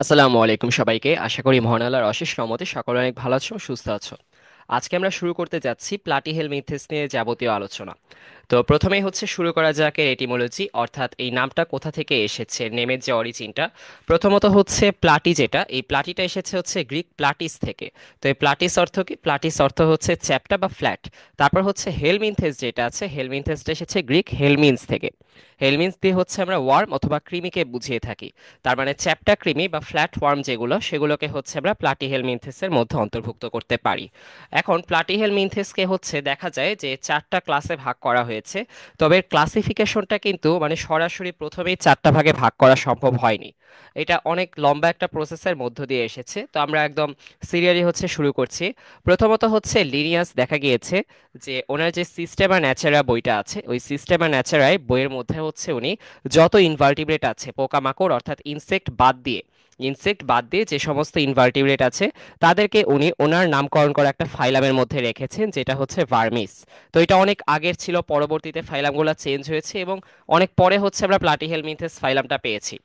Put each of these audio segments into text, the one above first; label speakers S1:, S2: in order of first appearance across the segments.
S1: আসসালামু আলাইকুম সবাইকে। আশা করি মহান আল্লাহর অশেষ রহমতে সকলে অনেক ভালো আছো, সুস্থ আছো। আজকে আমরা শুরু করতে যাচ্ছি প্লাটিহেলমিনথেস নিয়ে যাবতীয় আলোচনা। তো প্রথমেই হচ্ছে শুরু করা যাক এর এটিমোলজি, অর্থাৎ এই নামটা কোথা থেকে এসেছে, নেমের যে অরিজিনটা। প্রথমত হচ্ছে প্লাটি, যেটা এই প্লাটিটা এসেছে হচ্ছে গ্রিক প্লাটিস থেকে। তো এই প্লাটিস অর্থ কি? প্লাটিস অর্থ হচ্ছে চ্যাপ্টা বা ফ্ল্যাট। তারপর হচ্ছে হেলমিনথেস যেটা আছে, হেলমিনথেসটা এসেছে গ্রিক হেলমিনস থেকে। হেলমিনস দিয়ে হচ্ছে আমরা ওয়ার্ম অথবা কৃমিকে বুঝিয়ে থাকি। তার মানে চ্যাপ্টা কৃমি বা ফ্ল্যাট ওয়ার্ম যেগুলো, সেগুলোকে হচ্ছে আমরা প্লাটিহেলমিনথেসের মধ্যে অন্তর্ভুক্ত করতে পারি। এখন প্লাটিহেলমিনথেসকে হচ্ছে দেখা যায় যে চারটা ক্লাসে ভাগ করা হয়েছে। তবে ক্লাসিফিকেশনটা কিন্তু মানে সরাসরি প্রথমেই চারটা ভাগে ভাগ করা সম্ভব হয়নি। এটা অনেক লম্বা একটা প্রসেসের মধ্য দিয়ে এসেছে, তো আমরা একদম সিরিয়ালি হচ্ছে শুরু করছি। প্রথমত হচ্ছে লিনিয়াস, দেখা গিয়েছে যে ওনার যে সিস্টেমা ন্যাচারা বইটা আছে, ওই সিস্টেমা ন্যাচারায় বইয়ের মধ্যে হচ্ছে উনি যত ইনভার্টিব্রেট আছে, পোকামাকড় অর্থাৎ ইনসেক্ট বাদ দিয়ে যে সমস্ত ইনভার্টিব্রেট আছে, তাদেরকে উনি ওনার নামকরণ করা একটা ফাইলামের মধ্যে রেখেছেন, যেটা হচ্ছে ভার্মিস। তো এটা অনেক আগের ছিল, পরবর্তীতে ফাইলামগুলো চেঞ্জ হয়েছে এবং অনেক পরে হচ্ছে আমরা প্লাটিহেলমিনথেস ফাইলামটা পেয়েছি।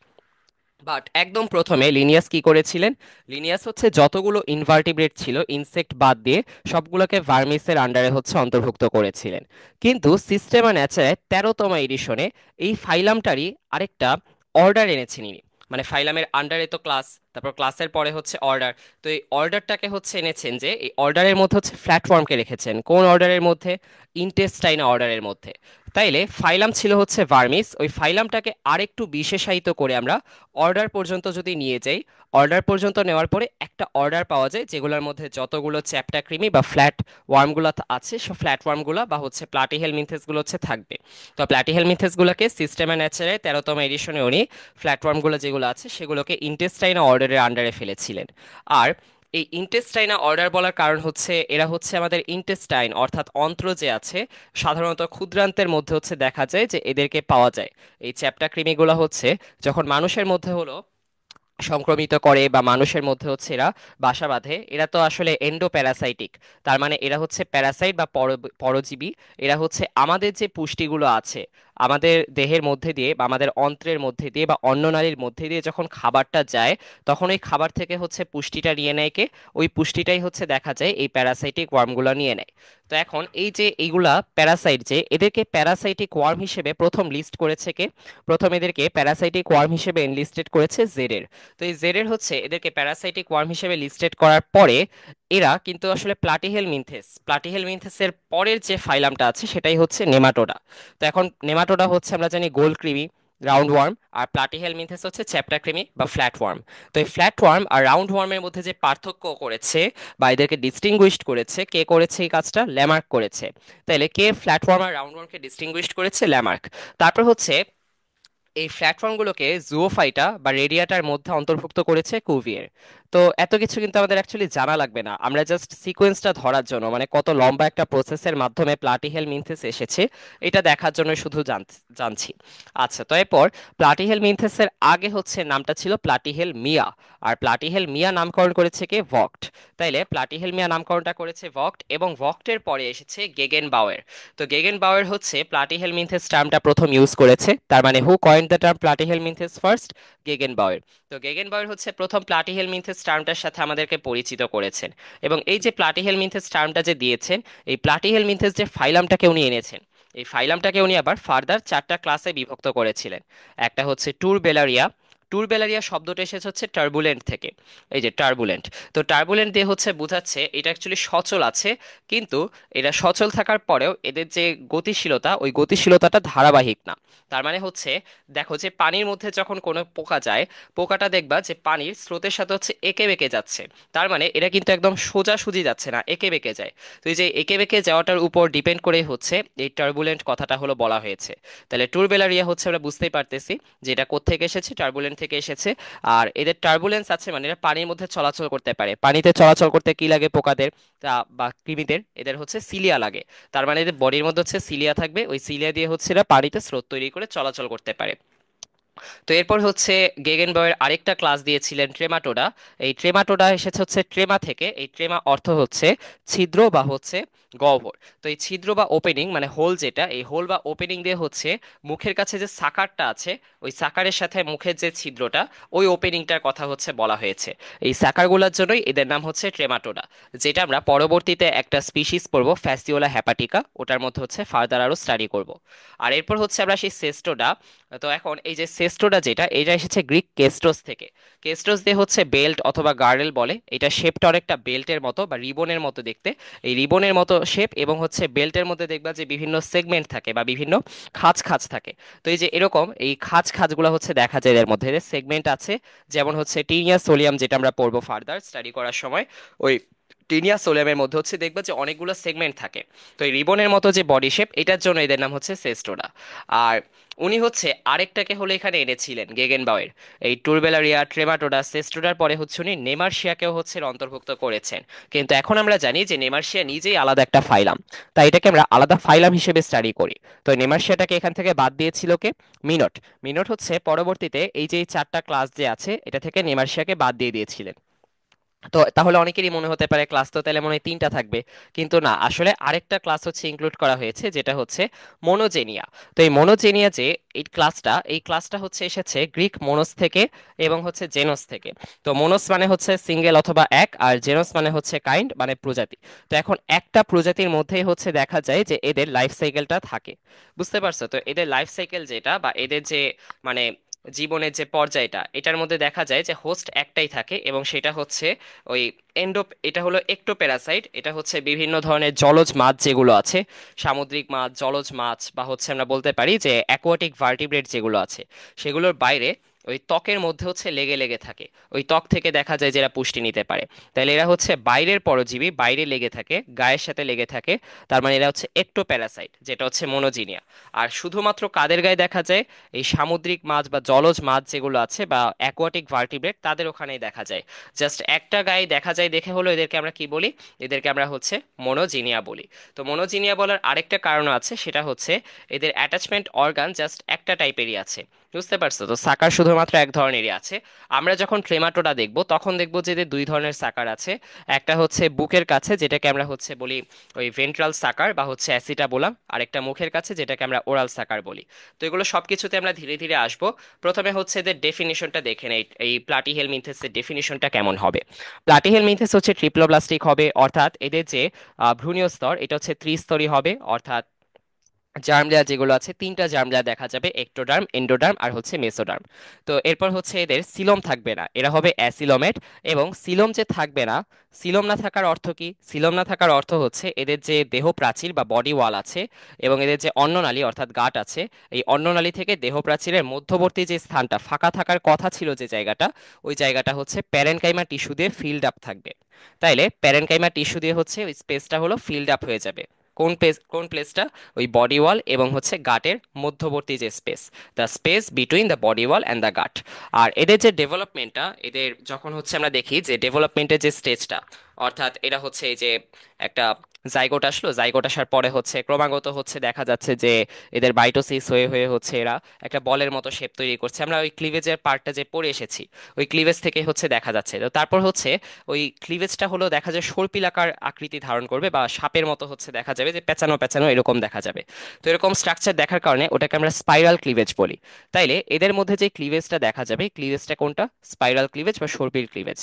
S1: বাট একদম প্রথমে লিনিয়াস কি করেছিলেন? লিনিয়াস হচ্ছে যতগুলো ইনভার্টিব্রেট ছিল ইনসেক্ট বাদ দিয়ে সবগুলোকে ভার্মিসের আন্ডারে হচ্ছে অন্তর্ভুক্ত করেছিলেন। কিন্তু সিস্টেমা ন্যাচারায় 13তম এডিশনে এই ফাইলামটারই আরেকটা অর্ডার এনেছেন ইনি। মানে ফাইলামের আন্ডারে তো ক্লাস, তারপর ক্লাসের পরে হচ্ছে অর্ডার। তো এই অর্ডারটাকে হচ্ছে এনেছেন, যে এই অর্ডারের মধ্যে হচ্ছে প্ল্যাটফর্মকে রেখেছেন কোন অর্ডারের মধ্যে? ইন্টেস্টাইনা অর্ডারের মধ্যে। তাইলে ফাইলাম ছিল হচ্ছে ভার্মিস, ওই ফাইলামটাকে আরেকটু বিশেষায়িত করে আমরা অর্ডার পর্যন্ত যদি নিয়ে যাই, অর্ডার পর্যন্ত নেওয়ার পরে একটা অর্ডার পাওয়া যায় যেগুলোর মধ্যে যতগুলো চ্যাপ্টা কৃমি বা ফ্ল্যাট ওয়ার্মগুলো আছে, সব ফ্ল্যাট ওয়ার্মগুলো বা হচ্ছে প্লাটিহেলমিনথেসগুলো হচ্ছে থাকবে। তো প্লাটিহেলমিনথেসগুলোকে সিস্টেমা ন্যাচারে 13তম এডিশনে উনি ফ্ল্যাট ওয়ার্মগুলো যেগুলো আছে সেগুলোকে ইন্টেস্টাইনা অর্ডারের আন্ডারে ফেলেছিলেন। আর এই ইন্টেস্টাইনা অর্ডার বলার কারণ হচ্ছে এরা হচ্ছে আমাদের ইন্টেস্টাইন অর্থাৎ অন্ত্র যে আছে, সাধারণত ক্ষুদ্রান্তের মধ্যে হচ্ছে দেখা যায় যে এদেরকে পাওয়া যায়। এই চ্যাপ্টা কৃমিগুলো হচ্ছে যখন মানুষের মধ্যে হলো সংক্রমিত করে বা মানুষের মধ্যে হচ্ছে এরা বাসা বাঁধে, এরা তো আসলে এন্ডো প্যারাসাইটিক। তার মানে এরা হচ্ছে প্যারাসাইট বা পরজীবী। এরা হচ্ছে আমাদের যে পুষ্টিগুলো আছে, আমাদের দেহের মধ্যে দিয়ে বা আমাদের অন্ত্রের মধ্যে দিয়ে বা অন্ননালীর মধ্যে দিয়ে যখন খাবারটা যায়, তখন ওই খাবার থেকে হচ্ছে পুষ্টিটা নিয়ে নেয় কে? ওই পুষ্টিটাই হচ্ছে দেখা যায় এই প্যারাসাইটিক ওয়ার্মগুলো নিয়ে নেয়। তো এখন এই যে এইগুলা প্যারাসাইট, যে এদেরকে প্যারাসাইটিক ওয়ার্ম হিসেবে প্রথম লিস্ট করেছে কে? প্রথম এদেরকে প্যারাসাইটিক ওয়ার্ম হিসেবে এনলিস্টেড করেছে জেডের। তো এই জেডের হচ্ছে এদেরকে প্যারাসাইটিক ওয়ার্ম হিসেবে লিস্টেড করার পরে এরা কিন্তু আসলে প্লাটিহেলমিনথেসের পরের যে ফাইলামটা আছে সেটাই হচ্ছে নেমাটোডা। তো এখন নেমাটোডা হচ্ছে আমরা জানি গোল কৃমি, রাউন্ড ওয়ার্ম, আর প্লাটিহেলমিনথেস হচ্ছে চ্যাপ্টা কৃমি বা ফ্ল্যাট ওয়ার্ম। তো এই ফ্ল্যাট ওয়ার্ম আর রাউন্ড ওয়ার্মের মধ্যে যে পার্থক্য করেছে বা এদেরকে ডিস্টিংগুইশড করেছে, কে করেছে এই কাজটা? ল্যামার্ক করেছে। তাইলে কে ফ্ল্যাট ওয়ার্ম আর রাউন্ড ওয়ার্মকে ডিস্টিংগুইশড করেছে? ল্যামার্ক। তারপর হচ্ছে এই প্ল্যাটফর্মগুলোকে জুওফাইটা বা রেডিয়াটার মধ্যে অন্তর্ভুক্ত করেছে কুভিয়ের। তো এত কিছু কিন্তু আমাদের অ্যাকচুয়ালি জানা লাগবে না, আমরা জাস্ট সিকোয়েন্সটা ধরার জন্য, মানে কত লম্বা একটা প্রসেসের মাধ্যমে প্লাটিহেলমিনথেস এসেছে এটা দেখার জন্য শুধু জানছি। আচ্ছা, তো এরপর প্লাটিহেলমিনথেসের আগে হচ্ছে নামটা ছিল প্লাটিহেল মিয়া। আর প্লাটিহেল মিয়া নামকরণ করেছে কে? ভক্ট। তাইলে প্লাটিহেল মিয়া নামকরণটা করেছে ভক্ট, এবং ভক্টের পরে এসেছে গেগেন বাওয়ের। তো গেগেন বাওয়ের হচ্ছে প্লাটিহেলমিনথেস টার্মটা প্রথম ইউজ করেছে। তার মানে who coined the term platyhelminthes first? Gegenbaur. তো গেগেন বাওয়ের হচ্ছে প্রথম প্লাটিহেলমিনথেস টার্মটার সাথে আমাদেরকে পরিচিত করেছেন। এবং এই যে প্লাটিহেলমিনথেস টার্মটা যে দিয়েছেন, এই প্লাটিহেলমিনথেস যে ফাইলামটাকে উনি এনেছেন, এই ফাইলামটাকে উনি আবার ফার্দার চারটা ক্লাসে বিভক্ত করেছিলেন। একটা হচ্ছে টুরবেলারিয়া। টুরবেলারিয়া শব্দটা এসেছে হচ্ছে টার্বুলেন্ট থেকে। এই যে টার্বুলেন্ট, তো টার্বুলেন্ট দিয়ে হচ্ছে বোঝাচ্ছে এটা অ্যাকচুয়ালি সচল আছে, কিন্তু এরা সচল থাকার পরেও এদের যে গতিশীলতা, ওই গতিশীলতাটা ধারাবাহিক না। তার মানে হচ্ছে, দেখো যে পানির মধ্যে যখন কোনো পোকা যায়, পোকাটা দেখবা যে পানির স্রোতের সাথে হচ্ছে এঁকে বেঁকে যাচ্ছে। তার মানে এরা কিন্তু একদম সোজাসুজি যাচ্ছে না, এঁকে বেঁকে যায়। তো এই যে এঁকে বেঁকে যাওয়াটার উপর ডিপেন্ড করেই হচ্ছে এই টার্বুলেন্ট কথাটা হলো বলা হয়েছে। তাহলে টুরবেলারিয়া হচ্ছে আমরা বুঝতেই পারতেছি যে এটা কোত্থেকে এসেছে, টার্বুলেন্ট থেকে এসেছে। আর এদের টার্বুলেন্স আছে মানে এরা পানির মধ্যে চলাচল করতে পারে। পানিতে চলাচল করতে কি লাগে পোকাদের বা কৃমিদের? এদের হচ্ছে সিলিয়া লাগে। তার মানে এদের বডির মধ্যে হচ্ছে সিলিয়া থাকবে, ওই সিলিয়া দিয়ে হচ্ছে এরা পানিতে স্রোত তৈরি করে চলাচল করতে পারে। তো এরপর হচ্ছে গেগেনবয়ের আরেকটা ক্লাস দিয়েছিলেন ট্রেমাটোডা। এই ট্রেমাটোডা এসেছে হচ্ছে ট্রেমা থেকে। এই ট্রেমা অর্থ হচ্ছে ছিদ্র বা হচ্ছে গহ্বর। তো এই ছিদ্র বা ওপেনিং মানে হোল, যেটা এই হোল বা ওপেনিং দিয়ে হচ্ছে মুখের কাছে যে সাকারটা আছে, ওই সাকারের সাথে মুখের যে ছিদ্রটা, ওই ওপেনিংটার কথা হচ্ছে বলা হয়েছে। এই সাকারগুলোর জন্যই এদের নাম হচ্ছে ট্রেমাটোডা, যেটা আমরা পরবর্তীতে একটা স্পিসিস পড়বো ফ্যাসিওলা হ্যাপাটিকা, ওটার মধ্যে হচ্ছে ফার্দার আরো স্টাডি করব। আর এরপর হচ্ছে আমরা সেই সেস্টোডা। তো এখন এই যে সেস্টোডা যেটা, এটা এসেছে গ্রিক কেস্টোস থেকে। কেস্টোস দিয়ে হচ্ছে বেল্ট অথবা গার্ডেল বলে। এটা শেপটা অনেকটা বেল্টের মতো বা রিবনের মতো দেখতে। এই রিবনের মতো শেপ, এবং হচ্ছে বেল্টের মধ্যে দেখবা যে বিভিন্ন সেগমেন্ট থাকে বা বিভিন্ন খাঁজ খাঁজ থাকে। তো এই যে এরকম এই খাঁজ খাঁজগুলো হচ্ছে দেখা যায় এর মধ্যে সেগমেন্ট আছে। যেমন হচ্ছে টিনিয়া সোলিয়াম, যেটা আমরা পড়বো ফার্দার স্টাডি করার সময়। ওই টিনিয়া সোলিয়ামের মধ্যে হচ্ছে দেখবা যে অনেকগুলো সেগমেন্ট থাকে। তো এই রিবনের মতো যে বডি শেপ, এটার জন্য এদের নাম হচ্ছে সেস্টোডা। আর উনি হচ্ছে আরেকটাকে হলো এখানে এনেছিলেন গেগেনবাউয়ের। এই টুরবেলারিয়া, ট্রেমাটোডা, সেস্টোডার পরে হচ্ছে উনি নেমারশিয়াকেও হচ্ছে অন্তর্ভুক্ত করেছেন। কিন্তু এখন আমরা জানি যে নেমারশিয়া নিজেই আলাদা একটা ফাইলাম, তাই এটাকে আমরা আলাদা ফাইলাম হিসেবে স্টাডি করি। তো নেমারশিয়াটাকে এখান থেকে বাদ দিয়েছিল কে? মিনট। মিনট হচ্ছে পরবর্তীতে এই যে এই চারটা ক্লাস যে আছে, এটা থেকে নেমারশিয়াকে বাদ দিয়ে দিয়েছিলেন। তো তাহলে অনেকেরই মনে হতে পারে ক্লাস তো তাহলে মনে হয় তিনটা থাকবে। কিন্তু না, আসলে আরেকটা ক্লাস হচ্ছে ইনক্লুড করা হয়েছে, যেটা হচ্ছে মোনোজেনিয়া। তো এই মোনোজেনিয়া যে এই ক্লাসটা হচ্ছে এসেছে গ্রিক মোনোস থেকে এবং হচ্ছে জেনোস থেকে। তো মোনোস মানে হচ্ছে সিঙ্গেল অথবা এক, আর জেনোস মানে হচ্ছে কাইন্ড মানে প্রজাতি। তো এখন একটা প্রজাতির মধ্যেই হচ্ছে দেখা যায় যে এদের লাইফ সাইকেলটা থাকে। বুঝতে পারছো? তো এদের লাইফ সাইকেল যেটা, বা এদের যে মানে জীবনের যে পর্যায়টা, এটার মধ্যে দেখা যায় যে হোস্ট একটাই থাকে, এবং সেটা হচ্ছে ওই এটা হলো একটোপ্যারাসাইট। এটা হচ্ছে বিভিন্ন ধরনের জলজ মাছ যেগুলো আছে, সামুদ্রিক মাছ, জলজ মাছ, বা হচ্ছে আমরা বলতে পারি যে অ্যাকোয়াটিক ভার্টিব্রেট যেগুলো আছে, সেগুলোর বাইরে ওই ত্বকের মধ্যে হচ্ছে লেগে লেগে থাকে। ওই ত্বক থেকে দেখা যায় যে এরা পুষ্টি নিতে পারে। তাহলে এরা হচ্ছে বাইরের পরজীবী, বাইরে লেগে থাকে, গায়ের সাথে লেগে থাকে। তার মানে এরা হচ্ছে একটোপ্যারাসাইট, যেটা হচ্ছে মোনোজিনিয়া। আর শুধুমাত্র কাদের গায়ে দেখা যায়? এই সামুদ্রিক মাছ বা জলজ মাছ যেগুলো আছে বা অ্যাকোয়াটিক ভার্টিব্রেট, তাদের ওখানেই দেখা যায়। জাস্ট একটা গায়ে দেখা যায় দেখে হলো এদেরকে আমরা কি বলি? এদেরকে আমরা হচ্ছে মোনোজিনিয়া বলি। তো মোনোজিনিয়া বলার আরেকটা কারণ আছে, সেটা হচ্ছে এদের অ্যাটাচমেন্ট অর্গান জাস্ট একটা টাইপেরই আছে। বুঝতে পারছো? তো সাকার শুধুমাত্র এক ধরনেরই আছে। আমরা যখন ট্রেমাটোডা দেখব, তখন দেখব যে এদের দুই ধরনের সাকার আছে। একটা হচ্ছে বুকের কাছে, যেটাকে আমরা হচ্ছে বলি ওই ভেন্ট্রাল সাকার বা হচ্ছে অ্যাসিটাবুলাম, আর একটা মুখের কাছে, যেটাকে আমরা ওরাল সাকার বলি। তো এগুলো সবকিছুতে আমরা ধীরে ধীরে আসবো। প্রথমে হচ্ছে এদের ডেফিনিশনটা দেখে নেই, এই প্লাটিহেলমিনথেসের ডেফিনিশনটা কেমন হবে। প্লাটিহেলমিনথেস হচ্ছে ট্রিপ্লোব্লাস্টিক হবে, অর্থাৎ এদের যে ভ্রূণীয় স্তর, এটা হচ্ছে ত্রিস্তরী হবে। অর্থাৎ জার্ম লেয়ার যেগুলো আছে, তিনটা জার্ম লেয়ার দেখা যাবে, একটোডার্ম, এন্ডোডার্ম আর হচ্ছে মেসোডার্ম। তো এরপর হচ্ছে এদের সিলোম থাকবে না, এরা হবে অ্যাসিলোমেট। এবং সিলোম যে থাকবে না, সিলোম না থাকার অর্থ কি? সিলোম না থাকার অর্থ হচ্ছে এদের যে দেহ প্রাচীর বা বডি ওয়াল আছে, এবং এদের যে অন্ননালী অর্থাৎ গাট আছে, এই অন্ননালী থেকে দেহ প্রাচীরের মধ্যবর্তী যে স্থানটা ফাঁকা থাকার কথা ছিল, যে জায়গাটা, ওই জায়গাটা হচ্ছে প্যারেনকাইমা টিস্যু দিয়ে ফিল্ড আপ থাকবে। তাইলে প্যারেনকাইমা টিস্যু দিয়ে হচ্ছে ওই স্পেসটা হলো ফিল্ড আপ হয়ে যাবে। কোন প্লেসটা? ওই বডি ওয়াল এবং হচ্ছে গাটের মধ্যবর্তী যে space, the space between the body wall and the gut. আর এদের যে ডেভেলপমেন্টটা, এদের যখন হচ্ছে আমরা দেখি যে ডেভেলপমেন্টের যে স্টেজটা, অর্থাৎ এরা হচ্ছে এই যে একটা জাইগোট আসলো, জাইগোট আসার পরে হচ্ছে ক্রমাগত হচ্ছে দেখা যাচ্ছে যে এদের বাইটোসিস হয়ে হয়ে হচ্ছে এরা একটা বলের মতো শেপ তৈরি করছে। আমরা ওই ক্লিভেজের পার্টটা যে পড়ে এসেছি, ওই ক্লিভেজ থেকে হচ্ছে দেখা যাচ্ছে। তো তারপর হচ্ছে ওই ক্লিভেজটা হলো দেখা যায় সর্পিলাকার আকৃতি ধারণ করবে, বা সাপের মতো হচ্ছে দেখা যাবে, যে পেঁচানো পেঁচানো এরকম দেখা যাবে। তো এরকম স্ট্রাকচার দেখার কারণে ওটাকে আমরা স্পাইরাল ক্লিভেজ বলি। তাইলে এদের মধ্যে যে ক্লিভেজটা দেখা যাবে, ক্লিভেজটা কোনটা? স্পাইরাল ক্লিভেজ বা সর্পিল ক্লিভেজ।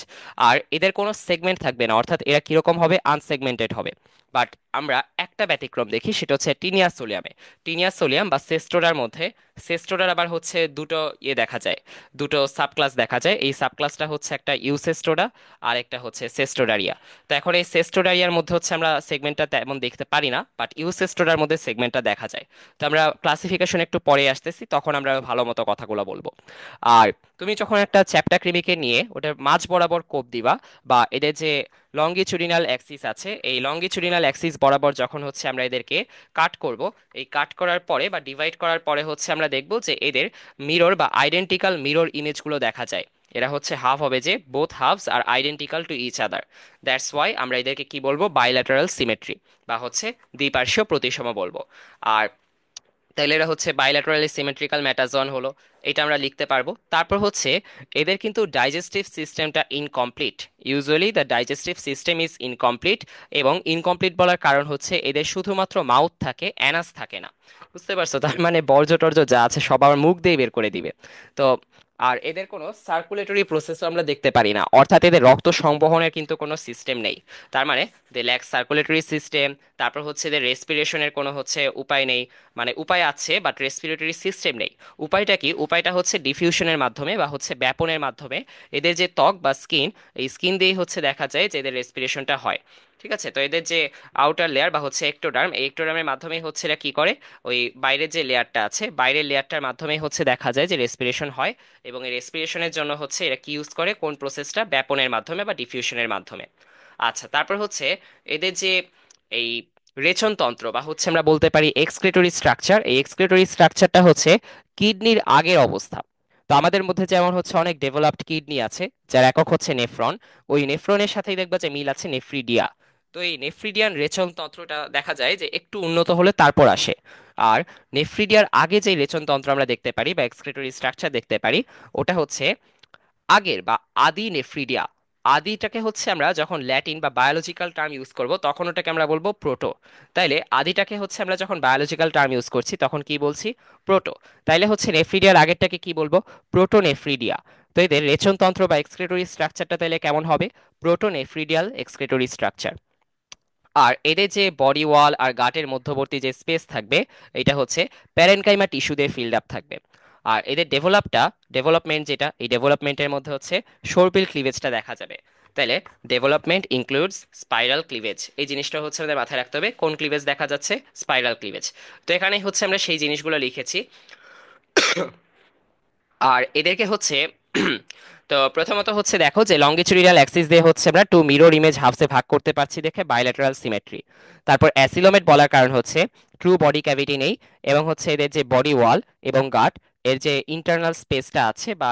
S1: আর এদের কোনো সেগমেন্ট থাকবে না, অর্থাৎ এরা কিরকম হবে? আনসেগমেন্টেড হবে। বাট আমরা একটা ব্যতিক্রম দেখি, সেটা হচ্ছে টিনিয়া সোলিয়ামে। টিনিয়া সোলিয়াম বা সেস্টোডার মধ্যে, সেস্টোডার আবার হচ্ছে দুটো দেখা যায়, দুটো সাবক্লাস দেখা যায়। এই সাবক্লাসটা হচ্ছে একটা ইউসেস্টোডা, আর একটা হচ্ছে সেস্টোডারিয়া। তো এখন এই সেস্টোডারিয়ার মধ্যে হচ্ছে আমরা সেগমেন্টটা তেমন দেখতে পারি না, বাট ইউসেস্টোডার মধ্যে সেগমেন্টটা দেখা যায়। তো আমরা ক্লাসিফিকেশন একটু পরে আসতেছি, তখন আমরা ভালো মতো কথাগুলো বলবো। আর তুমি যখন একটা চ্যাপ্টা কৃমিকে নিয়ে ওটার মাঝ বরাবর কোপ দিবা, বা এদের যে লঙ্গিচুডিনাল অ্যাক্সিস আছে, এই লঙ্গিচুডিনাল অ্যাক্সিস বরাবর যখন হচ্ছে আমরা এদেরকে কাট করব, এই কাট করার পরে বা ডিভাইড করার পরে হচ্ছে আমরা দেখব যে এদের মিরর বা আইডেন্টিক্যাল মিরর ইমেজগুলো দেখা যায়। এরা হচ্ছে হাফ হবে, যে both halves are identical to each other. That's why আমরা এদেরকে কি বলবো? বাইল্যাটারাল সিমেট্রি, বা হচ্ছে দ্বিপার্শ্বীয় প্রতিসম বলবো। আর তাইলে এরা হচ্ছে বাইল্যাটারালি সিমেট্রিক্যাল মেটাজোন হলো, এটা আমরা লিখতে পারবো। তারপর হচ্ছে এদের কিন্তু ডাইজেস্টিভ সিস্টেমটা incomplete. Usually the digestive system is incomplete, এবং ইনকমপ্লিট বলার কারণ হচ্ছে এদের শুধুমাত্র মাউথ থাকে, অ্যানাস থাকে না। বুঝতে পারছো? তার মানে বর্জ্য টর্জ্য যা আছে সব আবার মুখ দিয়ে বের করে দিবে। তো আর এদের কোনো সার্কুলেটরি প্রসেসও আমরা দেখতে পারি না, অর্থাৎ এদের রক্ত সংবহনের কিন্তু কোনো সিস্টেম নেই। তার মানে দে ল্যাক সার্কুলেটরি সিস্টেম। তারপর হচ্ছে এদের রেসপিরেশনের কোনো হচ্ছে উপায় নেই, মানে উপায় আছে বাট রেসপিরেটরি সিস্টেম নেই। উপায়টা কি? উপায়টা হচ্ছে ডিফিউশনের মাধ্যমে বা হচ্ছে ব্যাপনের মাধ্যমে। এদের যে ত্বক বা স্কিন, এই স্কিন দিয়েই হচ্ছে দেখা যায় যে এদের রেসপিরেশনটা হয়। ঠিক আছে? তো এদের যে আউটার লেয়ার বা হচ্ছে একটোডার্ম, এই একটোডার্মের মাধ্যমেই হচ্ছে এরা কি করে, ওই বাইরের যে লেয়ারটা আছে, বাইরের লেয়ারটার মাধ্যমেই হচ্ছে দেখা যায় যে রেসপিরেশন হয়। এবং এই রেসপিরেশনের জন্য হচ্ছে এরা কি ইউজ করে, কোন প্রসেসটা, ব্যাপনের মাধ্যমে বা ডিফিউশনের মাধ্যমে। আচ্ছা, তারপর হচ্ছে এদের যে এই রেচনতন্ত্র বা হচ্ছে আমরা বলতে পারি এক্সক্রিটরি স্ট্রাকচার, এই এক্সক্রিটরি স্ট্রাকচারটা হচ্ছে কিডনির আগের অবস্থা। তো আমাদের মধ্যে যেমন হচ্ছে অনেক ডেভেলপড কিডনি আছে, যার একক হচ্ছে নেফ্রন। ওই নেফ্রনের সাথেই দেখবা যে মিল আছে নেফ্রিডিয়া। তো এই নেফ্রিডিয়ান রেচনতন্ত্রটা দেখা যায় যে একটু উন্নত হলে তারপর আসে। আর নেফ্রিডিয়ার আগে যে রেচনতন্ত্র আমরা দেখতে পারি বা এক্সক্রিটরি স্ট্রাকচার দেখতে পারি, ওটা হচ্ছে আগের বা আদি নেফ্রিডিয়া। আদিটাকে হচ্ছে আমরা যখন ল্যাটিন বা বায়োলজিক্যাল টার্ম ইউজ করব তখন ওটাকে আমরা বলবো প্রোটো। তাইলে আদিটাকে হচ্ছে আমরা যখন বায়োলজিক্যাল টার্ম ইউজ করছি তখন কি বলছি? প্রোটো। তাইলে হচ্ছে নেফ্রিডিয়ার আগেরটাকে কি বলবো? Protonephridia. তো এদের রেচনতন্ত্র বা এক্সক্রিটরি স্ট্রাকচারটা তাইলে কেমন হবে? Protonephridial excretory structure. আর এদের যে বডি ওয়াল আর গাটের মধ্যবর্তী যে স্পেস থাকবে, এটা হচ্ছে প্যারেনকাইমা টিস্যু দিয়ে ফিল্ড আপ থাকবে। আর এদের ডেভেলপমেন্ট যেটা, এই ডেভেলপমেন্টের মধ্যে হচ্ছে সর্পিল ক্লিভেজটা দেখা যাবে। তাহলে ডেভেলপমেন্ট ইনক্লুডস স্পাইরাল ক্লিভেজ, এই জিনিসটা হচ্ছে আমাদের মাথায় রাখতে হবে। কোন ক্লিভেজ দেখা যাচ্ছে? Spiral cleavage. তো এখানে হচ্ছে আমরা সেই জিনিসগুলো লিখেছি। আর এদেরকে হচ্ছে তো প্রথমত হচ্ছে দেখো যে লঙ্গিচুডিনাল অ্যাক্সিস দিয়ে হচ্ছে আমরা টু মিরর ইমেজ হাফসে ভাগ করতে পারছি দেখে বাইল্যাটারাল সিমেট্রি। তারপর অ্যাসিলোমেট বলার কারণ হচ্ছে ট্রু বডি ক্যাভিটি নেই, এবং হচ্ছে এদের যে বডি ওয়াল এবং গাট, এর যে ইন্টারনাল স্পেসটা আছে বা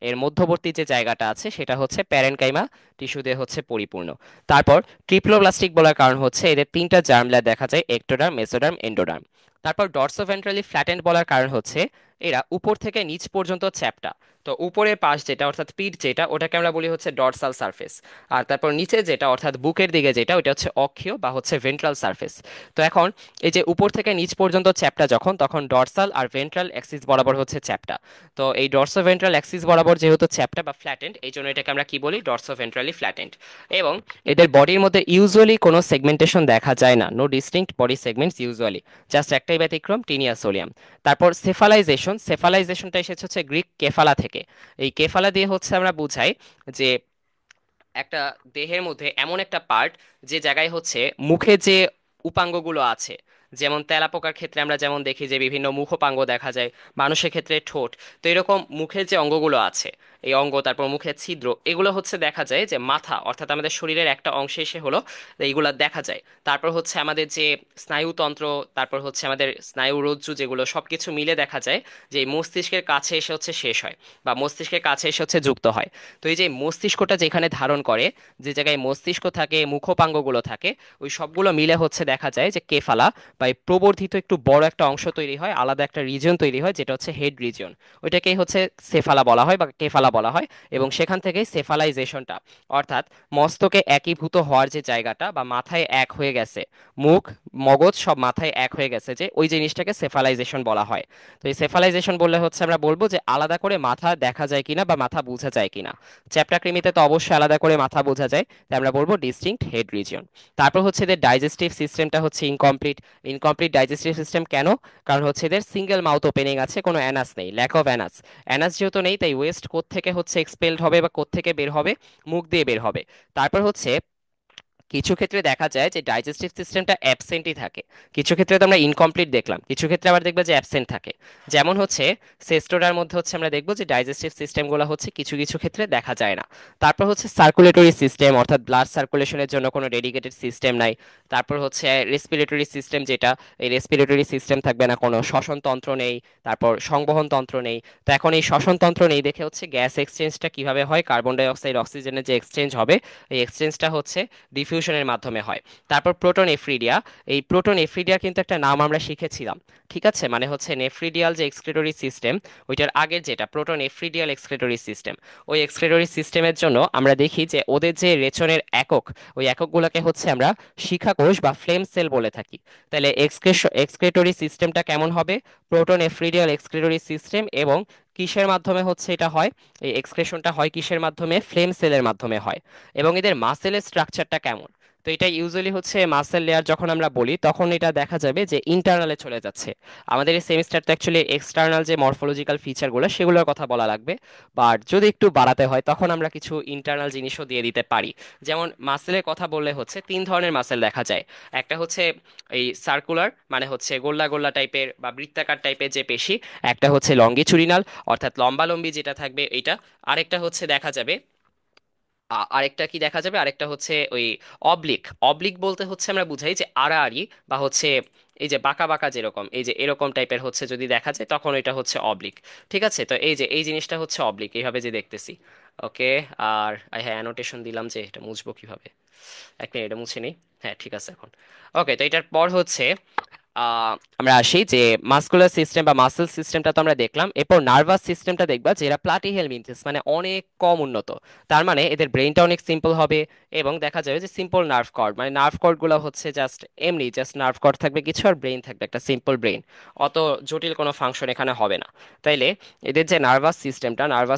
S1: এর মধ্যবর্তী যে জায়গাটা আছে সেটা হচ্ছে প্যারেনকাইমা টিস্যু দিয়ে হচ্ছে পরিপূর্ণ। তারপর ট্রিপ্লোব্লাস্টিক বলার কারণ হচ্ছে এদের তিনটা জার্ম লেয়ার দেখা যায়, একটোডার্ম, মেসোডার্ম, এন্ডোডার্ম। তারপর ডর্সোভেন্ট্রালি ফ্ল্যাটেন্ড বলার কারণ হচ্ছে এরা উপর থেকে নিচ পর্যন্ত চ্যাপ্টা। তো উপরের পাশ যেটা অর্থাৎ পিঠ যেটা, ওটাকে আমরা বলি হচ্ছে ডর্সাল সারফেস। আর তারপর নিচে যেটা অর্থাৎ বুকের দিকে যেটা, ওটা হচ্ছে অক্ষীয় বা হচ্ছে ভেন্ট্রাল সারফেস। তো এখন এই যে উপর থেকে নিচ পর্যন্ত চ্যাপ্টা যখন, তখন ডর্সাল আর ভেন্ট্রাল অ্যাক্সিস বরাবর হচ্ছে চ্যাপ্টা। তো এই ডর্সো ভেন্ট্রাল অ্যাক্সিস বরাবর যেহেতু চ্যাপ্টা বা ফ্ল্যাটেন্ড, এই জন্য এটাকে আমরা কি বলি? ডর্সো ভেন্ট্রালি ফ্ল্যাটেন্ড। এবং এদের বডির মধ্যে ইউজুয়ালি কোনো সেগমেন্টেশন দেখা যায় না, no distinct body segments usually. Just একটাই ব্যতিক্রম, টিনিয়া সোলিয়াম। তারপর সেফালাইজেশনটা এসেছে হচ্ছে গ্রিক কেফালা থেকে। এই কেফালা দিয়ে হচ্ছে আমরা বুঝাই যে একটা দেহের মধ্যে এমন একটা পার্ট যে জায়গায় হচ্ছে মুখে যে উপাঙ্গগুলো আছে, যেমন তেলাপোকার ক্ষেত্রে আমরা যেমন দেখি যে বিভিন্ন মুখোপাঙ্গ দেখা যায়, মানুষের ক্ষেত্রে ঠোঁট। তো এরকম মুখের যে অঙ্গগুলো আছে, এই অঙ্গ, তারপর মুখের ছিদ্র, এগুলো হচ্ছে দেখা যায় যে মাথা অর্থাৎ আমাদের শরীরের একটা অংশে এসে হলো এইগুলা দেখা যায়। তারপর হচ্ছে আমাদের যে স্নায়ুতন্ত্র, তারপর হচ্ছে আমাদের স্নায়ুরজ্জু, যেগুলো সবকিছু মিলে দেখা যায় যে এই মস্তিষ্কের কাছে এসে হচ্ছে শেষ হয় বা মস্তিষ্কের কাছে এসে হচ্ছে যুক্ত হয়। তো এই যে মস্তিষ্কটা যেখানে ধারণ করে, যে জায়গায় মস্তিষ্ক থাকে, মুখোপাঙ্গগুলো থাকে, ওই সবগুলো মিলে হচ্ছে দেখা যায় যে কেফালা বা এই প্রবর্ধিত একটু বড় একটা অংশ তৈরি হয়, আলাদা একটা রিজিয়ন তৈরি হয় যেটা হচ্ছে হেড রিজিয়ন। ওইটাকেই হচ্ছে সেফালা বলা হয় বা কেফালা বলা হয়। এবং সেখান থেকেই সেফালাইজেশনটা, অর্থাৎ মস্তকে একীভূত হওয়ার যে জায়গাটা বা মাথায় এক হয়ে গেছে, মুখ, মগজ সব মাথায় এক হয়ে গেছে, যে ওই জিনিসটাকে সেফালাইজেশন বলা হয়। তো এই সেফালাইজেশন বললে হচ্ছে আমরা বলবো যে আলাদা করে মাথা দেখা যায় কিনা বা মাথা বোঝা যায় কিনা। চ্যাপ্টা কৃমিতে তো অবশ্যই আলাদা করে মাথা বোঝা যায়, তাই আমরা বলবো ডিস্টিংক্ট হেড রিজিয়ন। তারপর হচ্ছে এদের ডাইজেস্টিভ সিস্টেমটা হচ্ছে ইনকমপ্লিট। ইনকমপ্লিট ডাইজেস্টিভ সিস্টেম কেন? কারণ হচ্ছে এদের সিঙ্গেল মাউথ ওপেনিং আছে, কোনো অ্যানাস নেই, ল্যাক অফ অ্যানাস। অ্যানাস যেহেতু নেই, তাই ওয়েস্ট কোত্থেকে হচ্ছে এক্সপেলড হবে বা কোত্থেকে বের হবে? মুখ দিয়ে বের হবে। তারপর হচ্ছে কিছু ক্ষেত্রে দেখা যায় যে ডাইজেস্টিভ সিস্টেমটা অ্যাবসেন্টই থাকে। কিছু ক্ষেত্রে তো আমরা ইনকমপ্লিট দেখলাম, কিছু ক্ষেত্রে আবার দেখবে যে অ্যাবসেন্ট থাকে। যেমন হচ্ছে সেস্টোডার মধ্যে হচ্ছে আমরা দেখবো যে ডাইজেস্টিভ সিস্টেমগুলো হচ্ছে কিছু কিছু ক্ষেত্রে দেখা যায় না। তারপর হচ্ছে সার্কুলেটরি সিস্টেম, অর্থাৎ ব্লাড সার্কুলেশনের জন্য কোনো ডেডিকেটেড সিস্টেম নাই। তারপর হচ্ছে রেসপিরেটরি সিস্টেম যেটা, এই রেসপিরেটরি সিস্টেম থাকবে না, কোনো শ্বসন তন্ত্র নেই, তারপর সংবহন তন্ত্র নেই। তো এখন এই শ্বসন তন্ত্র নেই দেখে হচ্ছে গ্যাস এক্সচেঞ্জটা কিভাবে হয়, কার্বন ডাই অক্সাইড অক্সিজেনের যে এক্সচেঞ্জ হবে, এই এক্সচেঞ্জটা হচ্ছে ডিফিউশনের মাধ্যমে হয়। তারপর প্রোটো নেফ্রিডিয়া, এই প্রোটো নেফ্রিডিয়া কিন্তু একটা নাম আমরা শিখেছিলাম, ঠিক আছে, মানে হচ্ছে নেফ্রিডিয়াল যে এক্সক্রিটরি সিস্টেম, ওইটার আগের যেটা প্রোটো নেফ্রিডিয়াল এক্সক্রিটরি সিস্টেম, ওই এক্সক্রিটরি সিস্টেমের জন্য আমরা দেখি যে ওদের যে রেচনের একক, ওই এককগুলোকে হচ্ছে আমরা শিখাকোষ বা ফ্লেম সেল বলে থাকি। তাহলে এক্সক্রিটরি সিস্টেমটা কেমন হবে? প্রোটো নেফ্রিডিয়াল এক্সক্রিটরি সিস্টেম, এবং কিসের মাধ্যমে হচ্ছে এটা হয়? এই এক্সক্রেশনটা হয় কিসের মাধ্যমে? ফ্লেম সেলের মাধ্যমে হয়। এবং এদের মাসেলের স্ট্রাকচারটা কেমন? তো এটা ইউজুয়ালি হচ্ছে মাসেল লেয়ার যখন আমরা বলি তখন এটা দেখা যাবে যে ইন্টারনালে চলে যাচ্ছে। আমাদের এই সেমিস্টারটা অ্যাকচুয়ালি এক্সটার্নাল যে মরফোলজিক্যাল ফিচারগুলো সেগুলোর কথা বলা লাগবে, বাট যদি একটু বাড়াতে হয় তখন আমরা কিছু ইন্টারনাল জিনিসও দিয়ে দিতে পারি। যেমন মাসেলের কথা বললে হচ্ছে তিন ধরনের মাসেল দেখা যায়। একটা হচ্ছে এই সার্কুলার, মানে হচ্ছে গোল্লা গোল্লা টাইপের বা বৃত্তাকার টাইপের যে পেশি। একটা হচ্ছে লঙ্গিচুরিনাল, অর্থাৎ লম্বালম্বি যেটা থাকবে এটা। আরেকটা হচ্ছে দেখা যাবে আরেকটা কি দেখা যাবে, আরেকটা হচ্ছে ওই অবলিক। অবলিক বলতে হচ্ছে আমরা বুঝাই যে আড়াআড়ি বা হচ্ছে এই যে বাঁকা বাঁকা যেরকম, এই যে এরকম টাইপের হচ্ছে যদি দেখা যায় তখন এটা হচ্ছে অবলিক। ঠিক আছে, তো এই যে এই জিনিসটা হচ্ছে অবলিক, এইভাবে যে দেখতেছি। ওকে। আর হ্যাঁ, অ্যানোটেশন দিলাম যে এটা মুছবো কিভাবে। এক মিনিট, এটা মুছে নিই। হ্যাঁ, ঠিক আছে এখন। ওকে, তো এটার পর হচ্ছে আমরা আসি যে মাসকুলার সিস্টেম বা মাসেল সিস্টেমটা তো আমরা দেখলাম, এরপর নার্ভাস সিস্টেমটা দেখবা, যে এরা প্লাটিহেলমিনথেস মানে অনেক কম উন্নত। তার মানে এদের ব্রেনটা অনেক সিম্পল হবে, এবং দেখা যাবে যে সিম্পল নার্ভ কর্ড, মানে নার্ভ কর্ড গুলো হচ্ছে জাস্ট এমনি জাস্ট নার্ভ কর্ড থাকবে কিছু, আর ব্রেন থাকবে একটা সিম্পল ব্রেন। অত জটিল কোনো ফাংশন এখানে হবে না। তাইলে এদের যে নার্ভাস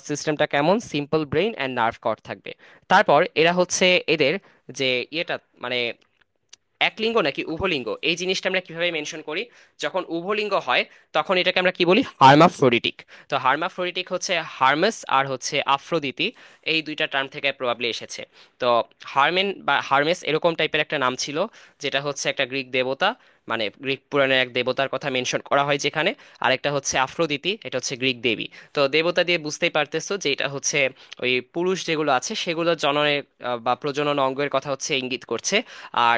S1: সিস্টেমটা কেমন? Simple brain and nerve cord থাকবে। তারপর এরা হচ্ছে এদের যে ইয়েটা, মানে একলিঙ্গ নাকি উভলিঙ্গ, এই জিনিসটা আমরা কিভাবে মেনশন করি? যখন উভলিঙ্গ হয় তখন এটাকে আমরা কি বলি? হার্মাফ্রোডিটিক। তো হার্মাফ্রোডিটিক হচ্ছে হার্মাস আর হচ্ছে আফ্রোদিতি, এই দুইটা টার্ম থেকে প্রবাবলি এসেছে। তো হার্মেন বা হার্মেস এরকম টাইপের একটা নাম ছিল, যেটা হচ্ছে একটা গ্রিক দেবতা, মানে গ্রিক পুরাণের এক দেবতার কথা মেনশন করা হয় যেখানে। আরেকটা হচ্ছে আফ্রোদিতি, এটা হচ্ছে গ্রিক দেবী। তো দেবতা দিয়ে বুঝতেই পারতেছো যে এটা হচ্ছে ওই পুরুষ যেগুলো আছে সেগুলো জননের বা প্রজনন অঙ্গের কথা হচ্ছে ইঙ্গিত করছে। আর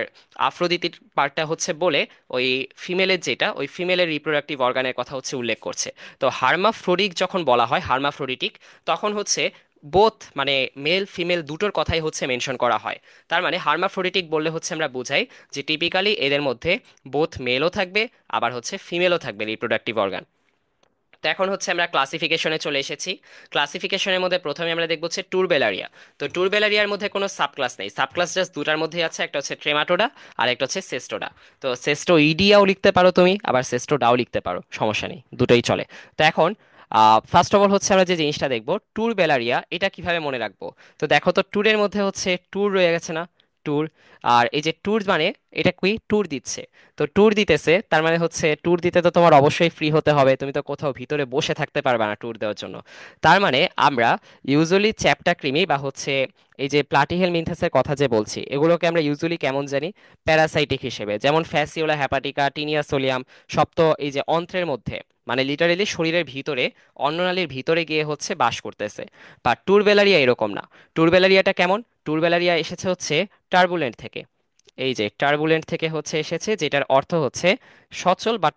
S1: আফ্রোদিতির পার্টটা হচ্ছে বলে ওই ফিমেলের যেটা, ওই ফিমেলের রিপ্রোডাক্টিভ অর্গানের কথা হচ্ছে উল্লেখ করছে। তো হার্মাফ্রোডিক যখন বলা হয়, হার্মাফ্রোডিটিক, তখন হচ্ছে বোথ মানে মেল ফিমেল দুটোর কথাই হচ্ছে মেনশন করা হয়। তার মানে হার্মাফ্রোডিটিক বললে হচ্ছে আমরা বুঝাই যে টিপিক্যালি এদের মধ্যে বোথ মেলও থাকবে, আবার হচ্ছে ফিমেলও থাকবে রিপ্রোডাক্টিভ অর্গান। তো এখন হচ্ছে আমরা ক্লাসিফিকেশনে চলে এসেছি। ক্লাসিফিকেশনের মধ্যে প্রথমে আমরা দেখব হচ্ছে টুরবেলারিয়া। তো টুরবেলারিয়ার মধ্যে কোনো সাবক্লাস নেই, সাবক্লাস জাস্ট দুটার মধ্যে আছে, একটা হচ্ছে ট্রেমাটোডা আর একটা হচ্ছে সেস্টোডা। তো সেস্টো ইডিয়াও লিখতে পারো তুমি, আবার সেস্টোডাও লিখতে পারো, সমস্যা নেই, দুটোই চলে। তো এখন ফার্স্ট অফ অল হচ্ছে আমরা যে জিনিসটা দেখবো টুরবেলারিয়া, এটা কিভাবে মনে রাখবো? তো দেখো তো ট্যুরের মধ্যে হচ্ছে ট্যুর রয়ে গেছে না? ট্যুর। আর এই যে ট্যুর মানে এটা কি? ট্যুর দিচ্ছে। তো ট্যুর দিতেছে তার মানে হচ্ছে ট্যুর দিতে তো তোমার অবশ্যই ফ্রি হতে হবে, তুমি তো কোথাও ভিতরে বসে থাকতে পারবে না ট্যুর দেওয়ার জন্য। তার মানে আমরা ইউজুয়ালি চ্যাপ্টা কৃমি বা হচ্ছে এই যে প্লাটিহেলমিনথেসের কথা যে বলছি, এগুলোকে আমরা ইউজুয়ালি কেমন জানি? প্যারাসাইটিক হিসেবে, যেমন ফ্যাসিওলা হ্যাপাটিকা, টিনিয়া সোলিয়াম, সব তো এই যে অন্ত্রের মধ্যে, মানে লিটারেলি শরীরের ভিতরে অন্ননালীর ভিতরে গিয়ে হচ্ছে বাস করতেছে। বা টুরবেলারিয়া এরকম না। টুরবেলারিয়াটা কেমন? টুরবেলারিয়া এসেছে হচ্ছে টার্বুলেন্ট থেকে। এই যে টার্বুলেন্ট থেকে হচ্ছে এসেছে, যেটার অর্থ হচ্ছে সচল বাট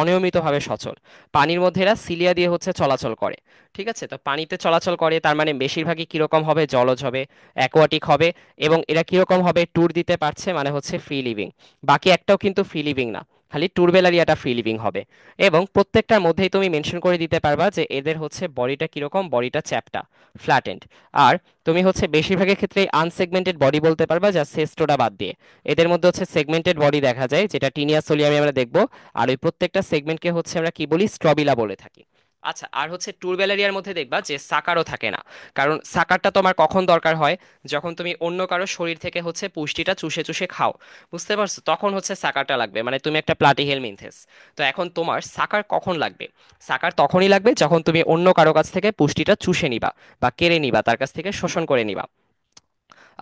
S1: অনিয়মিতভাবে সচল। পানির মধ্যে এরা সিলিয়া দিয়ে হচ্ছে চলাচল করে। ঠিক আছে, তো পানিতে চলাচল করে তার মানে বেশিরভাগই কিরকম হবে? জলজ হবে, অ্যাকোয়াটিক হবে। এবং এরা কিরকম হবে? ট্যুর দিতে পারছে মানে হচ্ছে ফ্রি লিভিং। বাকি একটাও কিন্তু ফ্রি লিভিং না, খালি টুরবেলারিয়াটা ফ্রি লিভিং হবে। এবং প্রত্যেকটার মধ্যেই তুমি মেনশন করে দিতে পারবা যে এদের হচ্ছে বডিটা কিরকম, বডিটা চ্যাপ্টা, ফ্ল্যাটেন্ড। আর তুমি হচ্ছে বেশিরভাগের ক্ষেত্রে আনসেগমেন্টেড বডি বলতে পারবা, যা সেস্টোটা বাদ দিয়ে। এদের মধ্যে হচ্ছে সেগমেন্টেড বডি দেখা যায়, যেটা টিনিয়া সোলিয়ামে আমরা দেখবো। আর ওই প্রত্যেকটা সেগমেন্টকে হচ্ছে আমরা কি বলি? স্ট্রবিলা বলে থাকি। আচ্ছা, আর হচ্ছে টুরবেলারিয়ার মধ্যে দেখবা যে সাকারও থাকে না। কারণ সাকারটা তোমার কখন দরকার হয়? যখন তুমি অন্য কারো শরীর থেকে হচ্ছে পুষ্টিটা চুষে চুষে খাও, বুঝতে পারছো, তখন হচ্ছে সাকারটা লাগবে, মানে তুমি একটা প্লাটিহেলমিনথেস। তো এখন তোমার সাকার কখন লাগবে? সাকার তখনই লাগবে যখন তুমি অন্য কারো কাছ থেকে পুষ্টিটা চুষে নিবা বা কেড়ে নিবা, তার কাছ থেকে শোষণ করে নিবা।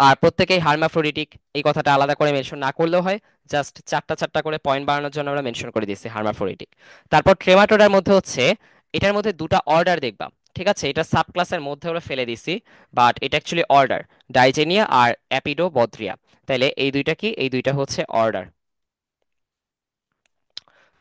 S1: আর প্রত্যেকেই হার্মাফ্রোডিটিক, এই কথাটা আলাদা করে মেনশন না করলেও হয়, জাস্ট চারটা চারটা করে পয়েন্ট বাড়ানোর জন্য আমরা মেনশন করে দিয়েছি হার্মাফ্রোডিটিক। তারপর ট্রেমাটোডার মধ্যে হচ্ছে এটার মধ্যে দুটো অর্ডার দেখবা। ঠিক আছে, এটা সাব ক্লাসের মধ্যে আমরা ফেলে দিছি, বাট এটা অ্যাকচুয়ালি অর্ডার, ডাইজেনিয়া আর অ্যাপিডোবদ্রিয়া। তাইলে এই দুইটা কি? এই দুইটা হচ্ছে অর্ডার।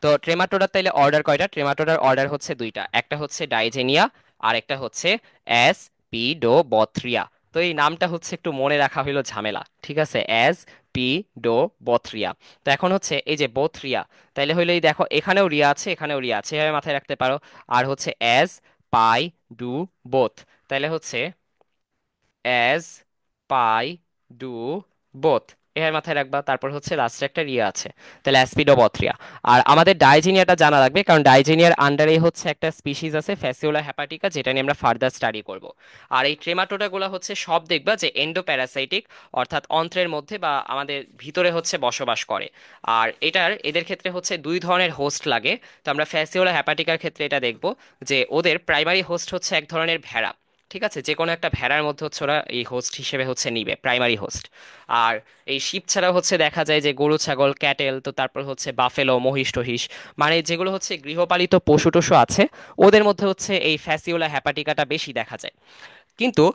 S1: তো ট্রেমাটোডার তাইলে অর্ডার কয়টা? ট্রেমাটোডার অর্ডার হচ্ছে দুইটা, একটা হচ্ছে ডাইজেনিয়া আর একটা হচ্ছে অ্যাসপিডোবথ্রিয়া। তো এই নামটা হচ্ছে একটু মনে রাখা হইলো ঝামেলা, ঠিক আছে, অ্যাজ পি ডো বথরিয়া। তো এখন হচ্ছে এই যে বোথরিয়া, তাইলে হইলো এই দেখো এখানেও রিয়া আছে এখানেও রিয়া আছে, এভাবে মাথায় রাখতে পারো। আর হচ্ছে অ্যাজ পাই ডু বোথ, তাইলে হচ্ছে অ্যাজ পাই ডু বোথ, এর মাথায় রাখবা। তারপর হচ্ছে লাস্টে একটা রিয়া আছে, তাহলে অ্যাসপিডোবথ্রিয়া। আর আমাদের ডাইজিনিয়াটা জানা লাগবে, কারণ ডাইজিনিয়ার আন্ডারে হচ্ছে একটা স্পিসিস আছে ফ্যাসিওলা হ্যাপাটিকা, যেটা নিয়ে আমরা ফার্দার স্টাডি করব। আর এই ট্রেমাটোডাগুলো হচ্ছে সব দেখবা যে এন্ডোপ্যারাসাইটিক, অর্থাৎ অন্ত্রের মধ্যে বা আমাদের ভিতরে হচ্ছে বসবাস করে। আর এদের ক্ষেত্রে হচ্ছে দুই ধরনের হোস্ট লাগে। তো আমরা ফ্যাসিওলা হ্যাপাটিকার ক্ষেত্রে এটা দেখব যে ওদের প্রাইমারি হোস্ট হচ্ছে এক ধরনের ভেড়া, ঠিক আছে, যে কোনো একটা ভেড়ার মধ্যে হচ্ছে ওরা এই হোস্ট হিসেবে হচ্ছে নিবে প্রাইমারি হোস্ট। আর এই শিপ ছাড়াও হচ্ছে দেখা যায় যে গরু ছাগল ক্যাটেল, তো তারপর হচ্ছে বাফেলো মহিষ টহিষ, মানে যেগুলো হচ্ছে গৃহপালিত পশু টশু আছে, ওদের মধ্যে হচ্ছে এই ফ্যাসিওলা হ্যাপাটিকাটা বেশি দেখা যায়। কিন্তু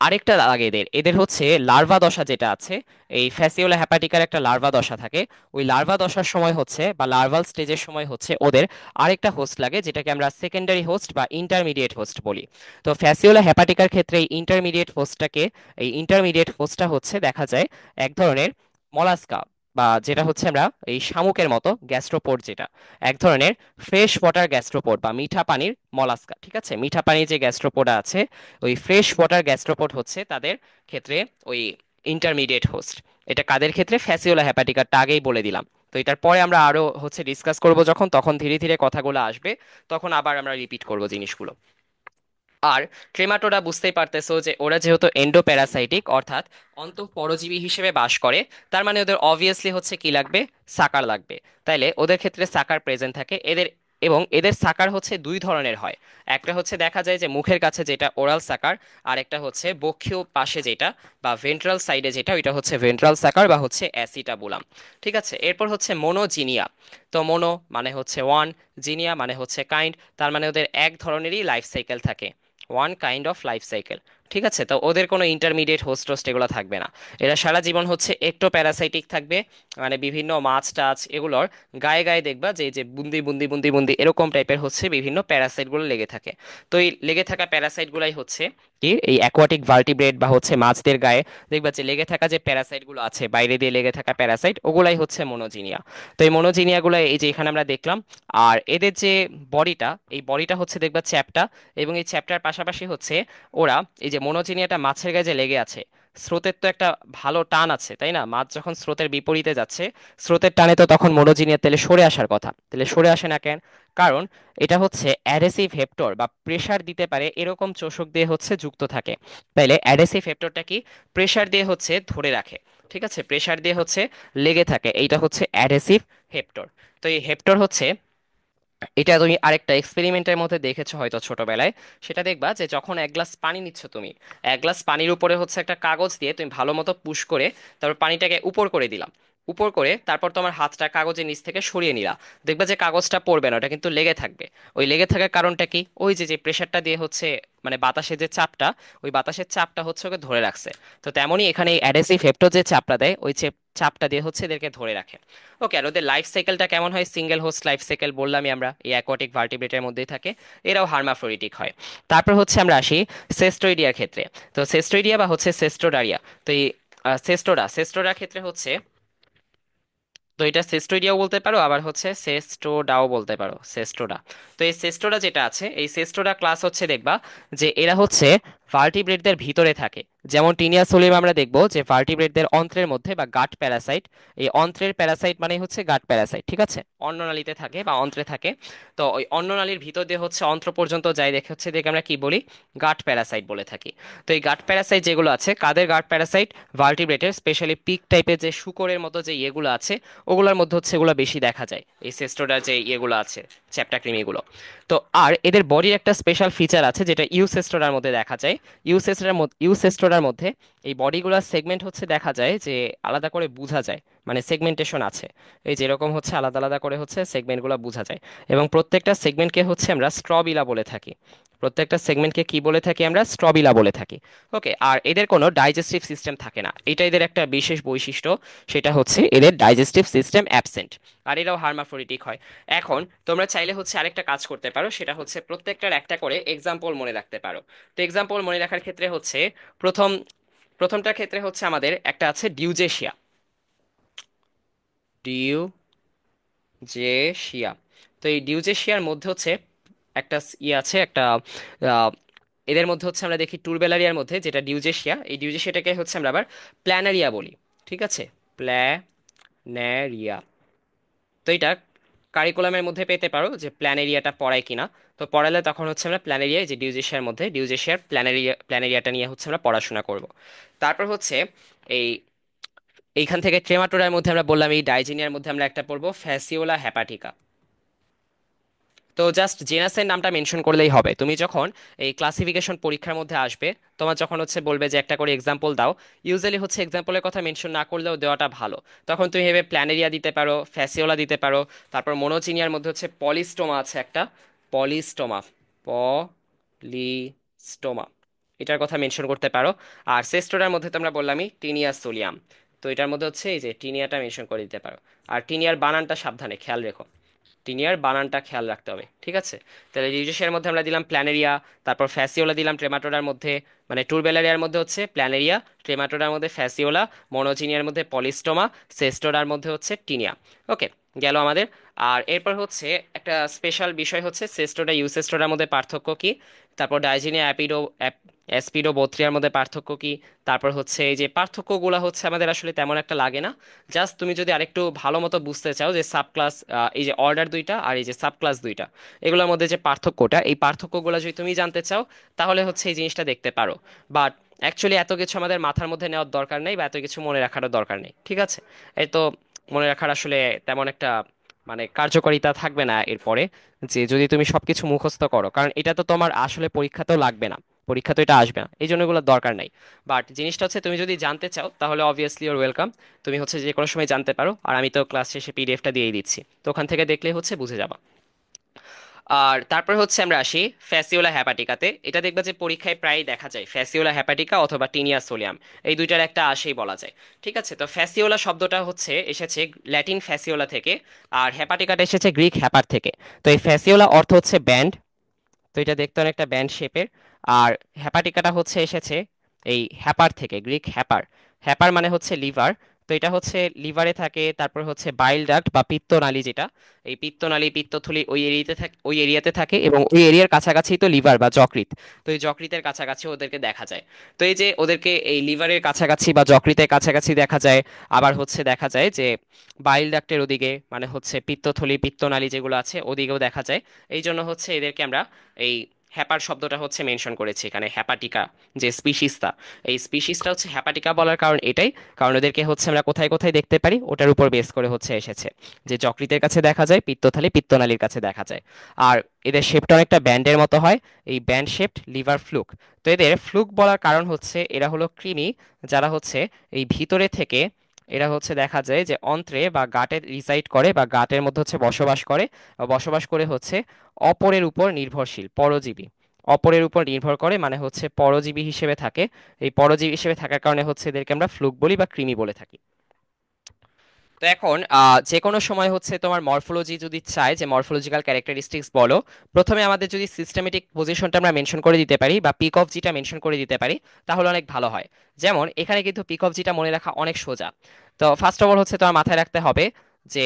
S1: আরেকটা লাগে এদের, এদের হচ্ছে লার্ভা দশা যেটা আছে, এই ফ্যাসিওলা হ্যাপাটিকার একটা লার্ভা দশা থাকে। ওই লার্ভা দশার সময় হচ্ছে বা লার্ভাল স্টেজের সময় হচ্ছে ওদের আরেকটা হোস্ট লাগে, যেটাকে আমরা সেকেন্ডারি হোস্ট বা ইন্টারমিডিয়েট হোস্ট বলি। তো ফ্যাসিওলা হ্যাপাটিকার ক্ষেত্রে এই ইন্টারমিডিয়েট হোস্টটা হচ্ছে দেখা যায় এক ধরনের মলাস্কা, বা যেটা হচ্ছে আমরা এই শামুকের মতো গ্যাস্ট্রোপোড, যেটা এক ধরনের ফ্রেশ ওয়াটার গ্যাস্ট্রোপোড বা মিঠা পানির মলাস্কা, ঠিক আছে, মিঠা পানির যে গ্যাস্ট্রোপোডা আছে, ওই ফ্রেশ ওয়াটার গ্যাস্ট্রোপোড হচ্ছে তাদের ক্ষেত্রে ওই ইন্টারমিডিয়েট হোস্ট। এটা কাদের ক্ষেত্রে? ফ্যাসিওলা হ্যাপাটিকাটা আগেই বলে দিলাম। তো এটার পরে আমরা আরো হচ্ছে ডিসকাস করব, যখন তখন ধীরে ধীরে কথাগুলো আসবে, তখন আবার আমরা রিপিট করব জিনিসগুলো। আর ট্রেমাটোডা বুঝতেই পারতেছো যে ওরা যেহেতু এন্ডোপ্যারাসাইটিক, অর্থাৎ অন্তঃপরজীবী হিসেবে বাস করে, তার মানে ওদের অবভিয়াসলি হচ্ছে কি লাগবে? সাকার লাগবে। তাইলে ওদের ক্ষেত্রে সাকার প্রেজেন্ট থাকে এদের, এবং এদের সাকার হচ্ছে দুই ধরনের হয়। একটা হচ্ছে দেখা যায় যে মুখের কাছে যেটা ওরাল সাকার, আর একটা হচ্ছে বক্ষীয় পাশে যেটা বা ভেন্ট্রাল সাইডে যেটা, ওইটা হচ্ছে ভেন্ট্রাল সাকার বা হচ্ছে অ্যাসিটাবুলাম। ঠিক আছে, এরপর হচ্ছে মোনোজিনিয়া। তো মোনো মানে হচ্ছে ওয়ান, জিনিয়া মানে হচ্ছে কাইন্ড, তার মানে ওদের এক ধরনেরই লাইফ সাইকেল থাকে, one kind of life cycle. ঠিক আছে, তো ওদের কোনো ইন্টারমিডিয়েট হোস্ট টোস্ট এগুলো থাকবে না। এরা সারা জীবন হচ্ছে একটো প্যারাসাইটিক থাকবে, মানে বিভিন্ন মাছ টাছ এগুলোর গায়ে গায়ে দেখবা যে এই যে বুন্দি বুন্দি বুন্দি বুন্দি এরকম টাইপের হচ্ছে বিভিন্ন প্যারাসাইটগুলো লেগে থাকে। তো এই লেগে থাকা প্যারাসাইটগুলাই হচ্ছে কি এই অ্যাকোয়াটিক ভার্টিব্রেট বা হচ্ছে মাছদের গায়ে দেখবা যে লেগে থাকা যে প্যারাসাইটগুলো আছে, বাইরে দিয়ে লেগে থাকা প্যারাসাইট, ওগুলাই হচ্ছে মোনোজিনিয়া। তো এই মোনোজিনিয়াগুলো এই যে এখানে আমরা দেখলাম। আর এদের যে বডিটা, এই বডিটা হচ্ছে দেখবা চ্যাপ্টা, এবং এই চ্যাপ্টার পাশাপাশি হচ্ছে ওরা এই যে মনোজিনিয়াটা মাছের গায়ে যে লেগে আছে, স্রোতের তো একটা ভালো টান আছে তাই না, মাছ যখন স্রোতের বিপরীতে যাচ্ছে, স্রোতের টানে তো তখন মনোজিনিয়া তেলে সরে আসার কথা, তাহলে সরে আসে না কেন? কারণ এটা হচ্ছে অ্যাডহেসিভ হেপ্টর বা প্রেসার দিতে পারে এরকম চোষক দিয়ে হচ্ছে যুক্ত থাকে। তাইলে অ্যাডহেসিভ হেপ্টরটা কি? প্রেসার দিয়ে হচ্ছে ধরে রাখে, ঠিক আছে, প্রেসার দিয়ে হচ্ছে লেগে থাকে, এইটা হচ্ছে অ্যাডহেসিভ হেপ্টর। তো এই হেপ্টর হচ্ছে, এটা তুমি আরেকটা এক্সপেরিমেন্টের মধ্যে দেখেছো হয়তো ছোটবেলায়, সেটা দেখবা যে যখন এক গ্লাস পানি নিচ্ছ তুমি, এক গ্লাস পানির উপরে হচ্ছে একটা কাগজ দিয়ে তুমি ভালো মতো পুশ করে তারপর পানিটাকে উপর করে দিলাম, উপর করে তারপর তোমার হাতটা কাগজের নিচ থেকে সরিয়ে নিলা, দেখবা যে কাগজটা পড়বে না, ওটা কিন্তু লেগে থাকবে। ওই লেগে থাকার কারণটা কি? ওই যে যে প্রেসারটা দিয়ে হচ্ছে, মানে বাতাসের যে চাপটা, ওই বাতাসের চাপটা হচ্ছে ওকে ধরে রাখছে। তো তেমনই এখানে এই অ্যাডহেসিভ হেপ্টো যে চাপটা দেয়, ওই চাপটা দিয়ে হচ্ছে এদেরকে ধরে রাখে। ওকে, আর ওদের লাইফ সাইকেলটা কেমন হয়? সিঙ্গেল হোস্ট লাইফ সাইকেল বললামই আমরা, এই অ্যাকোয়াটিক ভার্টিব্রেটের মধ্যেই থাকে। এরাও হার্মাফ্রোডিটিক হয়। তারপর হচ্ছে আমরা আসি সেস্টোইডিয়ার ক্ষেত্রে। তো সেস্টোইডিয়া বা হচ্ছে সেস্টোডারিয়া, তো এই সেস্টোডার ক্ষেত্রে হচ্ছে, তো এটা সেস্টোইডিয়াও বলতে পারো, আবার হচ্ছে সেস্টোডাও বলতে পারো, সেস্টোডা। তো এই সেস্টোডা যেটা আছে, এই সেস্টোডা ক্লাস হচ্ছে দেখবা যে এরা হচ্ছে ভার্টিব্রেটদের ভিতরে থাকে। যেমন টিনিয়া সোলিয়াম আমরা দেখবো যে ভার্টিব্রেটদের অন্ত্রের মধ্যে বা গাট প্যারাসাইট, এই অন্ত্রের প্যারাসাইট মানে হচ্ছে গাট প্যারাসাইট, ঠিক আছে, অন্ননালীতে থাকে বা অন্ত্রে থাকে। তো ওই অন্ননালীর ভিতর দিয়ে হচ্ছে অন্ত্র পর্যন্ত যাই দেখে হচ্ছে দেখে আমরা কি বলি? গাট প্যারাসাইট বলে থাকি। তো এই গাট প্যারাসাইট যেগুলো আছে, কাদের গাট প্যারাসাইট? ভার্টিব্রেটের, স্পেশালি পিক টাইপের যে শূকরের মতো যে ইয়েগুলো আছে, ওগুলোর মধ্যে হচ্ছে এগুলো বেশি দেখা যায়, এই সেস্টোডার যে ইয়েগুলো আছে, চ্যাপ্টা কৃমিগুলো। তো আর এদের বডির একটা স্পেশাল ফিচার আছে যেটা ইউসেস্টোডার মধ্যে দেখা যায়। ইউসেস্টোডার মধ্যে এই বডিগুলোর সেগমেন্ট হচ্ছে দেখা যায় যে আলাদা করে বোঝা যায়, মানে সেগমেন্টেশন আছে, এই যেরকম হচ্ছে আলাদা আলাদা করে হচ্ছে সেগমেন্টগুলো বোঝা যায়। এবং প্রত্যেকটা সেগমেন্টকে হচ্ছে আমরা স্ট্রবিলা বলে থাকি, প্রত্যেকটা সেগমেন্টকে কি বলে থাকি আমরা? স্ট্রবিলা বলে থাকি। ওকে, আর এদের কোনো ডাইজেস্টিভ সিস্টেম থাকে না, এটা এদের একটা বিশেষ বৈশিষ্ট্য, সেটা হচ্ছে এদের ডাইজেস্টিভ সিস্টেম অ্যাবসেন্ট। আর এরাও হার্মাফ্রোডিটিক হয়। এখন তোমরা চাইলে হচ্ছে আরেকটা কাজ করতে পারো, সেটা হচ্ছে প্রত্যেকটার একটা করে এক্সাম্পল মনে রাখতে পারো। তো এক্সাম্পল মনে রাখার ক্ষেত্রে হচ্ছে প্রথম প্রথমটার ক্ষেত্রে হচ্ছে আমাদের একটা আছে ডিউজেশিয়া। ডিউজেশিয়া। তো এই ডিউজেশিয়ার মধ্যে হচ্ছে একটা ইয়ে আছে, একটা আহ, এদের মধ্যে হচ্ছে আমরা দেখি টুরবেলারিয়ার মধ্যে যেটা ডিউজেশিয়া, এই ডিউজেশিয়াটাকে হচ্ছে আমরা আবার প্ল্যানারিয়া বলি। ঠিক আছে, প্ল্যানারিয়া। তো এটা কারিকুলামের মধ্যে পেতে পারো যে প্ল্যানেরিয়াটা পড়ায় কিনা। তো পড়ালে তখন হচ্ছে আমরা প্ল্যানেরিয়া, যে ডিউজেশিয়ার মধ্যে ডিউজেশিয়ার প্ল্যানেরিয়াটা নিয়ে হচ্ছে আমরা পড়াশোনা করব। তারপর হচ্ছে এই এইখান থেকে ট্রেমাটোরার মধ্যে আমরা বললাম, এই ডাইজিনিয়ার মধ্যে আমরা একটা পড়বো ফ্যাসিওলা হ্যাপাটিকা। তো জাস্ট জেনাসের নামটা মেনশন করলেই হবে। তুমি যখন এই ক্লাসিফিকেশন পরীক্ষার মধ্যে আসবে, তোমার যখন হচ্ছে বলবে যে একটা করে এক্সাম্পল দাও, ইউজুয়ালি হচ্ছে এক্সাম্পলের কথা মেনশন না করলেও দেওয়াটা ভালো। তখন তুমি ভেবে প্ল্যানেরিয়া দিতে পারো, ফ্যাসিওলা দিতে পারো। তারপর মনোচিনিয়ার মধ্যে হচ্ছে পলিস্টোমা আছে একটা, পলিস্টোমা, পলিস্টোমা, এটার কথা মেনশন করতে পারো। আর সেস্টোরার মধ্যে তো আমরা বললামই টিনিয়া সোলিয়াম। তো এটার মধ্যে হচ্ছে এই যে টিনিয়াটা মেনশন করে দিতে পারো। আর টিনিয়ার বানানটা সাবধানে খেয়াল রেখো, টিনিয়ার বানানটা খেয়াল রাখতে হবে, ঠিক আছে? তাহলে রিউজেশিয়ার মধ্যে আমরা দিলাম প্ল্যানেরিয়া, তারপর ফ্যাসিওলা দিলাম ট্রেমাটোডার মধ্যে, মানে টুরবেলারিয়ার মধ্যে হচ্ছে প্ল্যানেরিয়া, ট্রেমাটোডার মধ্যে ফ্যাসিওলা, মনোজিনিয়ার মধ্যে পলিস্টোমা, সেস্টোডার মধ্যে হচ্ছে টিনিয়া। ওকে, গেল আমাদের। আর এরপর হচ্ছে একটা স্পেশাল বিষয় হচ্ছে সেস্টোডা ইউসেস্টোডার মধ্যে পার্থক্য কি, তারপর ডাইজিনিয়া অ্যাসপিডো বোথ্রিয়ার মধ্যে পার্থক্য কি। তারপর হচ্ছে এই যে পার্থক্যগুলো হচ্ছে আমাদের আসলে তেমন একটা লাগে না, জাস্ট তুমি যদি আরেকটু ভালো মতো বুঝতে চাও যে সাব ক্লাস, এই যে অর্ডার দুইটা আর এই যে সাব ক্লাস দুইটা, এগুলোর মধ্যে যে পার্থক্যটা, এই পার্থক্যগুলো যদি তুমি জানতে চাও তাহলে হচ্ছে এই জিনিসটা দেখতে পারো। বাট অ্যাকচুয়ালি এত কিছু আমাদের মাথার মধ্যে নেওয়ার দরকার নেই, বা এত কিছু মনে রাখারও দরকার নেই, ঠিক আছে? এই তো মনে রাখার আসলে তেমন একটা মানে কার্যকারিতা থাকবে না এরপরে, যে যদি তুমি সবকিছু মুখস্থ করো, কারণ এটা তো তোমার আসলে পরীক্ষাতেও লাগবে না, পরীক্ষা তো এটা আসবে না, এই জন্য এগুলো দরকার নাই। বাট জিনিসটা হচ্ছে তুমি যদি জানতে চাও তাহলে অবভিয়াসলি ইউর ওয়েলকাম, তুমি হচ্ছে যে কোনো সময় জানতে পারো। আর আমি তো ক্লাস শেষে পিডিএফটা দিয়েই দিচ্ছি, তো ওখান থেকে দেখলেই হচ্ছে বুঝে যাবা। আর তারপর হচ্ছে আমরা আসি ফ্যাসিওলা হ্যাপাটিকাতে। এটা দেখবা যে পরীক্ষায় প্রায় দেখা যায় ফ্যাসিওলা হ্যাপাটিকা অথবা টিনিয়া সোলিয়াম, এই দুইটার একটা আসেই বলা যায়। ঠিক আছে, তো ফ্যাসিওলা শব্দটা হচ্ছে এসেছে ল্যাটিন ফ্যাসিওলা থেকে, আর হ্যাপাটিকাটা এসেছে গ্রিক হ্যাপার থেকে। তো এই ফ্যাসিওলা অর্থ হচ্ছে ব্যান্ড, তো এটা দেখতে অনেকটা ব্যান্ড শেপের। আর হ্যাপাটিকাটা হচ্ছে এসেছে এই হ্যাপার থেকে, গ্রিক হ্যাপার। হ্যাপার মানে হচ্ছে লিভার, তো এটা হচ্ছে লিভারে থাকে। তারপর হচ্ছে বাইল ডাক্ট বা পিত্তনালী, যেটা এই পিত্তনালী পিত্তথলি ওই এরিয়াতে থাকে, ওই এরিয়াতে থাকে, এবং ওই এরিয়ার কাছাকাছি তো লিভার বা যকৃৎ। তো এই যকৃতের কাছাকাছি ওদেরকে দেখা যায়। তো এই যে ওদেরকে এই লিভারের কাছাকাছি বা যকৃতের কাছাকাছি দেখা যায়। আবার হচ্ছে দেখা যায় যে বাইল ডাক্টের ওদিকে, মানে হচ্ছে পিত্তথলি পিত্তনালী যেগুলো আছে ওদিকেও দেখা যায়। এই জন্য হচ্ছে এদেরকে আমরা এই হ্যাপার শব্দটা হচ্ছে মেনশন করেছি এখানে, হ্যাপাটিকা যে স্পিসিসটা, এই স্পিসিসটা হচ্ছে হ্যাপাটিকা বলার কারণ এটাই, কারণ ওদেরকে হচ্ছে আমরা কোথায় কোথায় দেখতে পারি ওটার উপর বেস করে হচ্ছে এসেছে, যে যকৃতের কাছে দেখা যায়, পিত্তথলি পিত্তনালীর কাছে দেখা যায়। আর এদের শেপটা অনেকটা ব্যান্ডের মতো হয়, এই ব্যান্ড শেপড লিভার ফ্লুক। তো এদের ফ্লুক বলার কারণ হচ্ছে এরা হলো কৃমি, যারা হচ্ছে এই ভিতরে থেকে, এরা হচ্ছে দেখা যায় যে অন্ত্রে বা গাটে রিসাইড করে, বা গাটের মধ্যে হচ্ছে বসবাস করে, বা বসবাস করে হচ্ছে অপরের উপর নির্ভরশীল, পরজীবী, অপরের উপর নির্ভর করে, মানে হচ্ছে পরজীবী হিসেবে থাকে। এই পরজীবী হিসেবে থাকার কারণে হচ্ছে এদেরকে আমরা ফ্লুক বলি বা কৃমি বলে থাকি। তো এখন যে কোনো সময় হচ্ছে তোমার মরফোলজি যদি চাই যে মরফোলজিক্যাল ক্যারেক্টারিস্টিক্স বলো, প্রথমে আমাদের যদি সিস্টেমেটিক পজিশনটা আমরা মেনশন করে দিতে পারি বা পিক অফ জিটা মেনশন করে দিতে পারি, তাহলে অনেক ভালো হয়। যেমন এখানে কিন্তু পিক অফ জিটা মনে রাখা অনেক সোজা। তো ফার্স্ট অফ অল হচ্ছে তোমার মাথায় রাখতে হবে যে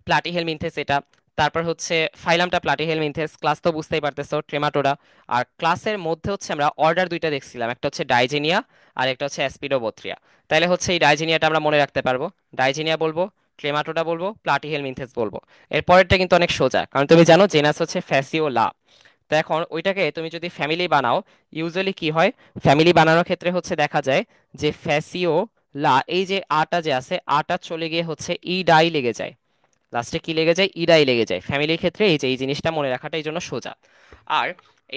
S1: প্লাটিহেলমিনথেস এটা, তারপর হচ্ছে ফাইলামটা প্লাটিহেলমিনথেস, ক্লাস তো বুঝতেই পারতেছো ট্রেমাটোডা। আর ক্লাসের মধ্যে হচ্ছে আমরা অর্ডার দুইটা দেখছিলাম, একটা হচ্ছে ডাইজেনিয়া আর একটা হচ্ছে অ্যাসপিডোবোথ্রিয়া। তাহলে হচ্ছে এই ডাইজেনিয়াটা আমরা মনে রাখতে পারবো, ডাইজেনিয়া বলবো, ক্লেমাটোডা বলবো, প্লাটিহেলমিনথেস বলবো। এরপরেরটা কিন্তু অনেক সোজা, কারণ তুমি জানো জেনাস হচ্ছে ফ্যাসিওলা। তো এখন ওইটাকে তুমি যদি ফ্যামিলি বানাও, ইউজুয়ালি কি হয়, ফ্যামিলি বানানোর ক্ষেত্রে হচ্ছে দেখা যায় যে ফ্যাসিও লা, এই যে আটা যে আছে, আটা চলে গিয়ে হচ্ছে ই ডাই লেগে যায়, লাস্টে কি লেগে যায়, ইডাই লেগে যায়। ফ্যামিলির ক্ষেত্রে এই যে এই জিনিসটা মনে রাখাটা এই জন্য সোজা। আর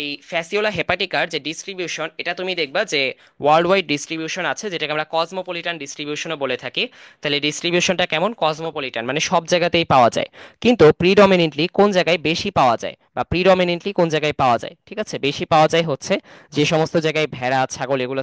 S1: এই ফ্যাসিওলা হেপাটিকার যে ডিস্ট্রিবিউশন, এটা তুমি দেখবা যে ওয়ার্ল্ড ওয়াইড ডিস্ট্রিবিউশন আছে, যেটাকে আমরা কসমোপলিটান ডিস্ট্রিবিউশনও বলে থাকি। তাহলে ডিস্ট্রিবিউশনটা কেমন, কসমোপলিটান মানে সব জায়গাতেই পাওয়া যায়। কিন্তু প্রিডমিনেন্টলি কোন জায়গায় বেশি পাওয়া যায়, বা প্রিডমিনেন্টলি কোন জায়গায় পাওয়া যায়, ঠিক আছে, বেশি পাওয়া যায় হচ্ছে যে সমস্ত জায়গায় ভেড়া ছাগল এগুলো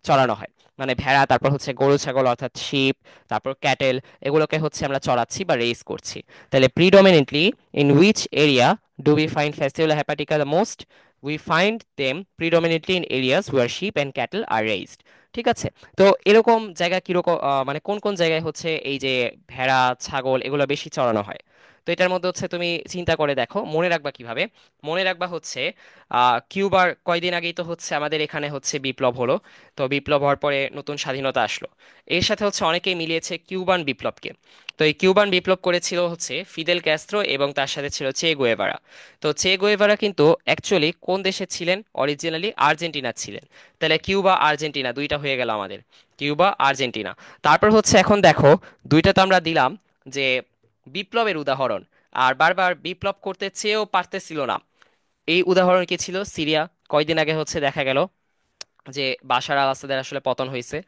S1: চড়ানো হয়, মানে ভেড়া, তারপর হচ্ছে গরু ছাগল অর্থাৎ শিপ, তারপর ক্যাটেল, এগুলোকে হচ্ছে আমরা চড়াচ্ছি বা রেস করছি। তাহলে predominantly in which area do we find Fasciola hepatica the most? We find them predominantly in areas where sheep and cattle are raised. ঠিক আছে। তো এরকম জায়গা কিরকম মানে কোন কোন জায়গায় হচ্ছে এই যে ভেড়া ছাগল এগুলো বেশি চড়ানো হয়? তো এটার মধ্যে হচ্ছে তুমি চিন্তা করে দেখো, মনে রাখবা কিভাবে। মনে রাখবা হচ্ছে কিউবার কয়দিন আগেই তো হচ্ছে আমাদের এখানে হচ্ছে বিপ্লব হলো। তো বিপ্লব হওয়ার পরে নতুন স্বাধীনতা আসলো। এর সাথে হচ্ছে অনেকেই মিলিয়েছে কিউবান বিপ্লবকে। তো এই কিউবান বিপ্লব করেছিল হচ্ছে ফিদেল ক্যাস্ট্রো এবং তার সাথে ছিল চে গুয়েভারা। তো চে গুয়েভারা কিন্তু অ্যাকচুয়ালি কোন দেশে ছিলেন? অরিজিনালি আর্জেন্টিনা ছিলেন। তাহলে কিউবা আর্জেন্টিনা দুইটা হয়ে গেল আমাদের, কিউবা আর্জেন্টিনা। তারপর হচ্ছে এখন দেখো, দুইটা তো আমরা দিলাম যে বিপ্লবের উদাহরণ, আর বারবার বিপ্লব করতে চেয়েও পারতেছিল না। এই উদাহরণ কি ছিল? সিরিয়া। কয়দিন আগে হচ্ছে দেখা গেল যে বাশার আল আসাদের আসলে পতন হয়েছে।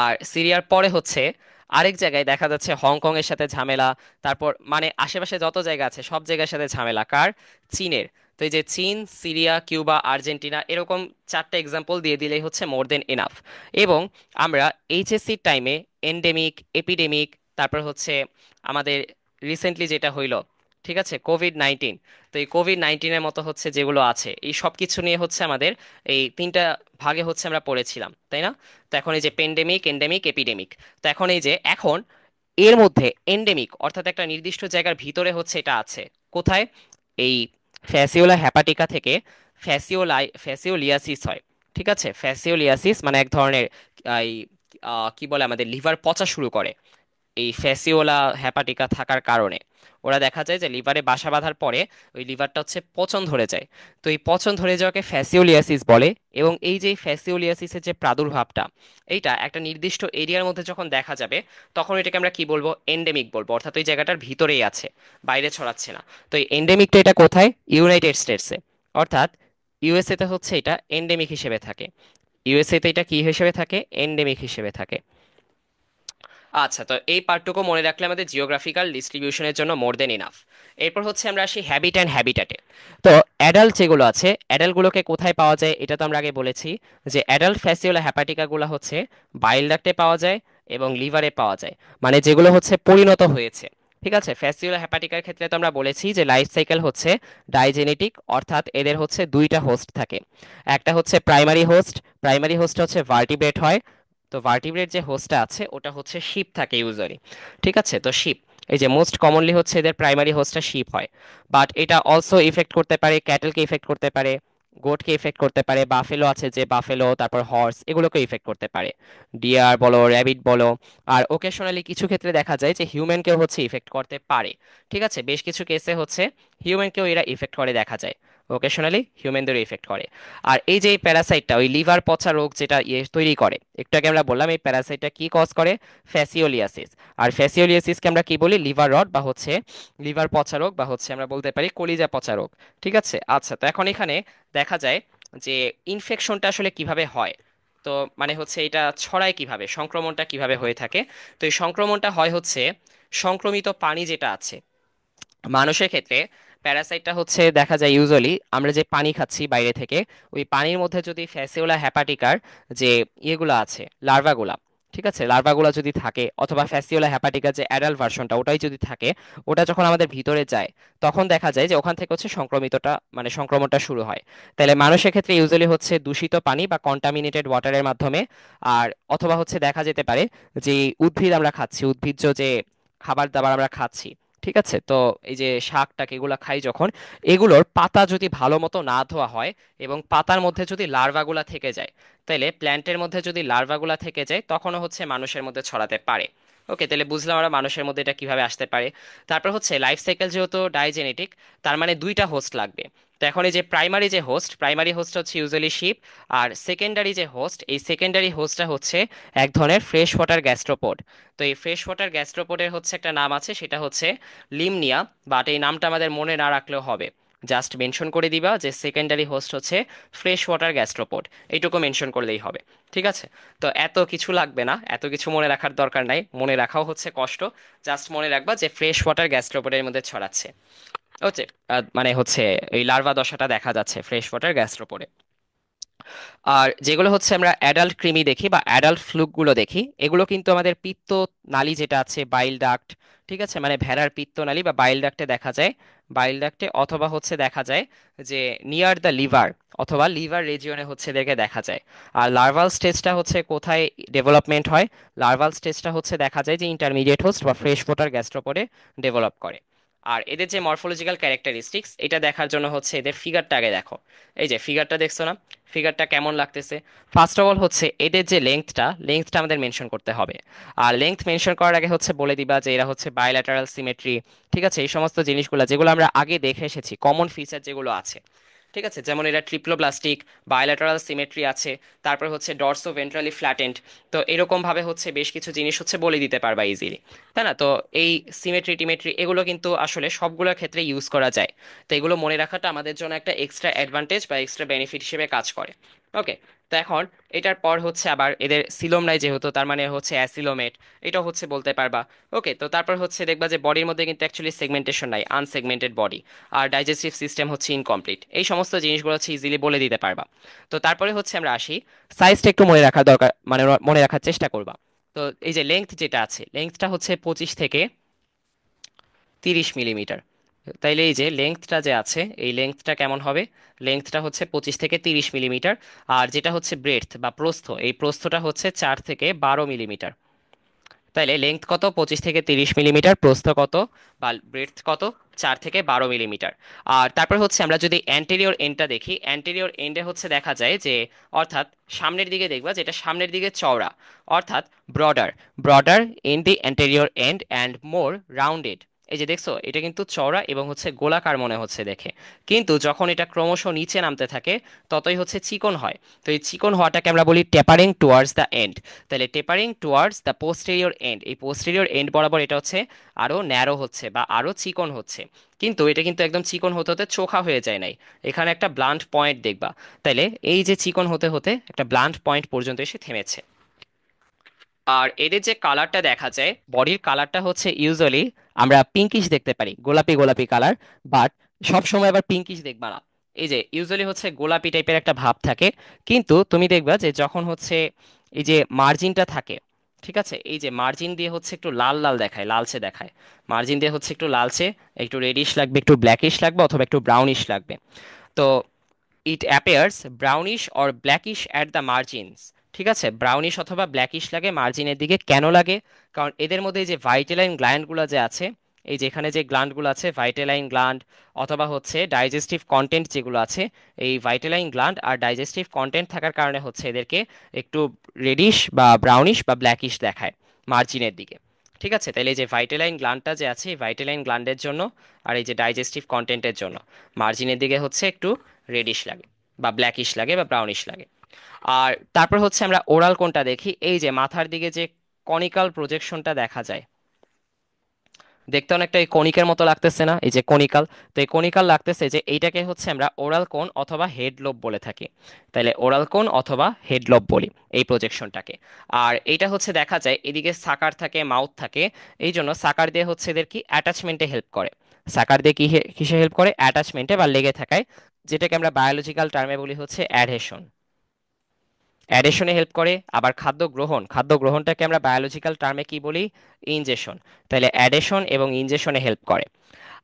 S1: আর সিরিয়ার পরে হচ্ছে আরেক জায়গায় দেখা যাচ্ছে হংকং এর সাথে ঝামেলা। তারপর মানে আশেপাশে যত জায়গা আছে সব জায়গার সাথে ঝামেলা কার? চীনের। তো এই যে চীন, সিরিয়া, কিউবা, আর্জেন্টিনা, এরকম চারটে এক্সাম্পল দিয়ে দিলেই হচ্ছে মোর দেন এনাফ। এবং আমরা এইচএসসির টাইমে এন্ডেমিক, এপিডেমিক, তারপর হচ্ছে আমাদের রিসেন্টলি যেটা হইলো, ঠিক আছে, কোভিড-19। তো এই কোভিড-19-এর মতো হচ্ছে যেগুলো আছে, এই সব কিছু নিয়ে হচ্ছে আমাদের এই তিনটা ভাগে হচ্ছে আমরা পড়েছিলাম, তাই না? তো এখন এই যে পেন্ডেমিক, এন্ডেমিক, এপিডেমিক। তো এখন এই যে এখন এর মধ্যে এন্ডেমিক অর্থাৎ একটা নির্দিষ্ট জায়গার ভিতরে হচ্ছে এটা আছে। কোথায়? এই ফ্যাসিওলা হ্যাপাটিকা থেকে ফ্যাসিওলিয়াসিস হয়। ঠিক আছে, ফ্যাসিওলিয়াসিস মানে এক ধরনের এই কি বলে, আমাদের লিভার পচা শুরু করে এই ফ্যাসিওলা হ্যাপাটিকা থাকার কারণে। ওরা দেখা যায় যে লিভারে বাসা বাঁধার পরে ওই লিভারটা হচ্ছে পচন ধরে যায়। তো এই পচন ধরে যাওয়াকে ফ্যাসিওলিয়াসিস বলে। এবং এই যে ফ্যাসিওলিয়াসিসের যে প্রাদুর্ভাবটা, এইটা একটা নির্দিষ্ট এরিয়ার মধ্যে যখন দেখা যাবে, তখন এটাকে আমরা কি বলবো? এন্ডেমিক বলবো, অর্থাৎ ওই জায়গাটার ভিতরেই আছে, বাইরে ছড়াচ্ছে না। তো এই এন্ডেমিকটা এটা কোথায়? ইউনাইটেড স্টেটসে। অর্থাৎ ইউএসএ তে হচ্ছে এটা এন্ডেমিক হিসেবে থাকে। ইউএসএ তে এটা কি হিসেবে থাকে? এন্ডেমিক হিসেবে থাকে। আচ্ছা, তো এই পার্টটুকু মনে রাখলে আমাদের জিওগ্রাফিক্যাল ডিস্ট্রিবিউশনের জন্য মোর দেন ইনাফ। এরপর হচ্ছে আমরা আসি হ্যাবিট অ্যান্ড হ্যাবিটাটে। তো অ্যাডাল্ট যেগুলো আছে, অ্যাডাল্টগুলোকে কোথায় পাওয়া যায় এটা তো আমরা আগে বলেছি, যে অ্যাডাল্ট ফ্যাসিওলা হ্যাপাটিকাগুলো হচ্ছে বাইল ডাক্টে পাওয়া যায় এবং লিভারে পাওয়া যায়, মানে যেগুলো হচ্ছে পরিণত হয়েছে। ঠিক আছে, ফ্যাসিওলা হ্যাপাটিকার ক্ষেত্রে তো আমরা বলেছি যে লাইফ সাইকেল হচ্ছে ডাইজেনেটিক, অর্থাৎ এদের হচ্ছে দুইটা হোস্ট থাকে। একটা হচ্ছে প্রাইমারি হোস্ট, প্রাইমারি হোস্ট হচ্ছে ভার্টিব্রেট হয়। তো ভার্টিব্রেট যে হোস্টটা আছে ওটা হচ্ছে শিপ থাকে ইউজুয়ালি। ঠিক আছে, তো শিপ, এই যে মোস্ট কমনলি হচ্ছে এদের প্রাইমারি হোস্টটা শিপ হয়। বাট এটা অলসো ইফেক্ট করতে পারে, ক্যাটেলকে ইফেক্ট করতে পারে, গোটকে ইফেক্ট করতে পারে, বাফেলো আছে যে বাফেলো, তারপর হর্স, এগুলোকে ইফেক্ট করতে পারে, ডিয়ার বলো, র্যাবিট বলো। আর ওকেশনালি কিছু ক্ষেত্রে দেখা যায় যে হিউম্যানকেও হচ্ছে ইফেক্ট করতে পারে। ঠিক আছে, বেশ কিছু কেসে হচ্ছে হিউম্যানকেও এরা ইফেক্ট করে দেখা যায়, ওকেশনালি হিউম্যানদেরও ইফেক্ট করে। আর এই যে প্যারাসাইটটা ওই লিভার পচা রোগ যেটা তৈরি করে, একটু আগে আমরা বললাম এই প্যারাসাইটটা কি কজ করে? ফ্যাসিওলিয়াসিস। আর ফ্যাসিওলিয়াসিসকে আমরা কি বলি? লিভার রট বা হচ্ছে লিভার পচা রোগ, বা হচ্ছে আমরা বলতে পারি কলিজা পচা রোগ। ঠিক আছে, আচ্ছা, তো এখন এখানে দেখা যায় যে ইনফেকশনটা আসলে কিভাবে হয়। তো মানে হচ্ছে এটা ছড়ায় কিভাবে, সংক্রমণটা কিভাবে হয়ে থাকে? তো এই সংক্রমণটা হয় হচ্ছে সংক্রমিত পানি যেটা আছে মানুষের ক্ষেত্রে। প্যারাসাইটটা হচ্ছে দেখা যায় ইউজুয়ালি আমরা যে পানি খাচ্ছি বাইরে থেকে, ওই পানির মধ্যে যদি ফ্যাসিওলা হ্যাপাটিকার যে ইয়েগুলো আছে, লার্ভাগুলা, ঠিক আছে, লার্ভাগুলা যদি থাকে, অথবা ফ্যাসিওলা হ্যাপাটিকার যে অ্যাডাল্ট ভার্সনটা ওটাই যদি থাকে, ওটা যখন আমাদের ভিতরে যায়, তখন দেখা যায় যে ওখান থেকে হচ্ছে সংক্রমিতটা মানে সংক্রমণটা শুরু হয়। তাহলে মানুষের ক্ষেত্রে ইউজুয়ালি হচ্ছে দূষিত পানি বা কন্টামিনেটেড ওয়াটারের মাধ্যমে। আর অথবা হচ্ছে দেখা যেতে পারে যে উদ্ভিদ আমরা খাচ্ছি, উদ্ভিজ্জ যে খাবার দাবার আমরা খাচ্ছি, ঠিক আছে, তো এই যে শাক টাক এগুলা খাই যখন, এগুলোর পাতা যদি ভালো মতো না ধোয়া হয় এবং পাতার মধ্যে যদি লার্ভাগুলা থেকে যায়, তাহলে প্ল্যান্টের মধ্যে যদি লার্ভাগুলা থেকে যায় তখনও হচ্ছে মানুষের মধ্যে ছড়াতে পারে। ওকে, তাহলে বুঝলাম আমরা মানুষের মধ্যে এটা কিভাবে আসতে পারে। তারপর হচ্ছে লাইফ সাইকেল যেহেতু ডাইজেনেটিক, তার মানে দুইটা হোস্ট লাগবে। তো এখন এই যে প্রাইমারি হোস্ট হচ্ছে ইউজুয়ালি শিপ। আর সেকেন্ডারি যে হোস্ট, এই সেকেন্ডারি হোস্টটা হচ্ছে এক ধরনের ফ্রেশ ওয়াটার গ্যাস্ট্রোপড। তো এই ফ্রেশ ওয়াটার গ্যাস্ট্রোপোডের হচ্ছে একটা নাম আছে, সেটা হচ্ছে লিমনিয়া। বাট এই নামটা আমাদের মনে না রাখলেও হবে, জাস্ট মেনশন করে দিবা যে সেকেন্ডারি হোস্ট হচ্ছে ফ্রেশ ওয়াটার গ্যাস্ট্রোপোড, এইটুকু মেনশন করলেই হবে। ঠিক আছে, তো এত কিছু লাগবে না, এত কিছু মনে রাখার দরকার নাই, মনে রাখাও হচ্ছে কষ্ট। জাস্ট মনে রাখবা যে ফ্রেশ ওয়াটার গ্যাস্ট্রোপোডের মধ্যে ছড়াচ্ছে হচ্ছে মানে হচ্ছে এই লার্ভা দশাটা দেখা যাচ্ছে ফ্রেশ ওয়াটার গ্যাস্ট্রোপোডে। আর যেগুলো হচ্ছে আমরা অ্যাডাল্ট কৃমি দেখি বা অ্যাডাল্ট ফ্লুকগুলো দেখি, এগুলো কিন্তু আমাদের পিত্ত নালী যেটা আছে, বাইল ডাক্ট, ঠিক আছে, মানে ভেড়ার পিত্ত নালী বা বাইল ডাক্টে দেখা যায়, বাইল ডাক্টে, অথবা হচ্ছে দেখা যায় যে নিয়ার দ্য লিভার অথবা লিভার রিজিয়নে হচ্ছে এদেরকে দেখা যায়। আর লার্ভাল স্টেজটা হচ্ছে কোথায় ডেভেলপমেন্ট হয়? লার্ভাল স্টেজটা হচ্ছে দেখা যায় যে ইন্টারমিডিয়েট হোস্ট বা ফ্রেশ ওয়াটার গ্যাস্ট্রোপডে ডেভেলপ করে। আর এদের যে মরফোলজিক্যাল ক্যারেক্টারিস্টিক্স, এটা দেখার জন্য হচ্ছে এদের ফিগারটা আগে দেখো। এই যে ফিগারটা দেখছো না, ফিগারটা কেমন লাগতেছে? ফার্স্ট অফ অল হচ্ছে এদের যে লেংথটা আমাদের মেনশন করতে হবে। আর লেংথ মেনশন করার আগে হচ্ছে বলে দিবা যে এরা হচ্ছে বায়োল্যাটারাল সিমেট্রি, ঠিক আছে, এই সমস্ত জিনিসগুলো যেগুলো আমরা আগে দেখে এসেছি, কমন ফিচার যেগুলো আছে, ঠিক আছে, যেমন এরা ট্রিপ্লোপ্লাস্টিক, বায়োল্যাটারাল সিমেট্রি আছে, তারপর হচ্ছে ডরসো ভেন্ট্রালি ফ্ল্যাটেন্ড। তো এরকম ভাবে হচ্ছে বেশ কিছু জিনিস হচ্ছে বলে দিতে পারবা ইজিলি, তাই না? তো এই সিমেট্রি টিমেট্রি এগুলো কিন্তু আসলে সবগুলোর ক্ষেত্রে ইউজ করা যায়। তো এগুলো মনে রাখাটা আমাদের জন্য একটা এক্সট্রা অ্যাডভান্টেজ বা এক্সট্রা বেনিফিট হিসেবে কাজ করে। ওকে। তো এখন এটার পর হচ্ছে আবার এদের সিলোম নাই যেহেতু, তার মানে হচ্ছে অ্যাসিলোমেট, এটা হচ্ছে বলতে পারবা। ওকে। তো তারপর হচ্ছে দেখবা যে বডির মধ্যে কিন্তু অ্যাকচুয়ালি সেগমেন্টেশন নাই, আনসেগমেন্টেড বডি। আর ডাইজেস্টিভ সিস্টেম হচ্ছে ইনকমপ্লিট, এই সমস্ত জিনিসগুলো হচ্ছে ইজিলি বলে দিতে পারবা। তো তারপরে হচ্ছে আমরা আসি, সাইজটা একটু মনে রাখার দরকার, মানে মনে রাখার চেষ্টা করবা। তো এই যে লেংথ যেটা আছে, লেংথটা হচ্ছে 25 থেকে 30 মিলিমিটার। তাইলে এই যে লেংথটা যে আছে, এই লেংথটা কেমন হবে? লেংথটা হচ্ছে 25 থেকে 30 মিলিমিটার। আর যেটা হচ্ছে ব্রেডথ বা প্রস্থ, এই প্রস্থটা হচ্ছে 4 থেকে 12 মিলিমিটার। তাইলে লেংথ কত? 25 থেকে 30 মিলিমিটার। প্রস্থ কত বা ব্রেডথ কত? 4 থেকে 12 মিলিমিটার। আর তারপর হচ্ছে আমরা যদি অ্যান্টেরিয়র এন্ডটা দেখি, অ্যান্টেরিয়র এন্ডে হচ্ছে দেখা যায় যে, অর্থাৎ সামনের দিকে দেখবা যেটা সামনের দিকে চওড়া, অর্থাৎ broader, broader in the anterior end and more rounded. এই যে দেখছো, এটা কিন্তু চওড়া এবং হচ্ছে গোলাকার মনে হচ্ছে দেখে, কিন্তু যখন এটা ক্রমশ নিচে নামতে থাকে ততই হচ্ছে চিকন হয়। তো এই চিকন হওয়াটাকে আমরা বলি টেপারিং টুয়ার্ডস দ্য এন্ড। তাহলে tapering towards the posterior end, এই পোস্টেরিয়র এন্ড বরাবর এটা হচ্ছে আরো ন্যারো হচ্ছে বা আরো চিকন হচ্ছে। কিন্তু এটা কিন্তু একদম চিকন হতে হতে চোখা হয়ে যায় নাই, এখানে একটা ব্লান্ট পয়েন্ট দেখবা। তাইলে এই যে চিকন হতে হতে একটা ব্লান্ট পয়েন্ট পর্যন্ত এসে থেমেছে। আর এদের যে কালারটা দেখা যায়, বডির কালারটা হচ্ছে ইউজুয়ালি আমরা পিঙ্কিশ দেখতে পারি, গোলাপি গোলাপি কালার। বাট সব সময় আবার পিঙ্কিশ দেখবা না। এই যে ইউজুয়ালি হচ্ছে গোলাপি টাইপের একটা ভাব থাকে, কিন্তু তুমি দেখবা যে যখন হচ্ছে এই যে মার্জিনটা থাকে, ঠিক আছে, এই যে মার্জিন দিয়ে হচ্ছে একটু লাল লাল দেখায়, লালচে দেখায়, মার্জিন দিয়ে হচ্ছে একটু লালচে, একটু রেডিশ লাগবে, একটু ব্ল্যাকিশ লাগবে, অথবা একটু ব্রাউনিশ লাগবে। তো it appears brownish or blackish at the margins. ঠিক আছে, ব্রাউনিশ অথবা ব্ল্যাকিশ লাগে মার্জিনের দিকে। কেন লাগে? কারণ এদের মধ্যে এই যে ভাইটেলাইন গ্ল্যান্ডগুলো যে আছে, এই যে এখানে যে গ্ল্যান্ডগুলো আছে, ভাইটেলাইন গ্ল্যান্ড অথবা হচ্ছে ডাইজেস্টিভ কন্টেন্ট যেগুলো আছে, এই ভাইটেলাইন গ্ল্যান্ড আর ডাইজেস্টিভ কন্টেন্ট থাকার কারণে হচ্ছে এদেরকে একটু রেডিশ বা ব্রাউনিশ বা ব্ল্যাকিশ দেখায় মার্জিনের দিকে। ঠিক আছে, তাহলে এই যে ভাইটেলাইন গ্ল্যান্ডটা যে আছে, এই ভাইটেলাইন গ্ল্যান্ডের জন্য আর এই যে ডাইজেস্টিভ কন্টেন্টের জন্য মার্জিনের দিকে হচ্ছে একটু রেডিশ লাগে বা ব্ল্যাকিশ লাগে বা ব্রাউনিশ লাগে। আর তারপর হচ্ছে আমরা ওরাল কোনটা দেখি, এই যে মাথার দিকে যে কনিক্যাল প্রজেকশনটা দেখা যায়, দেখতে অনেকটা এই কনিকের মতো লাগতেছে না, এই যে কনিক্যাল। তো এই কনিক্যাল লাগতেছে যে এইটাকে হচ্ছে আমরা ওরাল কোন অথবা হেড লোব বলে থাকি। তাইলে ওরাল কোন অথবা হেড লোব বলি এই প্রজেকশনটাকে। আর এইটা হচ্ছে দেখা যায় এদিকে সাকার থাকে, মাউথ থাকে, এই জন্য সাকার দিয়ে হচ্ছে এদের কি অ্যাটাচমেন্টে হেল্প করে। সাকার দিয়ে কি কিসে হেল্প করে? অ্যাটাচমেন্টে বা লেগে থাকায়, যেটাকে আমরা বায়োলজিক্যাল টার্মে বলি হচ্ছে অ্যাডহেশন। অ্যাডেশনে হেল্প করে। আবার খাদ্য গ্রহণ, খাদ্য গ্রহণটাকে আমরা বায়োলজিক্যাল টার্মে কি বলি? ইনজেশন। তাহলে অ্যাডেশন এবং ইনজেশনে হেল্প করে।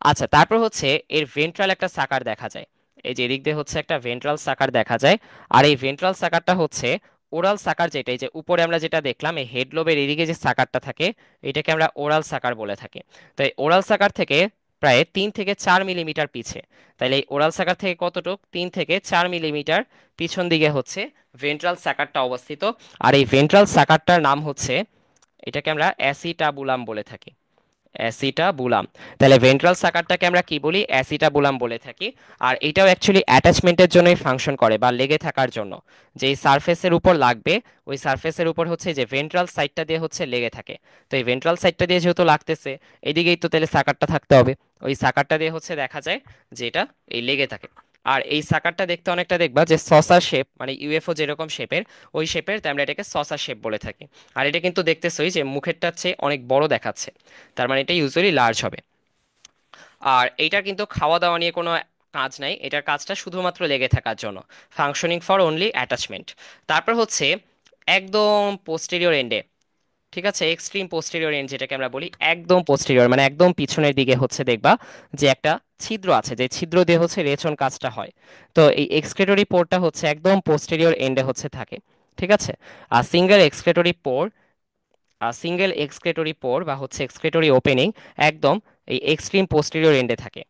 S1: আচ্ছা, তারপর হচ্ছে এর ভেন্ট্রাল একটা সাকার দেখা যায়, এই যে এদিক দিয়ে হচ্ছে একটা ভেন্ট্রাল সাকার দেখা যায়। আর এই ভেন্ট্রাল সাকারটা হচ্ছে ওরাল সাকার, যেটা এই যে উপরে আমরা যেটা দেখলাম এই হেড লোবের এদিকে যে সাকারটা থাকে, এটাকে আমরা ওরাল সাকার বলে থাকি। তো এই ওরাল সাকার থেকে প্রায় 3 থেকে 4 মিলিমিটার পিছে। তাহলে এই ওরাল সাকার থেকে কতটুক? 3 থেকে 4 মিলিমিটার পিছন দিকে হচ্ছে ভেন্ট্রাল সাকারটা অবস্থিত। আর এই ভেন্ট্রাল সাকারটার নাম হচ্ছে, এটাকে আমরা অ্যাসিটাবুলাম বলে থাকি, অ্যাসিটাবুলাম। তাহলে ভেন্ট্রাল সাকারটাকে আমরা কি বলি? অ্যাসিটাবুলাম বলে থাকি। আর এটাও অ্যাকচুয়ালি অ্যাটাচমেন্টের জন্যই ফাংশন করে বা লেগে থাকার জন্য, যেই সারফেসের উপর লাগবে ওই সারফেসের উপর হচ্ছে যে ভেন্ট্রাল সাইডটা দিয়ে হচ্ছে লেগে থাকে। তো এই ভেন্ট্রাল সাইডটা দিয়ে যেহেতু লাগতেছে, এদিকেই তো তাহলে সাকারটা থাকতে হবে, ওই সাকারটা দিয়ে হচ্ছে দেখা যায় যে এটা এই লেগে থাকে। আর এই সাকারটা দেখতে অনেকটা দেখবা যে সসার শেপ, মানে ইউএফও যেরকম শেপের, ওই শেপের, তাই আমরা এটাকে সসার শেপ বলে থাকি। আর এটা কিন্তু দেখতেছই যে মুখেরটার চেয়ে অনেক বড় দেখাচ্ছে, তার মানে এটা ইউজুয়ালি লার্জ হবে। আর এইটার কিন্তু খাওয়া দাওয়া নিয়ে কোনো কাজ নাই, এটার কাজটা শুধুমাত্র লেগে থাকার জন্য, ফাংশনিং ফর অনলি অ্যাটাচমেন্ট। তারপর হচ্ছে একদম পোস্টেরিয়র এন্ডে, ঠিক আছে, এক্সট্রিম পোস্টেরিয়র এন্ড যেটাকে আমরা বলি, একদম পোস্টেরিয়র মানে একদম পিছনের দিকে হচ্ছে দেখবা যে একটা ছিদ্র আছে, যে ছিদ্র দিয়ে হচ্ছে রেচন কাজটা হয়। তো এই এক্সক্রেটরি পোরটা হচ্ছে একদম পোস্টেরিয়র এন্ডে হচ্ছে থাকে, ঠিক আছে। আর সিঙ্গেল এক্সক্রেটরি পোর বা হচ্ছে এক্সক্রেটরি ওপেনিং একদম এই এক্সট্রিম পোস্টেরিয়র এন্ডে থাকে।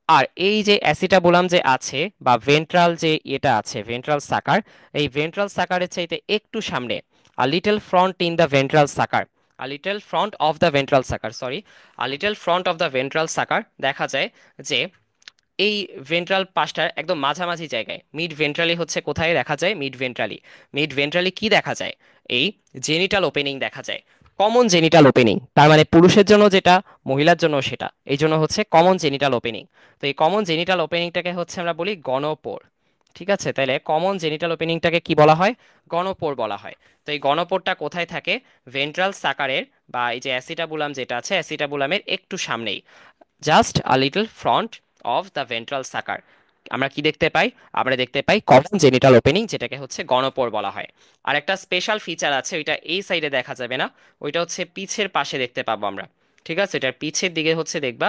S1: আর এই যে অ্যাসিটাবুলাম যে আছে বা ভেন্ট্রাল যে এটা আছে, ভেন্ট্রাল সাকার, এই ভেন্ট্রাল সাকারের চাইতে একটু সামনে, a little front in the ventral sucker, a little front of the ventral sucker, sorry, a little front of the ventral sucker দেখা যায় যে এই ভেন্ট্রাল পাশটার একদম মাঝামাঝি জায়গায়, মিড ভেন্ট্রালি হচ্ছে কোথায় দেখা যায়, মিড ভেন্ট্রালি। মিড ভেন্ট্রালি কি দেখা যায়, এই জেনিটাল ওপেনিং দেখা যায়, কমন জেনিটাল ওপেনিং, তার মানে পুরুষের জন্য যেটা মহিলার জন্য সেটা, এই জন্য হচ্ছে কমন জেনিটাল ওপেনিং। তো এই কমন জেনিটাল ওপেনিংটাকে হচ্ছে আমরা বলি গণপোর, ঠিক আছে। তাহলে কমন জেনিটাল ওপেনিংটাকে কি বলা হয়, গণপোর বলা হয়। তো এই গণপোরটা কোথায় থাকে, ভেন্ট্রাল সাকারের বা এই যে অ্যাসিটাবুলাম যেটা আছে অ্যাসিটাবুলামের একটু সামনেই, just a little front of the ventral সাকার। আমরা কি দেখতে পাই, আমরা দেখতে পাই কমন জেনিটাল ওপেনিং, যেটাকে হচ্ছে গণপোর বলা হয়। আর একটা স্পেশাল ফিচার আছে, ওইটা এই সাইডে দেখা যাবে না, ওইটা হচ্ছে পিছের পাশে দেখতে পাবো আমরা, ঠিক আছে। এটার পিছের দিকে হচ্ছে দেখবা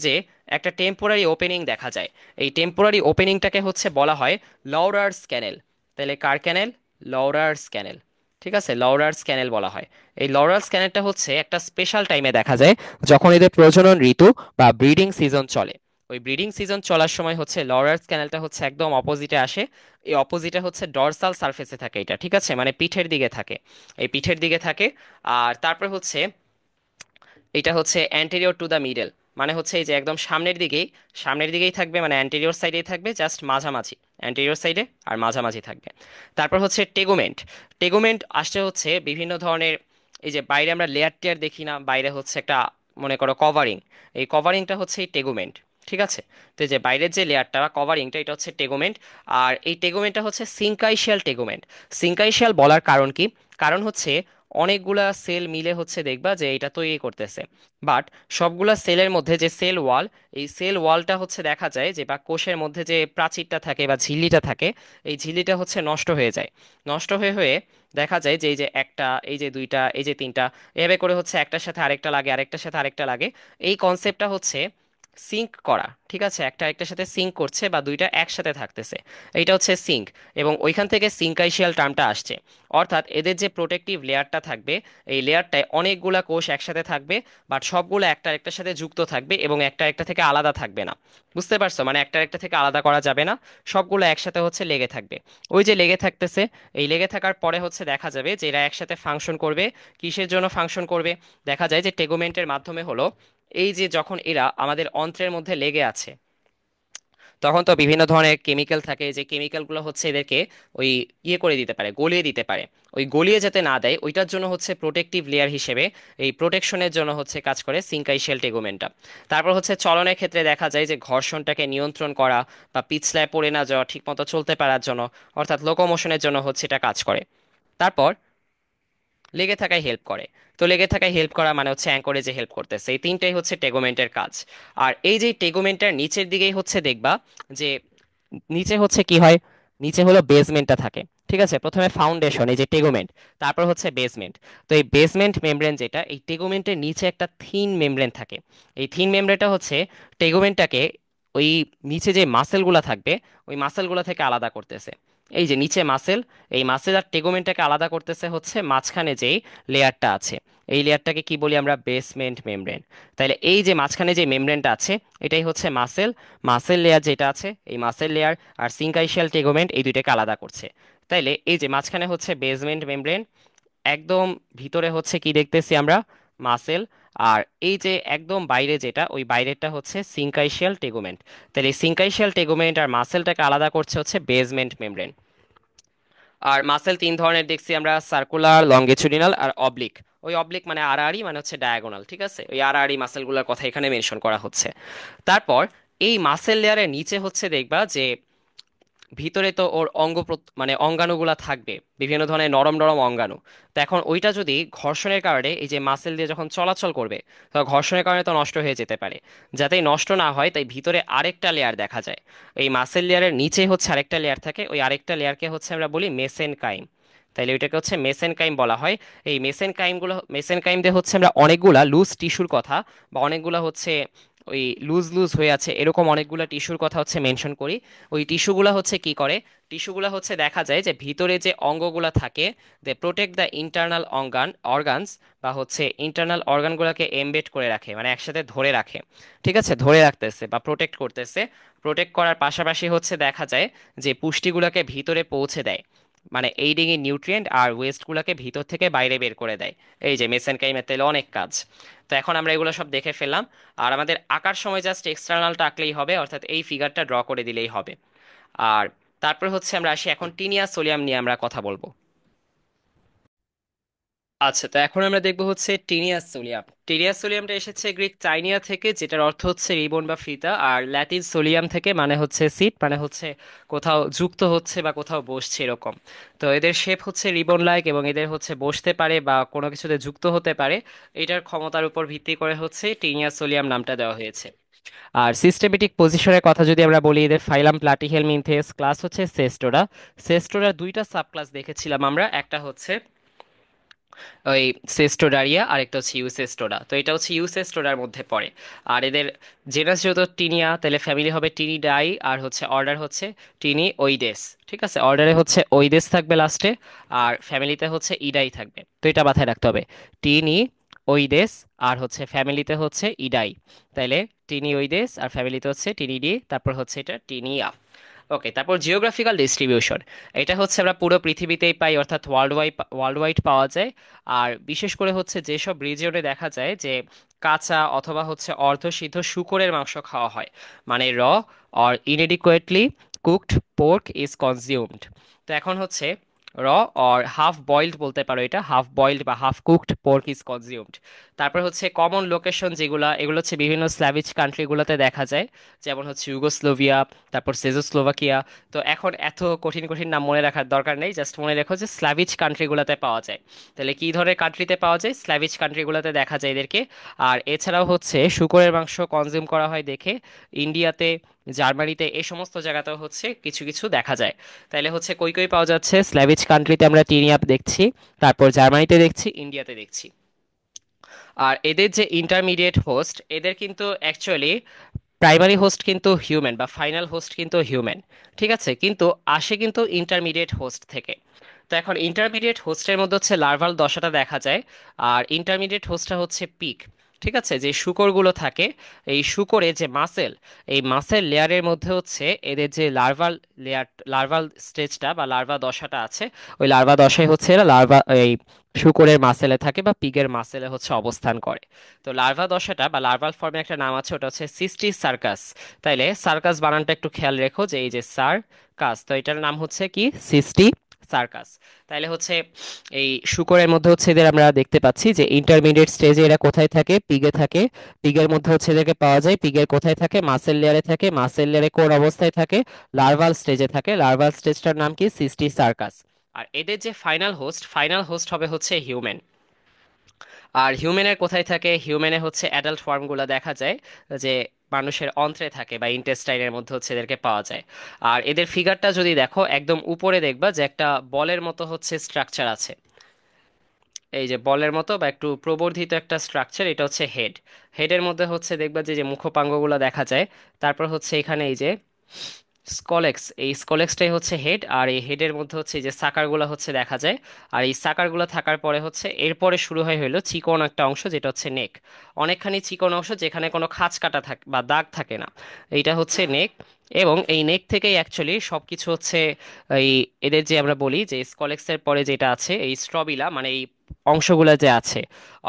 S1: যে একটা টেম্পোরারি ওপেনিং দেখা যায়। এই টেম্পোরারি ওপেনিংটাকে হচ্ছে বলা হয় লৌরার্স ক্যানেল। তাহলে কার ক্যানেল, লৌরার্স ক্যানেল, ঠিক আছে, লৌরার্স ক্যানেল বলা হয়। এই লৌরার্স ক্যানেলটা হচ্ছে একটা স্পেশাল টাইমে দেখা যায়, যখন এদের প্রজনন ঋতু বা ব্রিডিং সিজন চলে। ওই ব্রিডিং সিজন চলার সময় হচ্ছে লরার্স ক্যানেলটা হচ্ছে একদম অপোজিটে আসে। এই অপোজিটে হচ্ছে ডরসাল সারফেসে থাকে এটা, ঠিক আছে, মানে পিঠের দিকে থাকে, এই পিঠের দিকে থাকে। আর তারপর হচ্ছে এটা হচ্ছে অ্যান্টেরিয়র টু দ্য মিডল, মানে হচ্ছে এই যে একদম সামনের দিকেই থাকবে, মানে অ্যান্টেরিয়র সাইডেই থাকবে, জাস্ট মাঝামাঝি, অ্যান্টেরিয়র সাইডে আর মাঝামাঝি থাকবে। তারপর হচ্ছে টেগুমেন্ট। টেগুমেন্ট আসছে হচ্ছে বিভিন্ন ধরনের, এই যে বাইরে আমরা লেয়ার টেয়ার দেখি না, বাইরে হচ্ছে একটা মনে করো কভারিং, এই কভারিংটা হচ্ছে এই টেগুমেন্ট, ঠিক আছে। তো এই যে বাইরের যে লেয়ারটা বা কভারিংটা এটা হচ্ছে টেগুমেন্ট। আর এই টেগুমেন্টটা হচ্ছে সিঙ্কাইশিয়াল টেগুমেন্ট। সিঙ্কাইশিয়াল বলার কারণ কি, কারণ হচ্ছে অনেকগুলা সেল মিলে হচ্ছে দেখবা যে এটা তৈরি করতেছে, বাট সবগুলা সেলের মধ্যে যে সেল ওয়াল, এই সেল ওয়ালটা হচ্ছে দেখা যায় যে বা কোষের মধ্যে যে প্রাচীরটা থাকে বা ঝিল্লিটা থাকে, এই ঝিল্লিটা হচ্ছে নষ্ট হয়ে যায়। নষ্ট হয়ে হয়ে দেখা যায় যে এই যে একটা, এই যে দুইটা, এই যে তিনটা, এভাবে করে হচ্ছে একটার সাথে আরেকটা লাগে, আরেকটার সাথে আরেকটা লাগে। এই কনসেপ্টটা হচ্ছে সিঙ্ক করা, ঠিক আছে, একটা আরেকটার সাথে সিঙ্ক করছে বা দুইটা একসাথে থাকতেছে, এইটা হচ্ছে সিঙ্ক। এবং ওইখান থেকে সিঙ্কাইশিয়াল টার্মটা আসছে। অর্থাৎ এদের যে প্রোটেক্টিভ লেয়ারটা থাকবে, এই লেয়ারটায় অনেকগুলা কোষ একসাথে থাকবে, বাট সবগুলো একটা একটার সাথে যুক্ত থাকবে এবং একটা একটা থেকে আলাদা থাকবে না। বুঝতে পারছো, মানে একটা একটা থেকে আলাদা করা যাবে না, সবগুলো একসাথে হচ্ছে লেগে থাকবে। ওই যে লেগে থাকতেছে, এই লেগে থাকার পরে হচ্ছে দেখা যাবে যে এরা একসাথে ফাংশন করবে। কিসের জন্য ফাংশন করবে, দেখা যায় যে টেগুমেন্টের মাধ্যমে হলো, এই যে যখন এরা আমাদের অন্ত্রের মধ্যে লেগে আছে, তখন তো বিভিন্ন ধরনের কেমিক্যাল থাকে, যে কেমিক্যালগুলো হচ্ছে এদেরকে ওই ইয়ে করে দিতে পারে, গলিয়ে দিতে পারে। ওই গলিয়ে যাতে না দেয় ওইটার জন্য হচ্ছে প্রোটেক্টিভ লেয়ার হিসেবে, এই প্রোটেকশনের জন্য হচ্ছে কাজ করে সিঙ্কাইশিয়াল টেগুমেন্টটা। তারপর হচ্ছে চলনের ক্ষেত্রে দেখা যায় যে ঘর্ষণটাকে নিয়ন্ত্রণ করা বা পিছলায় পড়ে না যাওয়া, ঠিকমতো চলতে পারার জন্য, অর্থাৎ লোকোমোশনের জন্য হচ্ছে এটা কাজ করে। তারপর লেগে থাকায় হেল্প করে। তো লেগে থাকায় হেল্প করা মানে হচ্ছে অ্যাঙ্করেজে হেল্প করতেছে, এই তিনটাই হচ্ছে টেগোমেন্টের কাজ। আর এই যে টেগোমেন্টের নিচের দিকেই হচ্ছে দেখবা যে নিচে হচ্ছে কি হয়, নিচে হলো বেসমেন্টটা থাকে, ঠিক আছে। প্রথমে ফাউন্ডেশন, এই যে টেগোমেন্ট, তারপর হচ্ছে বেসমেন্ট। তো এই বেসমেন্ট মেমব্রেন যেটা, এই টেগোমেন্টের নিচে একটা থিন মেমব্রেন থাকে। এই থিন মেমব্রেনটা হচ্ছে টেগোমেন্টটাকে ওই নিচে যে মাসেলগুলা থাকবে ওই মাসেলগুলা থেকে আলাদা করতেছে। এই যে নিচে মাসেল, এই মাসেল আর টেগোমেন্টটাকে আলাদা করতেছে হচ্ছে মাঝখানে যেই লেয়ারটা আছে, এই লেয়ারটাকে কি বলি আমরা, বেসমেন্ট মেমব্রেন। তাইলে এই যে মাঝখানে যে মেমব্রেনটা আছে এটাই হচ্ছে মাসেল। মাসেল লেয়ার যেটা আছে, এই মাসেল লেয়ার আর সিঙ্কাইশিয়াল টেগোমেন্ট এই দুইটাকে আলাদা করছে। তাইলে এই যে মাঝখানে হচ্ছে বেসমেন্ট মেমব্রেন, একদম ভিতরে হচ্ছে কি দেখতেছি আমরা, মাসেল। আর এই যে একদম বাইরে যেটা, ওই বাইরেরটা হচ্ছে সিঙ্কাইশিয়াল টেগোমেন্ট। তাহলে এই সিঙ্কাইশিয়াল টেগোমেন্ট আর মাসেলটাকে আলাদা করছে হচ্ছে বেসমেন্ট মেমব্রেন। আর মাসেল তিন ধরনের দেখছি আমরা, সার্কুলার, লঙ্গিচুডিনাল আর অবলিক। ওই অবলিক মানে আড়াআড়ি, মানে হচ্ছে ডায়াগোনাল, ঠিক আছে, ওই আড়াআড়ি মাসেলগুলোর কথা এখানে মেনশন করা হচ্ছে। তারপর এই মাসেল লেয়ারের নিচে হচ্ছে দেখবা যে ভিতরে তো ওর মানে অঙ্গাণুগুলা থাকবে, বিভিন্ন ধরনের নরম নরম অঙ্গাণু। তো এখন ওইটা যদি ঘর্ষণের কারণে এই যে মাসেল দিয়ে যখন চলাচল করবে, তো ঘর্ষণের কারণে তো নষ্ট হয়ে যেতে পারে। যাতে নষ্ট না হয় তাই ভিতরে আরেকটা লেয়ার দেখা যায়। এই মাসেল লেয়ারের নিচে হচ্ছে আরেকটা লেয়ার থাকে, ওই আরেকটা লেয়ারকে হচ্ছে আমরা বলি মেসেনকাইম। তাইলে ওইটাকে হচ্ছে মেসেনকাইম বলা হয়। এই মেসেনকাইম দিয়ে হচ্ছে আমরা অনেকগুলা লুজ টিস্যুর কথা, বা অনেকগুলা হচ্ছে ওই লুজ লুজ হয়ে আছে এরকম অনেকগুলা টিস্যুর কথা হচ্ছে মেনশন করি। ওই টিস্যুগুলা হচ্ছে কি করে, টিস্যুগুলা হচ্ছে দেখা যায় যে ভিতরে যে অঙ্গগুলা থাকে, দে প্রোটেক্ট দ্য ইন্টারনাল অর্গানস, বা হচ্ছে ইন্টারনাল অর্গানগুলোকে এমবেড করে রাখে, মানে একসাথে ধরে রাখে। ঠিক আছে, ধরে রাখতেছে বা প্রোটেক্ট করতেছে। প্রোটেক্ট করার পাশাপাশি হচ্ছে দেখা যায় যে পুষ্টিগুলোকে ভিতরে পৌঁছে দেয়, মানে এইডিং ইন নিউট্রিয়েন্ট আর ওয়েস্টগুলোকে ভিতর থেকে বাইরে বের করে দেয়। এই যে মেসেনকাইমের তেলে অনেক কাজ। তো এখন আমরা এগুলো সব দেখে ফেললাম। আর আমাদের আঁকার সময় জাস্ট এক্সটার্নালটা আঁকলেই হবে, অর্থাৎ এই ফিগারটা ড্র করে দিলেই হবে। আর তারপর হচ্ছে আমরা আসি এখন টিনিয়া সোলিয়াম নিয়ে আমরা কথা বলবো। আচ্ছা, তো এখন আমরা দেখবো হচ্ছে টিনিয়াস সোলিয়াম। টিনিয়াস সোলিয়ামটা এসেছে গ্রিক চাইনিয়া থেকে, যেটার অর্থ হচ্ছে রিবন বা ফিতা, আর ল্যাটিন সোলিয়াম থেকে, মানে হচ্ছে সিট, মানে হচ্ছে কোথাও যুক্ত হচ্ছে বা কোথাও বসছে এরকম। তো এদের শেপ হচ্ছে রিবন লাইক, এবং এদের হচ্ছে বসতে পারে বা কোনো কিছুতে যুক্ত হতে পারে। এটার ক্ষমতার উপর ভিত্তি করে হচ্ছে টিনিয়াস সোলিয়াম নামটা দেওয়া হয়েছে। আর সিস্টেমেটিক পজিশনের কথা যদি আমরা বলি, এদের ফাইলাম প্লাটিহেলমিনথেস, ক্লাস হচ্ছে সেস্টোরা। সেস্টোরা দুইটা সাব ক্লাস দেখেছিলাম আমরা, একটা হচ্ছে ওই সেস্টোডারিয়া, আর একটা হচ্ছে ইউসেস্টোডা। তো এটা হচ্ছে ইউসেস্টোডার মধ্যে পড়ে। আর এদের জেনাস যেহেতু টিনিয়া, তাহলে ফ্যামিলি হবে টিনিডাই, আর হচ্ছে অর্ডার হচ্ছে টিনি ওইডেস। ঠিক আছে, অর্ডারে হচ্ছে ওইডেস থাকবে লাস্টে, আর ফ্যামিলিতে হচ্ছে ইডাই থাকবে। তো এটা মাথায় রাখতে হবে, টিনি ওইডেস, আর হচ্ছে ফ্যামিলিতে হচ্ছে ইডাই। তাইলে টিনি ওইডেস আর ফ্যামিলিতে হচ্ছে টিনিডি, তারপর হচ্ছে এটা টিনিয়া। ওকে, তারপর জিওগ্রাফিক্যাল ডিস্ট্রিবিউশন। এটা হচ্ছে আমরা পুরো পৃথিবীতেই পাই, অর্থাৎ ওয়ার্ল্ড ওয়াইড পাওয়া যায়। আর বিশেষ করে হচ্ছে যেসব রিজিয়নে দেখা যায় যে কাঁচা অথবা হচ্ছে অর্ধসিদ্ধ শূকরের মাংস খাওয়া হয়, মানে raw or inadequately cooked pork is consumed. তো এখন হচ্ছে র অর হাফ বয়েলড বলতে পারো, এটা হাফ বয়েলড বা half cooked pork is consumed. তারপর হচ্ছে কমন লোকেশন যেগুলা, এগুলো হচ্ছে বিভিন্ন স্ল্যাভিশ কান্ট্রিগুলোতে দেখা যায়, যেমন হচ্ছে ইউগোস্লোভিয়া, তারপর চেজোস্লোভাকিয়া। তো এখন এত কঠিন কঠিন নাম মনে রাখার দরকার নেই, জাস্ট মনে রেখো যে স্ল্যাভিশ কান্ট্রিগুলোতে পাওয়া যায়। তাহলে কি ধরনের কান্ট্রিতে পাওয়া যায়, স্ল্যাভিশ কান্ট্রিগুলোতে দেখা যায় এদেরকে। আর এছাড়াও হচ্ছে শুকরের মাংস কনজিউম করা হয় দেখে ইন্ডিয়াতে, জার্মানিতে, এই সমস্ত জায়গাতেও হচ্ছে কিছু কিছু দেখা যায়। তাইলে হচ্ছে কই কই পাওয়া যাচ্ছে, স্ল্যাভিশ কান্ট্রিতে আমরা টিনিয়াপ দেখছি, তারপর জার্মানিতে দেখছি, ইন্ডিয়াতে দেখছি। আর এদের যে ইন্টারমিডিয়েট হোস্ট, এদের কিন্তু অ্যাকচুয়ালি প্রাইমারি হোস্ট কিন্তু হিউম্যান, বা ফাইনাল হোস্ট কিন্তু হিউম্যান। ঠিক আছে, কিন্তু আসে কিন্তু ইন্টারমিডিয়েট হোস্ট থেকে। তো এখন ইন্টারমিডিয়েট হোস্টের মধ্যে হচ্ছে লার্ভাল দশাটা দেখা যায়। আর ইন্টারমিডিয়েট হোস্টটা হচ্ছে পিক। ঠিক আছে, যে শূকরগুলো থাকে, এই শূকরে যে মাসেল, এই মাসেল লেয়ারের মধ্যে হচ্ছে এদের যে লার্ভাল স্টেজটা বা লার্ভা দশাটা আছে, ওই লার্ভা দশায় হচ্ছে এরা এই শূকরের মাসেলে থাকে বা পিগের মাসেলে হচ্ছে অবস্থান করে। তো লার্ভা দশাটা বা লার্ভাল ফর্মে একটা নাম আছে, ওটা হচ্ছে সিস্টি সার্কাস। তাইলে সার্কাস বানানটা একটু খেয়াল রেখো, যে এই যে সার্কাস, তো এটার নাম হচ্ছে কি, সিস্টি সার্কাস। তাইলে হচ্ছে এই শূকরের মধ্যে হচ্ছে এদের আমরা দেখতে পাচ্ছি যে ইন্টারমিডিয়েট স্টেজে এরা কোথায় থাকে, পিগে থাকে। পিগের মধ্যে হচ্ছে এদেরকে পাওয়া যায়, পিগের কোথায় থাকে, মাসেল লেয়ারে থাকে। মাসেল লেয়ারে কোন অবস্থায় থাকে, লার্ভাল স্টেজে থাকে। লার্ভাল স্টেজটার নাম কি, সিস্টি সার্কাস। আর এদের যে ফাইনাল হোস্ট হবে হচ্ছে হিউম্যান। আর হিউম্যানের কোথায় থাকে, হিউম্যানে হচ্ছে অ্যাডাল্ট ফর্মগুলো দেখা যায়, যে মানুষের অন্ত্রে থাকে বা ইন্টেস্টাইনের মধ্যে হচ্ছে এদেরকে পাওয়া যায়। আর এদের ফিগারটা যদি দেখো, একদম উপরে দেখবা যে একটা বলের মতো হচ্ছে স্ট্রাকচার আছে। এই যে বলের মতো বা একটু প্রবর্ধিত একটা স্ট্রাকচার, এটা হচ্ছে হেড। হেডের মধ্যে হচ্ছে দেখবা যে যে মুখপাঙ্গগুলো দেখা যায়। তারপর হচ্ছে এখানে এই যে স্কলেক্স, এই স্কলেক্সটাই হচ্ছে হেড। আর এই হেডের মধ্যে হচ্ছে এই যে সাকারগুলো হচ্ছে দেখা যায়। আর এই সাকারগুলো থাকার পরে হচ্ছে এরপরে শুরু হলো চিকন একটা অংশ, যেটা হচ্ছে নেক। অনেকখানি চিকন অংশ যেখানে কোনো খাঁজ কাটা থাকে বা দাগ থাকে না, এইটা হচ্ছে নেক। এবং এই নেক থেকেই অ্যাকচুয়ালি সবকিছু হচ্ছে এই, এদের যে আমরা বলি যে স্কলেক্সের পরে যেটা আছে এই স্ট্রবিলা, মানে এই অংশগুলো যে আছে,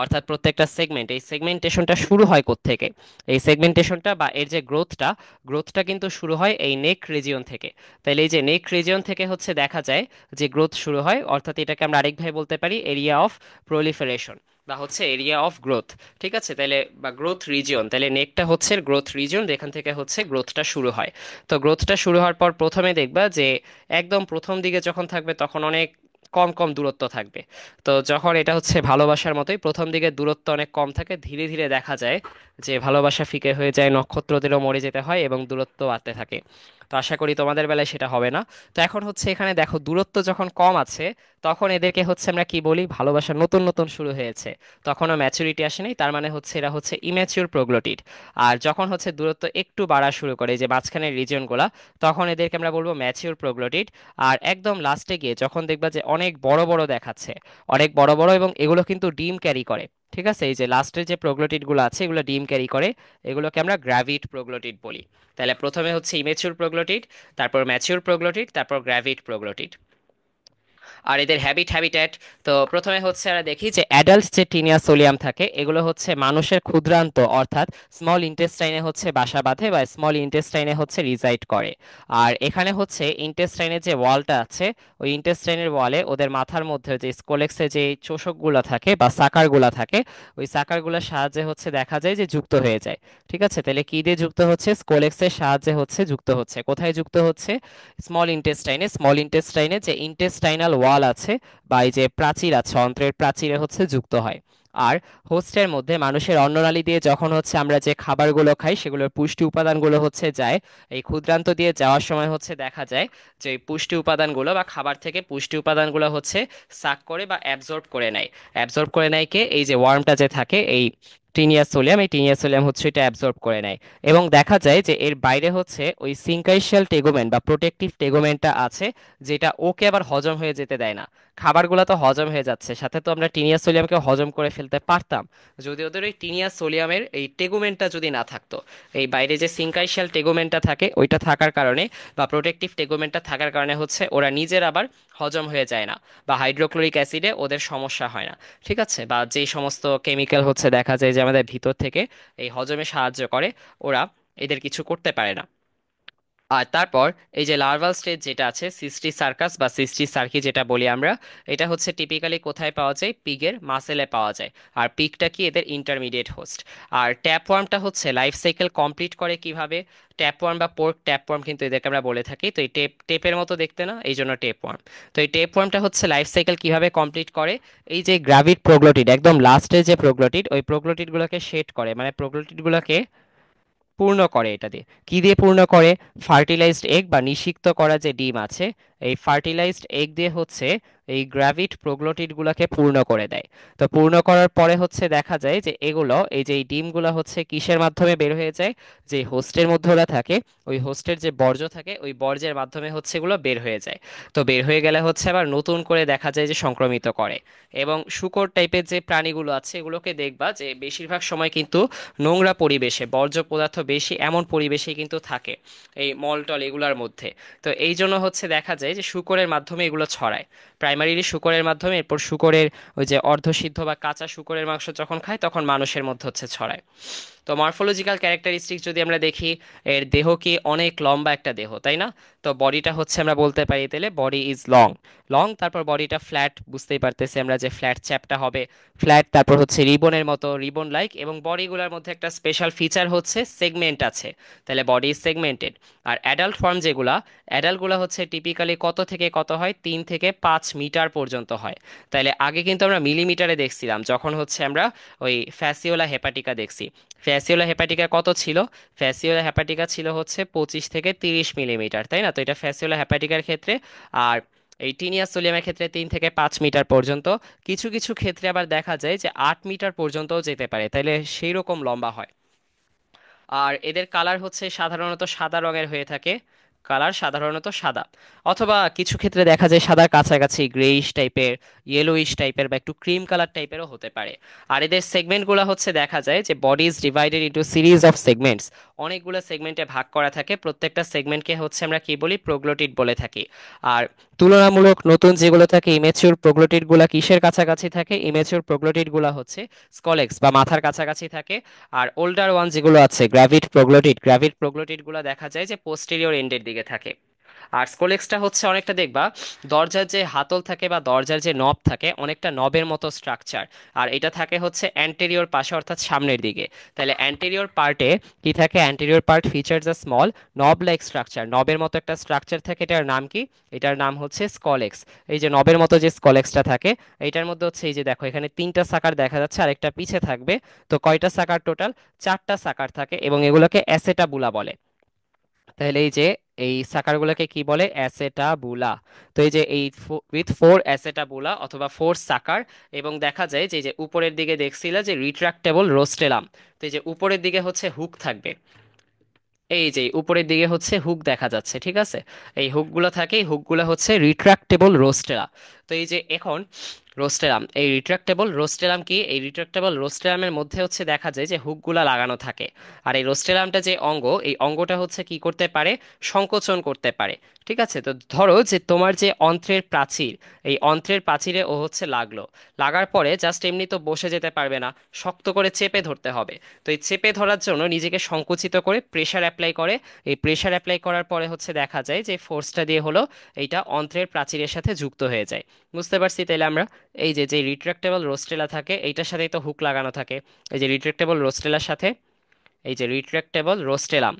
S1: অর্থাৎ প্রত্যেকটা সেগমেন্ট, এই সেগমেন্টেশনটা শুরু হয় কোত্থেকে? এই সেগমেন্টেশনটা বা এর যে গ্রোথটা, গ্রোথটা কিন্তু শুরু হয় এই নেক রিজিয়ন থেকে। তাহলে এই যে নেক রিজিয়ন থেকে হচ্ছে দেখা যায় যে গ্রোথ শুরু হয়, অর্থাৎ এটাকে আমরা আরেকভাবে বলতে পারি এরিয়া অফ প্রলিফারেশন বা হচ্ছে এরিয়া অফ গ্রোথ। ঠিক আছে, তাহলে বা গ্রোথ রিজিয়ন, তাহলে নেকটা হচ্ছে গ্রোথ রিজিয়ন, যেখান থেকে হচ্ছে গ্রোথটা শুরু হয়। তো গ্রোথটা শুরু হওয়ার পর প্রথমে দেখবা যে একদম প্রথম দিকে যখন থাকবে তখন অনেক কম কম দূরত্ব থাকবে। তো যখন এটা হচ্ছে ভালোবাসার মতোই, প্রথম দিকে দূরত্ব অনেক কম থাকে, ধীরে ধীরে দেখা যায় যে ভালোবাসা ফিকে হয়ে যায়, নক্ষত্রদেরও মরে যেতে হয় এবং দূরত্ব বাড়তে থাকে। তো আশা করি তোমাদের বেলায় সেটা হবে না। তো এখন হচ্ছে এখানে দেখো দূরত্ব যখন কম আছে, তখন এদেরকে হচ্ছে আমরা কি বলি, ভালোবাসা নতুন নতুন শুরু হয়েছে, তখনও ম্যাচুরিটি আসেনি, তার মানে হচ্ছে এরা হচ্ছে ইম্যাচিউর প্রোগ্লোটিড। আর যখন হচ্ছে দূরত্ব একটু বাড়া শুরু করে, এই যে মাঝখানের রিজিয়নগুলা, তখন এদেরকে আমরা বলবো ম্যাচিউর প্রোগ্লোটিড। আর একদম লাস্টে গিয়ে যখন দেখবা যে অনেক বড় বড় দেখাচ্ছে, অনেক বড় বড়, এবং এগুলো কিন্তু ডিম ক্যারি করে। ঠিক আছে, এই যে লাস্টের যে প্রোগ্লোটিডগুলো আছে এগুলো ডিম ক্যারি করে, এগুলোকে আমরা গ্র্যাভিড প্রোগ্লোটিড বলি। তাহলে প্রথমে হচ্ছে ইমেচিউর প্রোগ্লোটিড, তারপর ম্যাচিউর প্রোগ্লোটিড, তারপর গ্র্যাভিড প্রোগ্লোটিড। আর এদের হ্যাবিট্যাট, তো প্রথমে হচ্ছে আমরা দেখি যে অ্যাডাল্ট যে টিনিয়া সোলিয়াম থাকে এগুলো হচ্ছে মানুষের ক্ষুদ্রান্ত অর্থাৎ স্মল ইন্টেস্টাইনে হচ্ছে বাসা বাঁধে বা স্মল ইন্টেস্টাইনে হচ্ছে রিসাইড করে। আর এখানে হচ্ছে ইন্টেস্টাইনের যে ওয়ালটা আছে, ওই ইন্টেস্টাইনের ওয়ালে ওদের মাথার মধ্যে যে স্কোলেক্সে যে চোষকগুলো থাকে বা সাকারগুলো থাকে, ওই সাকারগুলোর সাহায্যে হচ্ছে দেখা যায় যে যুক্ত হয়ে যায়। ঠিক আছে, তাহলে কি দিয়ে যুক্ত হচ্ছে? স্কোলেক্সের সাহায্যে হচ্ছে যুক্ত হচ্ছে। কোথায় যুক্ত হচ্ছে? স্মল ইন্টেস্টাইনে। স্মল ইন্টেস্টাইনে যে ইন্টেস্টাইনাল ওয়াল আছে বা এই যে প্রাচীর আছে, অন্ত্রের প্রাচীরে হচ্ছে যুক্ত হয়। আর হোস্টের মধ্যে মানুষের অন্ননালী দিয়ে যখন হচ্ছে আমরা যে খাবারগুলো খাই সেগুলোর পুষ্টি উপাদানগুলো হচ্ছে যায়, এই ক্ষুদ্রান্ত দিয়ে যাওয়ার সময় হচ্ছে দেখা যায় যে এই পুষ্টি উপাদানগুলো বা খাবার থেকে পুষ্টি উপাদানগুলো হচ্ছে সাক করে বা অ্যাবজর্ব করে নেয়। অ্যাবজর্ব করে নেয় কে? এই যে ওয়ার্মটা যে থাকে, এই টিনিয়া সোলিয়াম, এই টিনিয়া সোলিয়াম হচ্ছে এটা অ্যাবজর্ব করে নেয়। এবং দেখা যায় যে এর বাইরে হচ্ছে ওই সিঙ্কাইশিয়াল টেগুমেন্ট বা প্রোটেক্টিভ টেগুমেন্টটা আছে, যেটা ওকে আবার হজম হয়ে যেতে দেয় না। খাবারগুলো তো হজম হয়ে যাচ্ছে, সাথে তো আমরা টিনিয়া সোলিয়ামকে হজম করে ফেলতে পারতাম, যদি ওদের ওই টিনিয়া সোলিয়ামের এই টেগুমেন্টটা যদি না থাকতো। এই বাইরে যে সিঙ্কাইশিয়াল টেগুমেন্টটা থাকে ওইটা থাকার কারণে বা প্রোটেক্টিভ টেগুমেন্টটা থাকার কারণে হচ্ছে ওরা নিজের আবার হজম হয়ে যায় না, বা হাইড্রোক্লোরিক অ্যাসিডে ওদের সমস্যা হয় না। ঠিক আছে, বা যেই সমস্ত কেমিক্যাল হচ্ছে দেখা যায় যে আমাদের ভিতর থেকে এই হজমে সাহায্য করে, ওরা এদের কিছু করতে পারে না। আর তারপর এই যে লার্ভাল স্টেজ যেটা আছে, সিস্টি সার্কাস বা সিস্টি সার্কি যেটা বলি আমরা, এটা হচ্ছে টিপিক্যালি কোথায় পাওয়া যায়? পিগের মাসেলে পাওয়া যায়। আর পিগটা কি এদের ইন্টারমিডিয়েট হোস্ট। আর ট্যাপওয়ার্মটা হচ্ছে লাইফ সাইকেল কমপ্লিট করে কিভাবে? ট্যাপওয়ার্ম বা পোর্ক ট্যাপওয়ার্ম কিন্তু এদেরকে আমরা বলে থাকি। তো এই টেপের মতো দেখতে না, এই জন্য টেপওয়ার্ম। তো এই টেপওয়ার্মটা হচ্ছে লাইফ সাইকেল কিভাবে কমপ্লিট করে? এই যে গ্রাভিড প্রোগ্লোটিড, একদম লাস্টে যে প্রোগ্লোটিড, ওই প্রোগ্লোটিডগুলোকে শেড করে, মানে প্রোগ্লোটিডগুলোকে পূর্ণ করে। এটা দিয়ে কি দিয়ে পূর্ণ করে? ফার্টিলাইজড এগ বা নিষিক্ত করা যে ডিম আছে, এই ফার্টিলাইজড এগ দিয়ে হচ্ছে এই গ্র্যাভিড প্রোগ্লোটিডগুলোকে পূর্ণ করে দেয়। তো পূর্ণ করার পরে হচ্ছে দেখা যায় যে এগুলো, এই যে এই ডিমগুলো হচ্ছে কিসের মাধ্যমে বের হয়ে যায়? যে হোস্টের মধ্যে ওরা থাকে, ওই হোস্টের যে বর্জ্য থাকে ওই বর্জ্যের মাধ্যমে হচ্ছে এগুলো বের হয়ে যায়। তো বের হয়ে গেলে হচ্ছে আবার নতুন করে দেখা যায় যে সংক্রমিত করে। এবং শূকর টাইপের যে প্রাণীগুলো আছে এগুলোকে দেখবা যে বেশিরভাগ সময় কিন্তু নোংরা পরিবেশে, বর্জ্য পদার্থ বেশি এমন পরিবেশে কিন্তু থাকে এই মলটল এগুলোর মধ্যে। তো এই জন্য হচ্ছে দেখা যায় যে শূকরের মাধ্যমে এগুলো ছড়ায়, প্রাইমারিলি শূকরের মাধ্যমে, এরপর শূকরের ওই যে অর্ধসিদ্ধ বা কাঁচা শূকরের মাংস যখন খায় তখন মানুষের মধ্যে হচ্ছে ছড়ায়। তো মরফোলজিক্যাল ক্যারেক্টারিস্টিক যদি আমরা দেখি, এর দেহ কি অনেক লম্বা একটা দেহ, তাই না? তো বডিটা হচ্ছে আমরা বলতে পারি তাহলে বডি ইজ লং। লং, তারপর বডিটা ফ্ল্যাট, বুঝতেই পারতেছি আমরা যে ফ্ল্যাট চ্যাপটা হবে, ফ্ল্যাট, তারপর হচ্ছে রিবনের মতো, রিবন লাইক, এবং বডিগুলোর মধ্যে একটা স্পেশাল ফিচার হচ্ছে সেগমেন্ট আছে, তাহলে বডি ইজ সেগমেন্টেড। আর অ্যাডাল্ট ফর্ম যেগুলা, অ্যাডাল্টগুলো হচ্ছে টিপিক্যালি কত থেকে কত হয়? 3 থেকে 5 মিটার পর্যন্ত হয়। তাহলে আগে কিন্তু আমরা মিলিমিটারে দেখছিলাম যখন হচ্ছে আমরা ওই ফ্যাসিওলা হেপাটিকা দেখছি। ফ্যাসিওলা হেপাটিকা কত ছিল? ফ্যাসিওলা হেপাটিকা ছিল হচ্ছে 25 থেকে 30 মিলিমিটার, তাই না? তো এটা ফ্যাসিওলা হেপাটিকার ক্ষেত্রে। আর এই টিনিয়া সোলিয়ামের ক্ষেত্রে 3 থেকে 5 মিটার পর্যন্ত। কিছু কিছু ক্ষেত্রে আবার দেখা যায় যে 8 মিটার পর্যন্তও যেতে পারে, তাইলে সেই রকম লম্বা হয়। আর এদের কালার হচ্ছে সাধারণত সাদা রঙের হয়ে থাকে। কালার সাধারণত সাদা, অথবা কিছু ক্ষেত্রে দেখা যায় সাদার কাছাকাছি গ্রেইশ টাইপের, ইয়েলোইশ টাইপের বা একটু ক্রিম কালার টাইপেরও হতে পারে। আর এদের সেগমেন্টগুলো হচ্ছে দেখা যায় যে body is divided into series of segments, অনেকগুলো সেগমেন্টে ভাগ করা থাকে, প্রত্যেকটা সেগমেন্টকে হচ্ছে আমরা কি বলি, প্রোগ্লোটিড বলে থাকি। আর তুলনামূলক নতুন যেগুলো থাকে ইমেচিউর প্রোগ্লোটিড গুলা কিসের কাছাকাছি থাকে, ইমেচিউর প্রোগ্লোটিড গুলা হচ্ছে স্কলেক্স বা মাথার কাছাকাছি থাকে। আর ওল্ডার ওয়ান যেগুলো আছে গ্র্যাভিড প্রোগ্লোটিড গুলা দেখা যায় যে পোস্টেরিয়র এন্ডের দিকে থাকে। আর স্কোলেক্সটা হচ্ছে অনেকটা দেখবা দরজার যে হাতল থাকে বা দরজার যে নব থাকে অনেকটা নবের মতো স্ট্রাকচার, আর এটা থাকে হচ্ছে অ্যান্টেরিয়র পাশে অর্থাৎ সামনের দিকে। তাহলে অ্যান্টেরিয়র পার্টে কি থাকে, anterior part features a small নব লাইক স্ট্রাকচার, নবের মতো একটা স্ট্রাকচার থাকে, এটার নাম কি, এটার নাম হচ্ছে স্কলেক্স। এই যে নবের মতো যে স্কলেক্সটা থাকে এইটার মধ্যে হচ্ছে এই যে দেখো এখানে তিনটা সাকার দেখা যাচ্ছে আর একটা পিছে থাকবে। তো কয়টা সাকার টোটাল, চারটা সাকার থাকে এবং এগুলোকে অ্যাসেটাবুলা বলে। তাহলে এই যে এই সাকারগুলোকে কি বলে, অ্যাসেটাবুলা। তো এই যে এই উইথ ফোর অ্যাসেটাবুলা অথবা ফোর সাকার, এবং দেখা যায় যে যে উপরের দিকে দেখছিলা যে রিট্রাক্টেবল রোস্টেলাম, তো এই যে উপরের দিকে হচ্ছে হুক থাকবে, এই যে উপরের দিকে হচ্ছে হুক দেখা যাচ্ছে, ঠিক আছে। এই হুকগুলো থাকে, এই হুকগুলো হচ্ছে রিট্রাক্টেবল রোস্টেলা। তো এই যে এখন রোস্টেরাম, এই রিট্রাক্টেবল রোস্টেরাম কি, এই রিট্রাক্টেবল রোস্টেরামের মধ্যে হচ্ছে দেখা যায় যে হুকগুলা লাগানো থাকে। আর এই রোস্টেরামটা যে অঙ্গ, এই অঙ্গটা হচ্ছে কি করতে পারে, সংকোচন করতে পারে। ঠিক আছে, তো ধরো যে তোমার যে অন্ত্রের প্রাচীর, এই অন্ত্রের প্রাচীরে ও হচ্ছে লাগলো, লাগার পরে জাস্ট এমনি তো বসে যেতে পারবে না, শক্ত করে চেপে ধরতে হবে। তো এই চেপে ধরার জন্য নিজেকে সংকুচিত করে প্রেসার অ্যাপ্লাই করে। এই প্রেসার অ্যাপ্লাই করার পরে হচ্ছে দেখা যায় যে ফোর্সটা দিয়ে হলো এইটা অন্ত্রের প্রাচীরের সাথে যুক্ত হয়ে যায়। বুঝতে পারছি তাইলে আমরা, এই যে যে রিট্রাক্টেবল রোস্টেলা থাকে এইটার সাথেই তো হুক লাগানো থাকে। এই যে রিট্রাক্টেবল রোস্টেলার সাথে, এই যে রিট্রাক্টেবল রোস্টেলাম,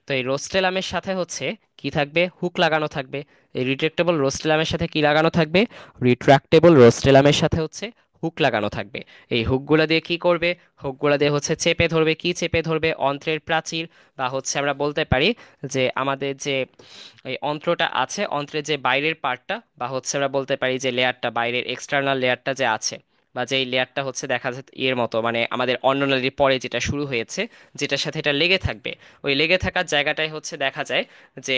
S1: তো এই রোস্টেলামের সাথে হচ্ছে কি থাকবে, হুক লাগানো থাকবে। এই রিট্রাক্টেবল রোস্টেলামের সাথে কি লাগানো থাকবে, রিট্রাক্টেবল রোস্টেলামের সাথে হচ্ছে হুক লাগানো থাকবে। এই হুকগুলা দিয়ে কি করবে, হুকগুলা দিয়ে হচ্ছে চেপে ধরবে, কি চেপে ধরবে, অন্ত্রের প্রাচীর, বা হচ্ছে আমরা বলতে পারি যে আমাদের যে এই অন্ত্রটা আছে, অন্ত্রের যে বাইরের পার্টটা, বা হচ্ছে আমরা বলতে পারি যে লেয়ারটা, বাইরের এক্সটার্নাল লেয়ারটা যে আছে, বা যেই লেয়ারটা হচ্ছে দেখা যাচ্ছে এর মতো মানে আমাদের অন্ননালীর পরে যেটা শুরু হয়েছে, যেটার সাথে এটা লেগে থাকবে, ওই লেগে থাকার জায়গাটাই হচ্ছে দেখা যায় যে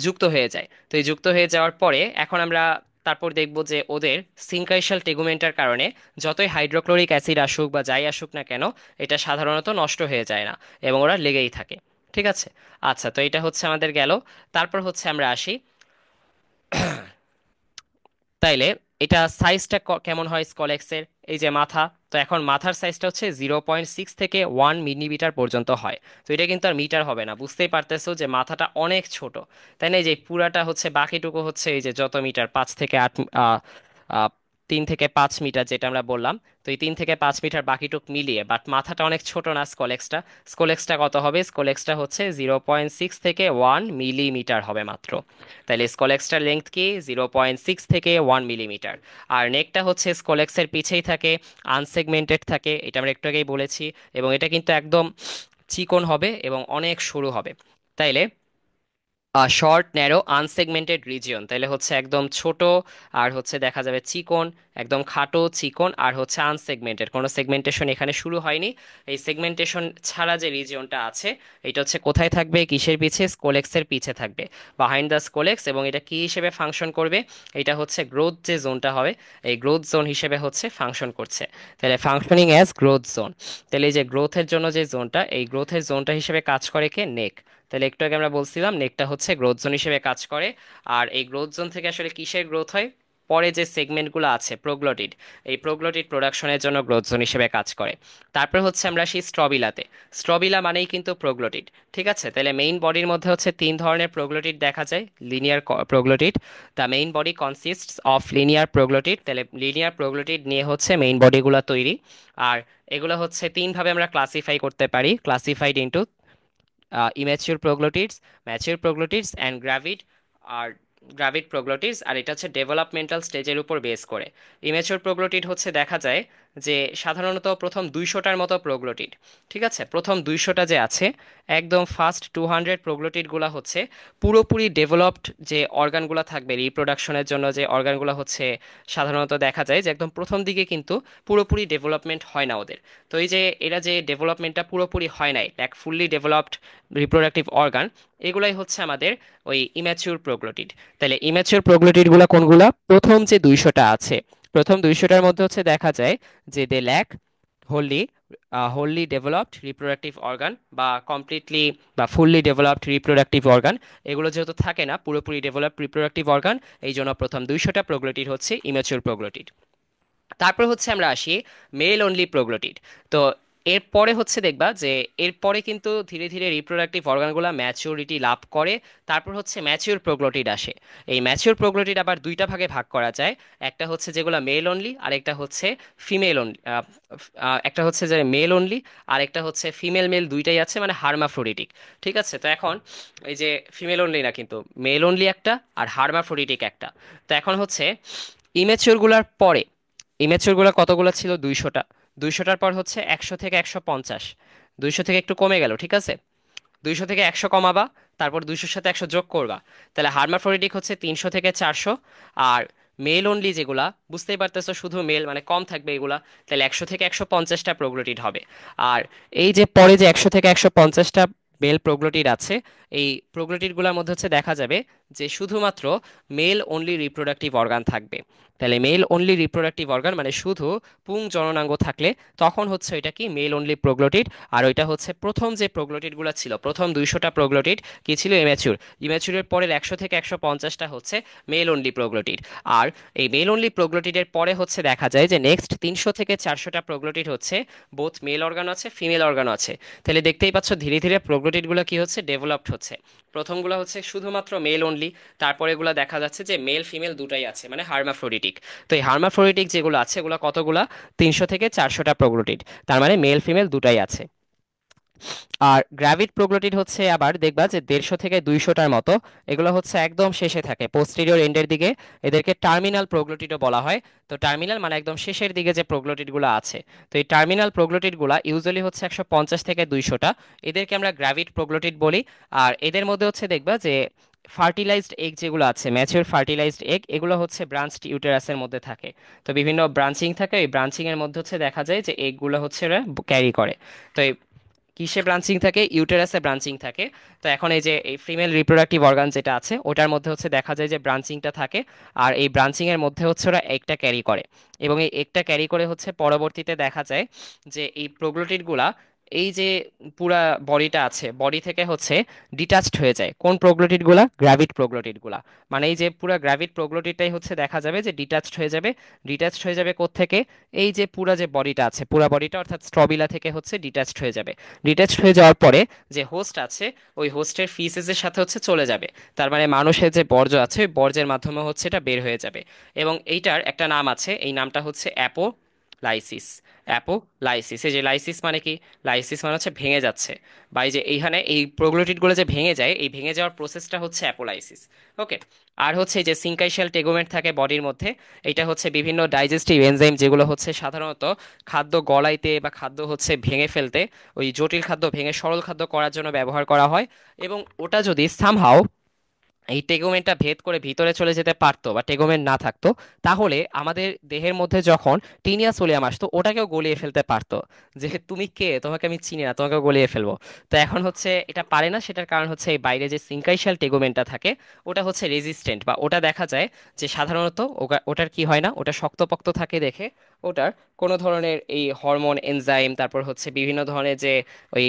S1: যুক্ত হয়ে যায়। তো এই যুক্ত হয়ে যাওয়ার পরে এখন আমরা তারপর দেখব যে ওদের সিনকাইশাল টেগুমেন্টার কারণে যতই হাইড্রোক্লোরিক অ্যাসিড আসুক বা যাই আসুক না কেন, এটা সাধারণত নষ্ট হয়ে যায় না এবং ওরা লেগেই থাকে। ঠিক আছে, আচ্ছা, তো এটা হচ্ছে আমাদের গেল। তারপর হচ্ছে আমরা আসি, তাইলে এটা সাইজটা কেমন হয় স্কলেক্সের, এই যে মাথা, তো এখন মাথার সাইজটা হচ্ছে 0.6 থেকে 1 মিলিমিটার পর্যন্ত হয়। তো এটা কিন্তু আর মিটার হবে না, বুঝতেই পারতেছো যে মাথাটা অনেক ছোট। তাই না, এই যে পুরাটা হচ্ছে বাকিটুকু হচ্ছে এই যে যত মিটার 5 থেকে 8, আহ, আহ, 3 থেকে 5 মিটার যেটা আমরা বললাম, তো এই 3 থেকে 5 মিটার বাকিটুক মিলিয়ে, বাট মাথাটা অনেক ছোট না স্কলেক্সটা, স্কলেক্সটা কত হবে, স্কলেক্সটা হচ্ছে 0.6 থেকে 1 মিলিমিটার হবে মাত্র। তাহলে স্কলেক্সটার লেংথ কি, 0.6 থেকে 1 মিলিমিটার। আর নেকটা হচ্ছে স্কলেক্সের পিছেই থাকে, আনসেগমেন্টেড থাকে, এটা আমরা একটু আগেই বলেছি, এবং এটা কিন্তু একদম চিকন হবে এবং অনেক সরু হবে। তাইলে শর্ট ন্যারো আনসেগমেন্টেড রিজিয়ন, তাহলে হচ্ছে একদম ছোট, আর হচ্ছে দেখা যাবে চিকন, একদম খাটো চিকন, আর হচ্ছে আনসেগমেন্টেড, কোনো সেগমেন্টেশন এখানে শুরু হয়নি। এই সেগমেন্টেশন ছাড়া যে রিজিয়নটা আছে, এটা হচ্ছে কোথায় থাকবে, কিসের পিছে, স্কোলেক্সের পিছে থাকবে, বাহাইন্ড দ্য স্কোলেক্স, এবং এটা কি হিসেবে ফাংশন করবে, এটা হচ্ছে গ্রোথ যে জোনটা হবে, এই গ্রোথ জোন হিসেবে হচ্ছে ফাংশন করছে। তাহলে ফাংশনিং অ্যাজ গ্রোথ জোন, তাহলে এই যে গ্রোথের জন্য যে জোনটা, এই গ্রোথের জোনটা হিসেবে কাজ করে কে, নেক। তাহলে একটু আগে আমরা বলছিলাম নেকটা হচ্ছে গ্রোথ জোন হিসেবে কাজ করে। আর এই গ্রোথ জোন থেকে আসলে কিসের গ্রোথ হয়, পরে যে সেগমেন্টগুলো আছে প্রোগ্লটিড, এই প্রোগ্লটিড প্রোডাকশনের জন্য গ্রোথ জোন হিসেবে কাজ করে। তারপর হচ্ছে আমরা সেই স্ট্রবিলাতে, স্ট্রবিলা মানেই কিন্তু প্রোগ্লটিড। ঠিক আছে, তাহলে মেইন বডির মধ্যে হচ্ছে 3 ধরনের প্রোগ্লটিড দেখা যায়, linear proglottid, the main body consists of linear proglottid, তাহলে লিনিয়ার প্রোগ্লটিড নিয়ে হচ্ছে মেইন বডিগুলো তৈরি। আর এগুলো হচ্ছে তিনভাবে আমরা ক্লাসিফাই করতে পারি, classified into immature proglottids, mature proglottids and gravid, আর গ্র্যাভিড প্রোগ্লোটিডস, আর এটা হচ্ছে ডেভেলপমেন্টাল স্টেজের উপর বেস করে। ইম্যাচিউর প্রোগ্লোটিড হচ্ছে দেখা যায় যে সাধারণত প্রথম 200টার মতো প্রোগ্লোটিড, ঠিক আছে, প্রথম 200টা যে আছে, একদম ফার্স্ট 200 প্রোগ্লোটিডগুলো হচ্ছে পুরোপুরি ডেভেলপড যে অর্গানগুলো থাকবে রিপ্রোডাকশনের জন্য, যে অর্গানগুলো হচ্ছে সাধারণত দেখা যায় যে একদম প্রথম দিকে কিন্তু পুরোপুরি ডেভেলপমেন্ট হয় না ওদের। তো এই যে এরা যে ডেভেলপমেন্টটা পুরোপুরি হয় নাই, like fully developed reproductive organ, এগুলাই হচ্ছে আমাদের ওই ইম্যাচিউর প্রোগ্লোটিড। তাহলে ইম্যাচিউর প্রোগ্লোটিডগুলো কোনগুলা? প্রথম যে 200টা আছে, প্রথম 200টার মধ্যে হচ্ছে দেখা যায় যে they lack wholly wholly developed reproductive organ বা কমপ্লিটলি বা ফুললি ডেভেলপড রিপ্রোডাক্টিভ অর্গান, এগুলো যেহেতু থাকে না পুরোপুরি ডেভেলপড রিপ্রোডাক্টিভ অর্গান, এই জন্য প্রথম 200টা প্রোগ্লোটিড হচ্ছে ইমেচিউর প্রোগ্লোটিড। তারপর হচ্ছে আমরা আসি মেল অনলি প্রোগ্লোটিড। তো এরপরে হচ্ছে দেখবা যে এরপরে কিন্তু ধীরে ধীরে রিপ্রোডাক্টিভ অর্গানগুলো ম্যাচিউরিটি লাভ করে, তারপর হচ্ছে ম্যাচিউর প্রোগ্লোটিড আসে। এই ম্যাচিউর প্রোগ্লোটিড আবার দুইটা ভাগে ভাগ করা যায়, একটা হচ্ছে যেগুলো মেল অনলি আর একটা হচ্ছে ফিমেল অনলি। একটা হচ্ছে যে মেল অনলি আর একটা হচ্ছে ফিমেল মেল দুইটাই আছে, মানে হার্মাফ্রোডিটিক। ঠিক আছে, তো এখন এই যে ফিমেল অনলি না কিন্তু মেল অনলি একটা আর হার্মাফ্রোডিটিক একটা। তো এখন হচ্ছে ইমেচিওরগুলার পরে, ইমেচিওরগুলো কতগুলো ছিল? 200টা। 200টার পর হচ্ছে 100 থেকে 150, 200 থেকে একটু কমে গেল, ঠিক আছে, 200 থেকে 100 কমাবা, তারপর 200-র সাথে 100 যোগ করবা, তাহলে হার্মাফ্রোডিটিক হচ্ছে 300 থেকে 400। আর মেল অনলি যেগুলা, বুঝতেই পারতেছো শুধু মেল মানে কম থাকবে এগুলা, তাহলে 100 থেকে 150টা প্রোগ্লোটিড হবে। আর এই যে পরে যে 100 থেকে 150টা মেল প্রোগ্লোটিড আছে, এই প্রোগ্লোটিডগুলোর মধ্যে হচ্ছে দেখা যাবে যে শুধুমাত্র মেল অনলি রিপ্রোডাক্টিভ অর্গান থাকবে। তাহলে মেল অনলি রিপ্রোডাক্টিভ অর্গান মানে শুধু পুং জননাঙ্গ থাকলে তখন হচ্ছে ওইটা কি মেল অনলি প্রোগ্লোটিড। আর ওইটা হচ্ছে প্রথম যে প্রোগ্লোটিডগুলো ছিল, প্রথম 200টা প্রোগ্লোটিড কি ছিল? ইম্যাচিউর। ইম্যাচিউরের পরের 100 থেকে 150টা হচ্ছে মেল অনলি প্রোগ্লোটিড। আর এই মেল অনলি প্রোগ্লোটিডের পরে হচ্ছে দেখা যায় যে নেক্সট 300 থেকে 400টা প্রোগ্লোটিড হচ্ছে বোথ মেল অর্গান আছে ফিমেল অর্গান আছে। তাহলে দেখতেই পাচ্ছ ধীরে ধীরে প্রোগ্লোটিডগুলো কি হচ্ছে? ডেভেলপড হচ্ছে। প্রথমগুলো হচ্ছে শুধুমাত্র মেল অনলি, তারপরে এগুলো দেখা যাচ্ছে যে মেল ফিমেল দুটাই আছে, মানে হার্মাফ্রোডিটিক। তো এই হার্মাফ্রোডিটিক যেগুলো আছে এগুলো কতগুলা? 300 থেকে 400টা প্রোগ্লোটিড, তার মানে মেল ফিমেল দুটাই আছে। আর গ্র্যাভিড প্রোগ্লোটিড হচ্ছে আবার দেখবা যে 150 থেকে 200টার মতো, এগুলো হচ্ছে একদম শেষে থাকে পোস্টেরিয়র এন্ডের দিকে, এদেরকে টার্মিনাল প্রোগ্লোটিডও বলা হয়। তো টার্মিনাল মানে একদম শেষের দিকে যে প্রোগ্লোটিডগুলো আছে, তো এই টার্মিনাল প্রোগ্লোটিডগুলো ইউজুয়ালি হচ্ছে 150 থেকে 200টা, এদেরকে আমরা গ্র্যাভিড প্রোগ্লোটিড বলি। আর এদের মধ্যে হচ্ছে দেখবা যে ফার্টিলাইজড এগ যেগুলো আছে, ম্যাচিউর ফার্টিলাইজড এগ, এগুলো হচ্ছে ব্রাঞ্চড ইউটেরাসের মধ্যে থাকে। তো বিভিন্ন ব্রাঞ্চিং থাকে, ওই ব্রাঞ্চিং এর মধ্যে হচ্ছে দেখা যায় যে এগগুলো হচ্ছে ওরা ক্যারি করে। তো এই কিসে ব্রাঞ্চিং থাকে? ইউটেরাসে ব্রাঞ্চিং থাকে। তো এখন এই যে এই ফিমেল রিপ্রোডাক্টিভ অর্গান যেটা আছে ওটার মধ্যে হচ্ছে দেখা যায় যে ব্রাঞ্চিংটা থাকে, আর এই ব্রাঞ্চিং এর মধ্যে হচ্ছে ওরা এগটা ক্যারি করে, এবং এই এগটা ক্যারি করে হচ্ছে পরবর্তীতে দেখা যায় যে এই প্রোগ্লোটিডগুলা এই যে পুরা বডিটা আছে, বডি থেকে হচ্ছে ডিটাচড হয়ে যায়। কোন প্রোগ্লোটিডগুলা? গ্র্যাভিড প্রোগ্লোটিডগুলা। মানে এই যে পুরা গ্র্যাভিড প্রোগ্লোটিডটাই হচ্ছে দেখা যাবে যে ডিটাচড হয়ে যাবে। ডিটাচড হয়ে যাবে কোত্থেকে? এই যে পুরা যে বডিটা আছে, পুরা বডিটা অর্থাৎ স্ট্রবিলা থেকে হচ্ছে ডিটাচড হয়ে যাবে। ডিটাচড হয়ে যাওয়ার পরে যে হোস্ট আছে ওই হোস্টের ফিসেসের সাথে হচ্ছে চলে যাবে। তার মানে মানুষের যে বর্জ্য আছে ওই বর্জ্যের মাধ্যমে হচ্ছে এটা বের হয়ে যাবে। এবং এইটার একটা নাম আছে, এই নামটা হচ্ছে অ্যাপোলাইসিস। অ্যাপোলাইসিস, এই যে লাইসিস মানে কি? লাইসিস মানে হচ্ছে ভেঙে যাচ্ছে, বা এই যে এইখানে এই প্রোগ্লোটিডগুলো যে ভেঙে যায়, এই ভেঙে যাওয়ার প্রসেসটা হচ্ছে অ্যাপোলাইসিস। ওকে। আর হচ্ছে এই যে সিঙ্কাইশিয়াল টেগুমেন্ট থাকে বডির মধ্যে, এটা হচ্ছে বিভিন্ন ডাইজেস্টিভ এনজাইম যেগুলো হচ্ছে সাধারণত খাদ্য গলাইতে বা খাদ্য হচ্ছে ভেঙে ফেলতে, ওই জটিল খাদ্য ভেঙে সরল খাদ্য করার জন্য ব্যবহার করা হয়। এবং ওটা যদি সামহাও এই টেগোমেনটা ভেদ করে ভিতরে চলে যেতে পারতো বা টেগোমেন না থাকতো, তাহলে আমাদের দেহের মধ্যে যখন টিনিয়া সোলিয়াম আসতো ওটাকেও গলিয়ে ফেলতে পারতো। যে তুমি কে, তোমাকে আমি চিনি না, তোমাকেও গলিয়ে ফেলবো। তো এখন হচ্ছে এটা পারে না, সেটার কারণ হচ্ছে এই বাইরে যে সিঙ্কাইশাল টেগোমেনটা থাকে ওটা হচ্ছে রেজিস্ট্যান্ট, বা ওটা দেখা যায় যে সাধারণত ওটার কি হয় না, ওটা শক্তপোক্ত থাকে দেখে ওটার কোনো ধরনের এই হরমোন এনজাইম, তারপর হচ্ছে বিভিন্ন ধরনের যে ওই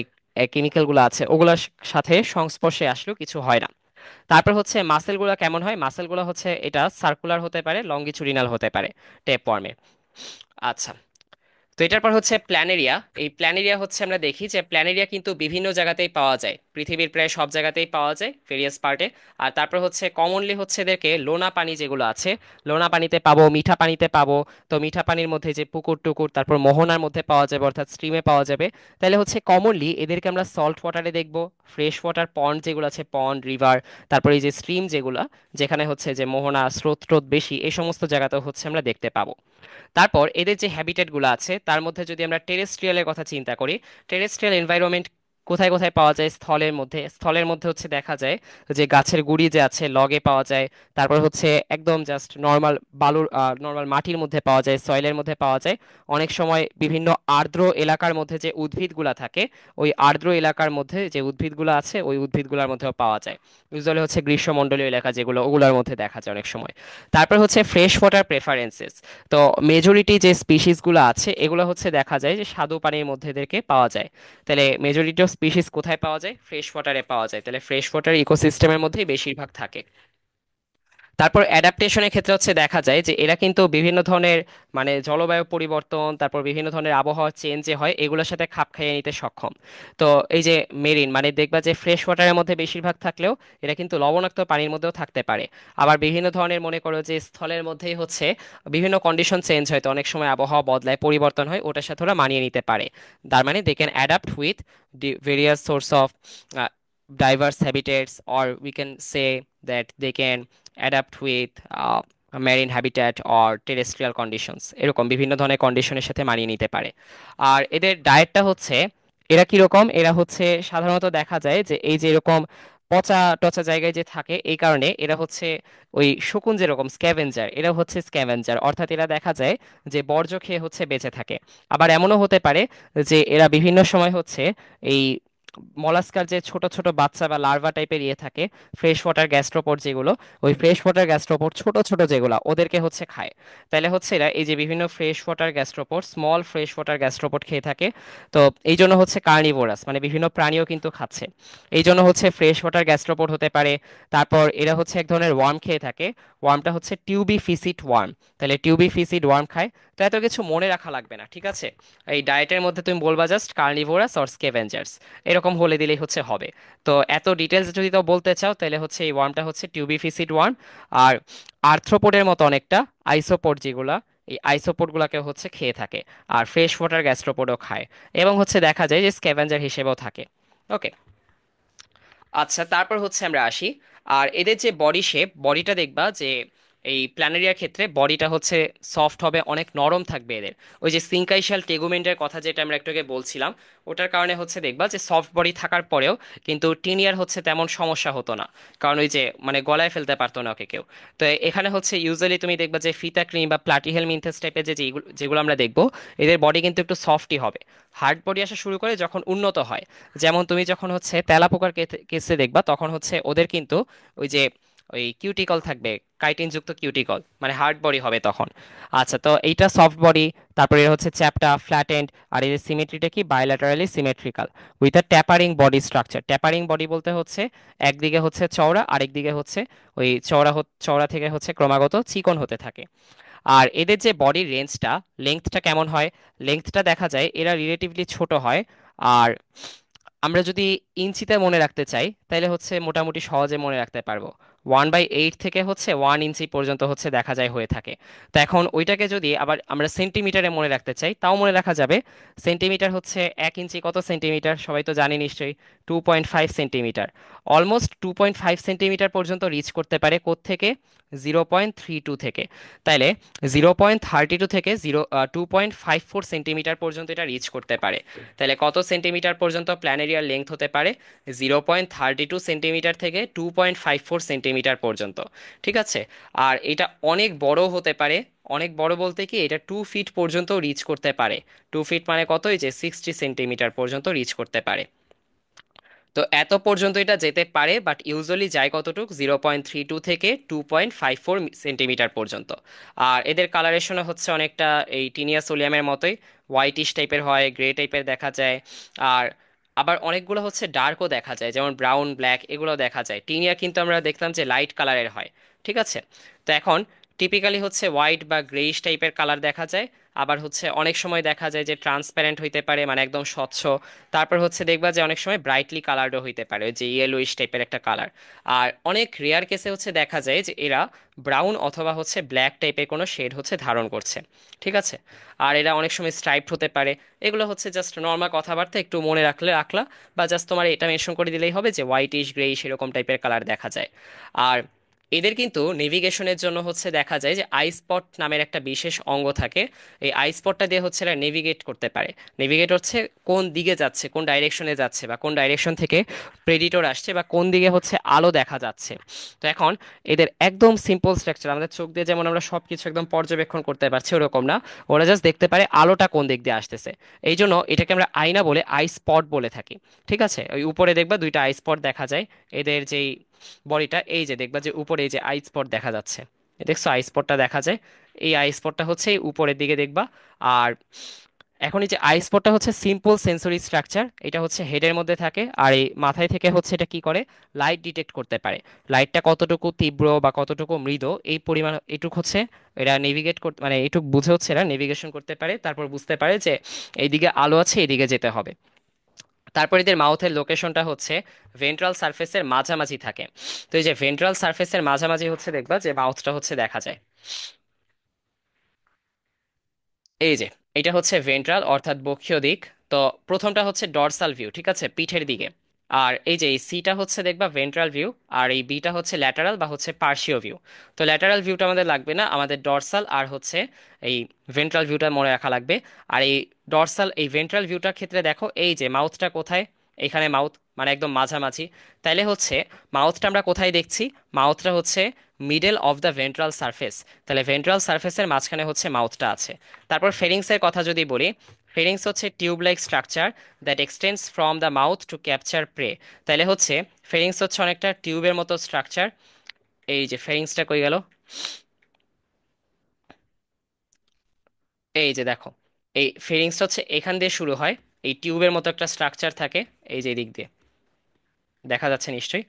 S1: কেমিক্যালগুলো আছে ওগুলোর সাথে সংস্পর্শে আসলেও কিছু হয় না। তারপর হচ্ছে মাসেলগুলো কেমন হয়? মাসেলগুলো হচ্ছে এটা সার্কুলার হতে পারে, লঙ্গিচুডিনাল হতে পারে টেপ ফর্মের। আচ্ছা, তো এটার পর হচ্ছে প্ল্যানেরিয়া। এই প্ল্যানেরিয়া হচ্ছে আমরা দেখি যে প্ল্যানেরিয়া কিন্তু বিভিন্ন জায়গাতেই পাওয়া যায়, পৃথিবীর প্রায় সব জায়গাতেই পাওয়া যায় ভেরিয়াস পার্টে। আর তারপর হচ্ছে কমনলি হচ্ছে এদেরকে লোনা পানি যেগুলো আছে, লোনা পানিতে পাবো, মিঠা পানিতে পাবো। তো মিঠা পানির মধ্যে যে পুকুর টুকুর, তারপর মোহনার মধ্যে পাওয়া যাবে অর্থাৎ স্ট্রিমে পাওয়া যাবে। তাহলে হচ্ছে কমনলি এদেরকে আমরা সল্ট ওয়াটারে দেখবো, ফ্রেশ ওয়াটার পন্ড যেগুলো আছে, পন্ড রিভার, তারপর এই যে স্ট্রিম যেগুলো, যেখানে হচ্ছে যে মোহনা স্রোত টোত বেশি, এই সমস্ত জায়গাতেও হচ্ছে আমরা দেখতে পাবো। তারপর এদের যে হ্যাবিটেটগুলো আছে তার মধ্যে যদি আমরা টেরেস্ট্রিয়ালের কথা চিন্তা করি, টেরেস্ট্রিয়াল এনভায়রনমেন্ট কোথায় কোথায় পাওয়া যায়? স্থলের মধ্যে হচ্ছে দেখা যায় যে গাছের গুঁড়ি যে আছে লগে পাওয়া যায়। তারপর হচ্ছে একদম জাস্ট নর্মাল বালুর নর্মাল মাটির মধ্যে পাওয়া যায়, সয়েলের মধ্যে পাওয়া যায়। অনেক সময় বিভিন্ন আর্দ্র এলাকার মধ্যে যে উদ্ভিদগুলা থাকে, ওই আর্দ্র এলাকার মধ্যে যে উদ্ভিদগুলো আছে ওই উদ্ভিদগুলোর মধ্যেও পাওয়া যায়। ইউজুয়ালি হচ্ছে গ্রীষ্মমণ্ডলীয় এলাকা যেগুলো, ওগুলোর মধ্যে দেখা যায় অনেক সময়। তারপর হচ্ছে ফ্রেশ ওয়াটার প্রেফারেন্সেস। তো মেজরিটি যে স্পিসিসগুলো আছে এগুলো হচ্ছে দেখা যায় যে স্বাদু পানির মধ্যে এদেরকে পাওয়া যায়। তাহলে মেজরিটি অফ স্পিসিস কোথায় পাওয়া যায়? ফ্রেশ ওয়াটারে পাওয়া যায়। তাহলে ফ্রেশ ওয়াটার ইকোসিস্টেমের মধ্যেই বেশিরভাগ থাকে। তারপর অ্যাডাপ্টেশনের ক্ষেত্রে হচ্ছে দেখা যায় যে এরা কিন্তু বিভিন্ন ধরনের মানে জলবায়ু পরিবর্তন, তারপর বিভিন্ন ধরনের আবহাওয়া চেঞ্জ যে হয় এগুলোর সাথে খাপ খাইয়ে নিতে সক্ষম। তো এই যে মেরিন মানে দেখবা যে ফ্রেশ ওয়াটারের মধ্যে বেশিরভাগ থাকলেও এরা কিন্তু লবণাক্ত পানির মধ্যেও থাকতে পারে। আবার বিভিন্ন ধরনের মনে করো যে স্থলের মধ্যেই হচ্ছে বিভিন্ন কন্ডিশন চেঞ্জ হয়, তো অনেক সময় আবহাওয়া বদলায়, পরিবর্তন হয়, ওটার সাথে ওরা মানিয়ে নিতে পারে। তার মানে they can adapt with various source of diverse habitats, or we can say that they can adapt with marine habitat or terrestrial conditions, এরকম বিভিন্ন ধরনের কন্ডিশনের সাথে মানিয়ে নিতে পারে। আর এদের ডায়েটটা হচ্ছে, এরা কিরকম, এরা হচ্ছে সাধারণত দেখা যায় যে এই যে এরকম পচা টচা জায়গায় যে থাকে, এই কারণে এরা হচ্ছে ওই শকুন যেরকম স্ক্যাভেঞ্জার, এরা হচ্ছে স্ক্যাভেঞ্জার, অর্থাৎ এরা দেখা যায় যে বর্জ্য খেয়ে হচ্ছে বেঁচে থাকে। আবার এমনও হতে পারে যে এরা বিভিন্ন সময় হচ্ছে এই মলাস্কার যে ছোট ছোট বাচ্চা বা লার্ভা টাইপের ইয়ে থাকে, ফ্রেশ ওয়াটার গ্যাস্ট্রোপড যেগুলো, ওই ফ্রেশ ওয়াটার গ্যাস্ট্রোপড ছোট ছোট যেগুলো ওদেরকে হচ্ছে খায়। তাহলে হচ্ছে এরা এই যে বিভিন্ন fresh water gastropod, small fresh water gastropod খেয়ে থাকে। তো এই জন্য হচ্ছে কার্নিভোরাস, মানে বিভিন্ন প্রাণীও কিন্তু খাচ্ছে। এই জন্য হচ্ছে ফ্রেশ ওয়াটার গ্যাস্ট্রোপড হতে পারে। তারপর এরা হচ্ছে এক ধরনের ওয়ার্ম খেয়ে থাকে, ওয়ার্মটা হচ্ছে টিউবি ফিসিড ওয়ার্ম। তাহলে টিউবি ফিসিড ওয়ার্ম খায়। তো এত কিছু মনে রাখা লাগবে না, ঠিক আছে? এই ডায়েটের মধ্যে তুমি বলবা জাস্ট কার্নিভোরাস অর স্কেভেঞ্জার্স, এরকম বলে দিলেই হচ্ছে হবে। তো এত ডিটেলস যদি তো বলতে চাও তাহলে হচ্ছে এই ওয়ার্মটা হচ্ছে টিউবিফিসিড ওয়ার্ম। আর আর্থ্রোপোডের মতো অনেকটা আইসোপোড যেগুলা, এই আইসোপোডগুলোকে হচ্ছে খেয়ে থাকে। আর ফ্রেশ ওয়াটার গ্যাস্ট্রোপোডও খায়, এবং হচ্ছে দেখা যায় যে স্ক্যাভেঞ্জার হিসেবেও থাকে। ওকে, আচ্ছা তারপর হচ্ছে আমরা আসি। আর এদের যে বডি শেপ, বডিটা দেখবা যে এই প্ল্যানেরিয়ার ক্ষেত্রে বডিটা হচ্ছে সফট হবে, অনেক নরম থাকবে এদের। ওই যে সিঙ্কাইশাল টেগুমেন্টের কথা যেটা আমরা একটু আগে বলছিলাম, ওটার কারণে হচ্ছে দেখবা যে সফট বডি থাকার পরেও কিন্তু টিনিয়ার হচ্ছে তেমন সমস্যা হতো না, কারণ ওই যে মানে গলায় ফেলতে পারতো না ওকে কেউ। তো এখানে হচ্ছে ইউজুয়ালি তুমি দেখবা যে ফিতা ক্রিম বা প্লাটিহেল মিনথেস টাইপের যে যেগুলো যেগুলো আমরা দেখবো, এদের বডি কিন্তু একটু সফটই হবে। হার্ড বডি আসা শুরু করে যখন উন্নত হয়। যেমন তুমি যখন হচ্ছে তেলাপোকার কেসে দেখবা তখন হচ্ছে ওদের কিন্তু ওই যে ওই কিউটিকল থাকবে, কাইটিন যুক্ত কিউটিকল, মানে হার্ড বডি হবে তখন। আচ্ছা, তো এইটা সফট বডি। তারপরে এর হচ্ছে চ্যাপ্টা ফ্ল্যাটেন্ড। আর এর সিমেট্রিটা কি bilaterally symmetrical with a tapering body structure. Tapering body বলতে হচ্ছে একদিকে হচ্ছে চওড়া, আরেকদিকে হচ্ছে ওই চওড়া থেকে হচ্ছে ক্রমাগত চিকন হতে থাকে। আর এদের যে বডির রেঞ্জটা, লেংথটা কেমন হয়? লেংথটা দেখা যায় এরা রিলেটিভলি ছোট হয়। আর আমরা যদি ইঞ্চিতে মনে রাখতে চাই তাহলে হচ্ছে মোটামুটি সহজে মনে রাখতে পারবো। 1/8 থেকে হচ্ছে 1 ইঞ্চি পর্যন্ত হচ্ছে দেখা যায় হয়ে থাকে। তো এখন ওইটাকে যদি আবার আমরা সেন্টিমিটারে মনে রাখতে চাই তাও মনে রাখা যাবে। সেন্টিমিটার হচ্ছে 1 ইঞ্চি কত সেন্টিমিটার সবাই তো জানি নিশ্চয়ই, 2.5 সেন্টিমিটার। অলমোস্ট 2.5 সেন্টিমিটার পর্যন্ত রিচ করতে পারে কোত্থেকে? 0.32 থেকে। তাইলে 0.32 থেকে 2.54 সেন্টিমিটার পর্যন্ত এটা রিচ করতে পারে। তাহলে কত সেন্টিমিটার পর্যন্ত প্ল্যানেরিয়ার লেংথ হতে পারে? 0.32 সেন্টিমিটার থেকে 2.54 সেন্টিমিটার পর্যন্ত। ঠিক আছে? আর এটা অনেক বড় হতে পারে। অনেক বড় বলতে কি, এটা 2 ফিট পর্যন্ত রিচ করতে পারে। 2 ফিট মানে কত? এই যে 60 সেন্টিমিটার পর্যন্ত রিচ করতে পারে। তো এত পর্যন্ত এটা যেতে পারে, বাট ইউজুয়ালি যায় কতটুক? 0.32 থেকে 2.54 সেন্টিমিটার পর্যন্ত। আর এদের কালারেশনও হচ্ছে অনেকটা এই টিনিয়া সোলিয়ামের মতোই, হোয়াইটিশ টাইপের হয়, গ্রে টাইপের দেখা যায়। আর আবার অনেকগুলো হচ্ছে ডার্কও দেখা যায়, যেমন ব্রাউন, ব্ল্যাক, এগুলো দেখা যায়। টিনিয়া কিন্তু আমরা দেখলাম যে লাইট কালারের হয়। ঠিক আছে? তো এখন টিপিক্যালি হচ্ছে হোয়াইট বা গ্রেইশ টাইপের কালার দেখা যায়। আবার হচ্ছে অনেক সময় দেখা যায় যে ট্রান্সপারেন্ট হইতে পারে, মানে একদম স্বচ্ছ। তারপর হচ্ছে দেখবা যে অনেক সময় ব্রাইটলি কালারডও হইতে পারে, ওই যে ইয়েলোইশ টাইপের একটা কালার। আর অনেক রেয়ার কেসে হচ্ছে দেখা যায় যে এরা ব্রাউন অথবা হচ্ছে ব্ল্যাক টাইপের কোনো শেড হচ্ছে ধারণ করছে। ঠিক আছে? আর এরা অনেক সময় স্ট্রাইপড হতে পারে। এগুলো হচ্ছে জাস্ট নর্মাল কথাবার্তা, একটু মনে রাখলা, বা জাস্ট তোমার এটা মেনশন করে দিলেই হবে যে হোয়াইটিশ গ্রেইশ এরকম টাইপের কালার দেখা যায়। আর এদের কিন্তু নেভিগেশনের জন্য হচ্ছে দেখা যায় যে আই স্পট নামের একটা বিশেষ অঙ্গ থাকে। এই আই স্পটটা দিয়ে হচ্ছে এরা নেভিগেট করতে পারে। নেভিগেট হচ্ছে কোন দিকে যাচ্ছে, কোন ডাইরেকশনে যাচ্ছে, বা কোন ডাইরেকশন থেকে প্রেডিটর আসছে, বা কোন দিকে হচ্ছে আলো দেখা যাচ্ছে। তো এখন এদের একদম সিম্পল স্ট্রাকচার, আমাদের চোখ দিয়ে যেমন আমরা সবকিছু একদম পর্যবেক্ষণ করতে পারছি ওরকম না, ওরা জাস্ট দেখতে পারে আলোটা কোন দিক দিয়ে আসতেছে। এই জন্য এটাকে আমরা আয়না বলে আই স্পট বলে থাকি। ঠিক আছে, ওই উপরে দেখবা দুইটা আই স্পট দেখা যায় এদের যেই বডিটা, এই যে দেখবা যে উপরে এই যে আই স্পট দেখা যাচ্ছে, এই দেখছো আই স্পটটা দেখা যায়, এই আই স্পটটা হচ্ছে এই উপরের দিকে দেখবা। আর এখন এই যে আই স্পটটা হচ্ছে সিম্পল সেন্সরি স্ট্রাকচার, এটা হচ্ছে হেডের মধ্যে থাকে, আর এই মাথায় থেকে হচ্ছে এটা কি করে, লাইট ডিটেক্ট করতে পারে। লাইটটা কতটুকু তীব্র বা কতটুকু মৃদু এই পরিমাণ এইটুক হচ্ছে এরা নেভিগেট করতে, মানে এইটুক বুঝে হচ্ছে এরা নেভিগেশন করতে পারে, তারপর বুঝতে পারে যে এইদিকে আলো আছে, এইদিকে যেতে হবে। তারপর এদের মাউথের লোকেশনটা হচ্ছে ভেন্ট্রাল সারফেসের মাঝামাঝি থাকে। তো এই যে ভেন্ট্রাল সারফেসের মাঝামাঝি হচ্ছে দেখবা যে মাউথটা হচ্ছে দেখা যায়। এই যে এটা হচ্ছে ভেন্ট্রাল অর্থাৎ বক্ষীয় দিক। তো প্রথমটা হচ্ছে ডর্সাল ভিউ, ঠিক আছে, পিঠের দিকে। আর এই যে এই সিটা হচ্ছে দেখবা ভেন্ট্রাল ভিউ, আর এই বিটা হচ্ছে ল্যাটারাল বা হচ্ছে পার্শীয় ভিউ। তো ল্যাটারাল ভিউটা আমাদের লাগবে না, আমাদের ডর্সাল আর হচ্ছে এই ভেন্ট্রাল ভিউটা মনে রাখা লাগবে। আর এই ডর্সাল এই ভেন্ট্রাল ভিউটার ক্ষেত্রে দেখো এই যে মাউথটা কোথায়, এখানে মাউথ মানে একদম মাঝামাঝি। তাইলে হচ্ছে মাউথটা আমরা কোথায় দেখছি, মাউথটা হচ্ছে middle of the ventral surface. তাহলে ভেন্ট্রাল সারফেসের মাঝখানে হচ্ছে মাউথটা আছে। তারপর ফেরিংসের কথা যদি বলি, ফেরিংস হচ্ছে tube like structure that extends from the mouth to capture prey. তাহলে হচ্ছে ফেরিংস হচ্ছে অনেকটা টিউবের মতো স্ট্রাকচার। এই যে ফেরিংসটা কই গেল, এই যে দেখো, এই ফেরিংসটা হচ্ছে এখান দিয়ে শুরু হয়, এই টিউবের মতো একটা স্ট্রাকচার থাকে, এই যে দিক দিয়ে দেখা যাচ্ছে নিশ্চয়ই।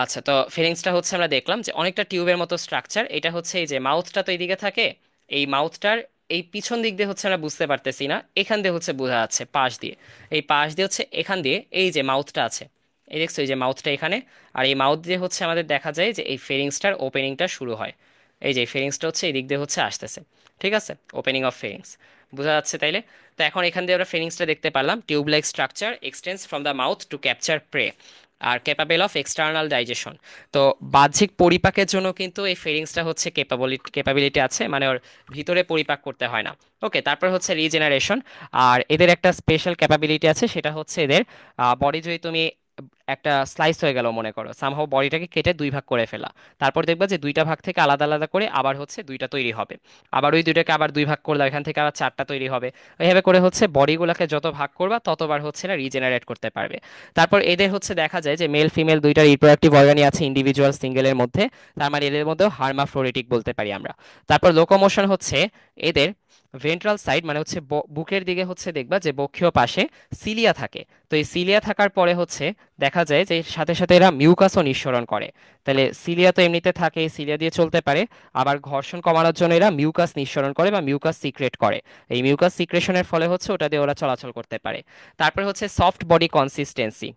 S1: আচ্ছা, তো ফিলিংসটা হচ্ছে আমরা দেখলাম যে অনেকটা টিউবের মতো স্ট্রাকচার। এটা হচ্ছে এই যে মাউথটা তো এইদিকে থাকে, এই মাউথটার এই পিছন দিক দিয়ে হচ্ছে আমরা বুঝতে পারতেছি না, এখান দিয়ে হচ্ছে বোঝা যাচ্ছে পাশ দিয়ে। এই পাশ দিয়ে হচ্ছে এখান দিয়ে এই যে মাউথটা আছে, এই দেখছো এই যে মাউথটা এখানে। আর এই মাউথ দিয়ে হচ্ছে আমাদের দেখা যায় যে এই ফেরিংসটার ওপেনিংটা শুরু হয়। এই যে ফেরিংসটা হচ্ছে এই দিক দিয়ে হচ্ছে আসতেছে। ঠিক আছে, ওপেনিং অফ ফেরিংস বোঝা যাচ্ছে তাইলে। তো এখন এখান দিয়ে আমরা ফেরিংসটা দেখতে পারলাম, tube like structure extends from the mouth to capture prey, আর ক্যাপাবল অফ এক্সটার্নাল ডাইজেশন। তো বাহ্যিক পরিপাকের জন্য কিন্তু এই ফেরিংসটা হচ্ছে ক্যাপাবিলিটি আছে, মানে ওর ভিতরে পরিপাক করতে হয় না। ওকে, তারপর হচ্ছে রিজেনারেশন। আর এদের একটা স্পেশাল ক্যাপাবিলিটি আছে, সেটা হচ্ছে এদের বডি যদি তুমি একটা স্লাইস হয়ে গেল মনে করো, সামহাও বডিটাকে কেটে দুই ভাগ করে ফেলা, তারপর দেখবা যে দুইটা ভাগ থেকে আলাদা আলাদা করে আবার হচ্ছে দুইটা তৈরি হবে। আবার ওই দুইটাকে আবার দুই ভাগ করলে এখান থেকে আবার চারটা তৈরি হবে। এইভাবে করে হচ্ছে বডিগুলোকে যত ভাগ করবা ততবার হচ্ছে না রিজেনারেট করতে পারবে। তারপর এদের হচ্ছে দেখা যায় যে মেল ফিমেল দুইটা রিপ্রোডাক্টিভ অর্গানই আছে ইন্ডিভিজুয়াল সিঙ্গেলের মধ্যে, তার মানে এদের মধ্যেও হার্মাফ্রোডিটিক বলতে পারি আমরা। তারপর লোকোমোশন হচ্ছে এদের ভেন্ট্রাল সাইড, মানে হচ্ছে বুকের দিকে হচ্ছে দেখবা যে বক্ষীয় পাশে সিলিয়া থাকে। তো এই সিলিয়া থাকার পরে হচ্ছে দেখা যায় যে সাথে সাথে এরা মিউকাসও নিঃসরণ করে। তাহলে সিলিয়া তো এমনিতে থাকে, সিলিয়া দিয়ে চলতে পারে, আবার ঘর্ষণ কমানোর জন্য এরা মিউকাস নিঃসরণ করে বা মিউকাস সিক্রেট করে। এই মিউকাস সিক্রেশনের ফলে হচ্ছে ওটা দিয়ে ওরা চলাচল করতে পারে। তারপরে হচ্ছে সফট বডি কনসিস্টেন্সি।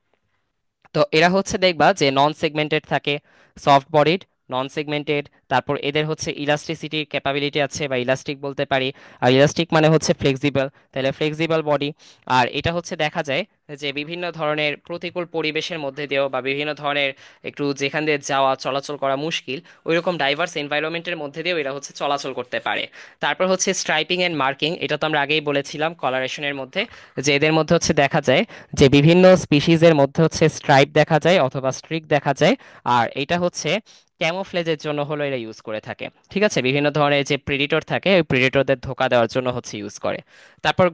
S1: তো এরা হচ্ছে দেখবা যে নন সেগমেন্টেড থাকে, সফট বডিড, নন সেগমেন্টেড। তারপর এদের হচ্ছে ইলাস্টিসিটির ক্যাপাবিলিটি আছে বা ইলাস্টিক বলতে পারি। আর ইলাস্টিক মানে হচ্ছে ফ্লেক্সিবল, তাহলে ফ্লেক্সিবল বডি। আর এটা হচ্ছে দেখা যায় যে বিভিন্ন ধরনের প্রতিকূল পরিবেশের মধ্যে দিয়েও বা বিভিন্ন ধরনের একটু যেখান দিয়ে যাওয়া চলাচল করা মুশকিল ওইরকম ডাইভার্স এনভায়রনমেন্টের মধ্যে দিয়েও এরা হচ্ছে চলাচল করতে পারে। তারপর হচ্ছে স্ট্রাইপিং এন্ড মার্কিং, এটা তো আমরা আগেই বলেছিলাম কলারেশনের মধ্যে, যে এদের মধ্যে হচ্ছে দেখা যায় যে বিভিন্ন স্পিসিজের মধ্যে হচ্ছে স্ট্রাইপ দেখা যায় অথবা স্ট্রিক দেখা যায়। আর এটা হচ্ছে ক্যামোফ্লেজের জন্য হলো এরা ইউজ করে থাকে। ঠিক আছে, বিভিন্ন ধরনের যে প্রেডিটর থাকে ওই প্রেডিটরদের ধোকা দেওয়ার জন্য হচ্ছে ইউজ করে। তারপর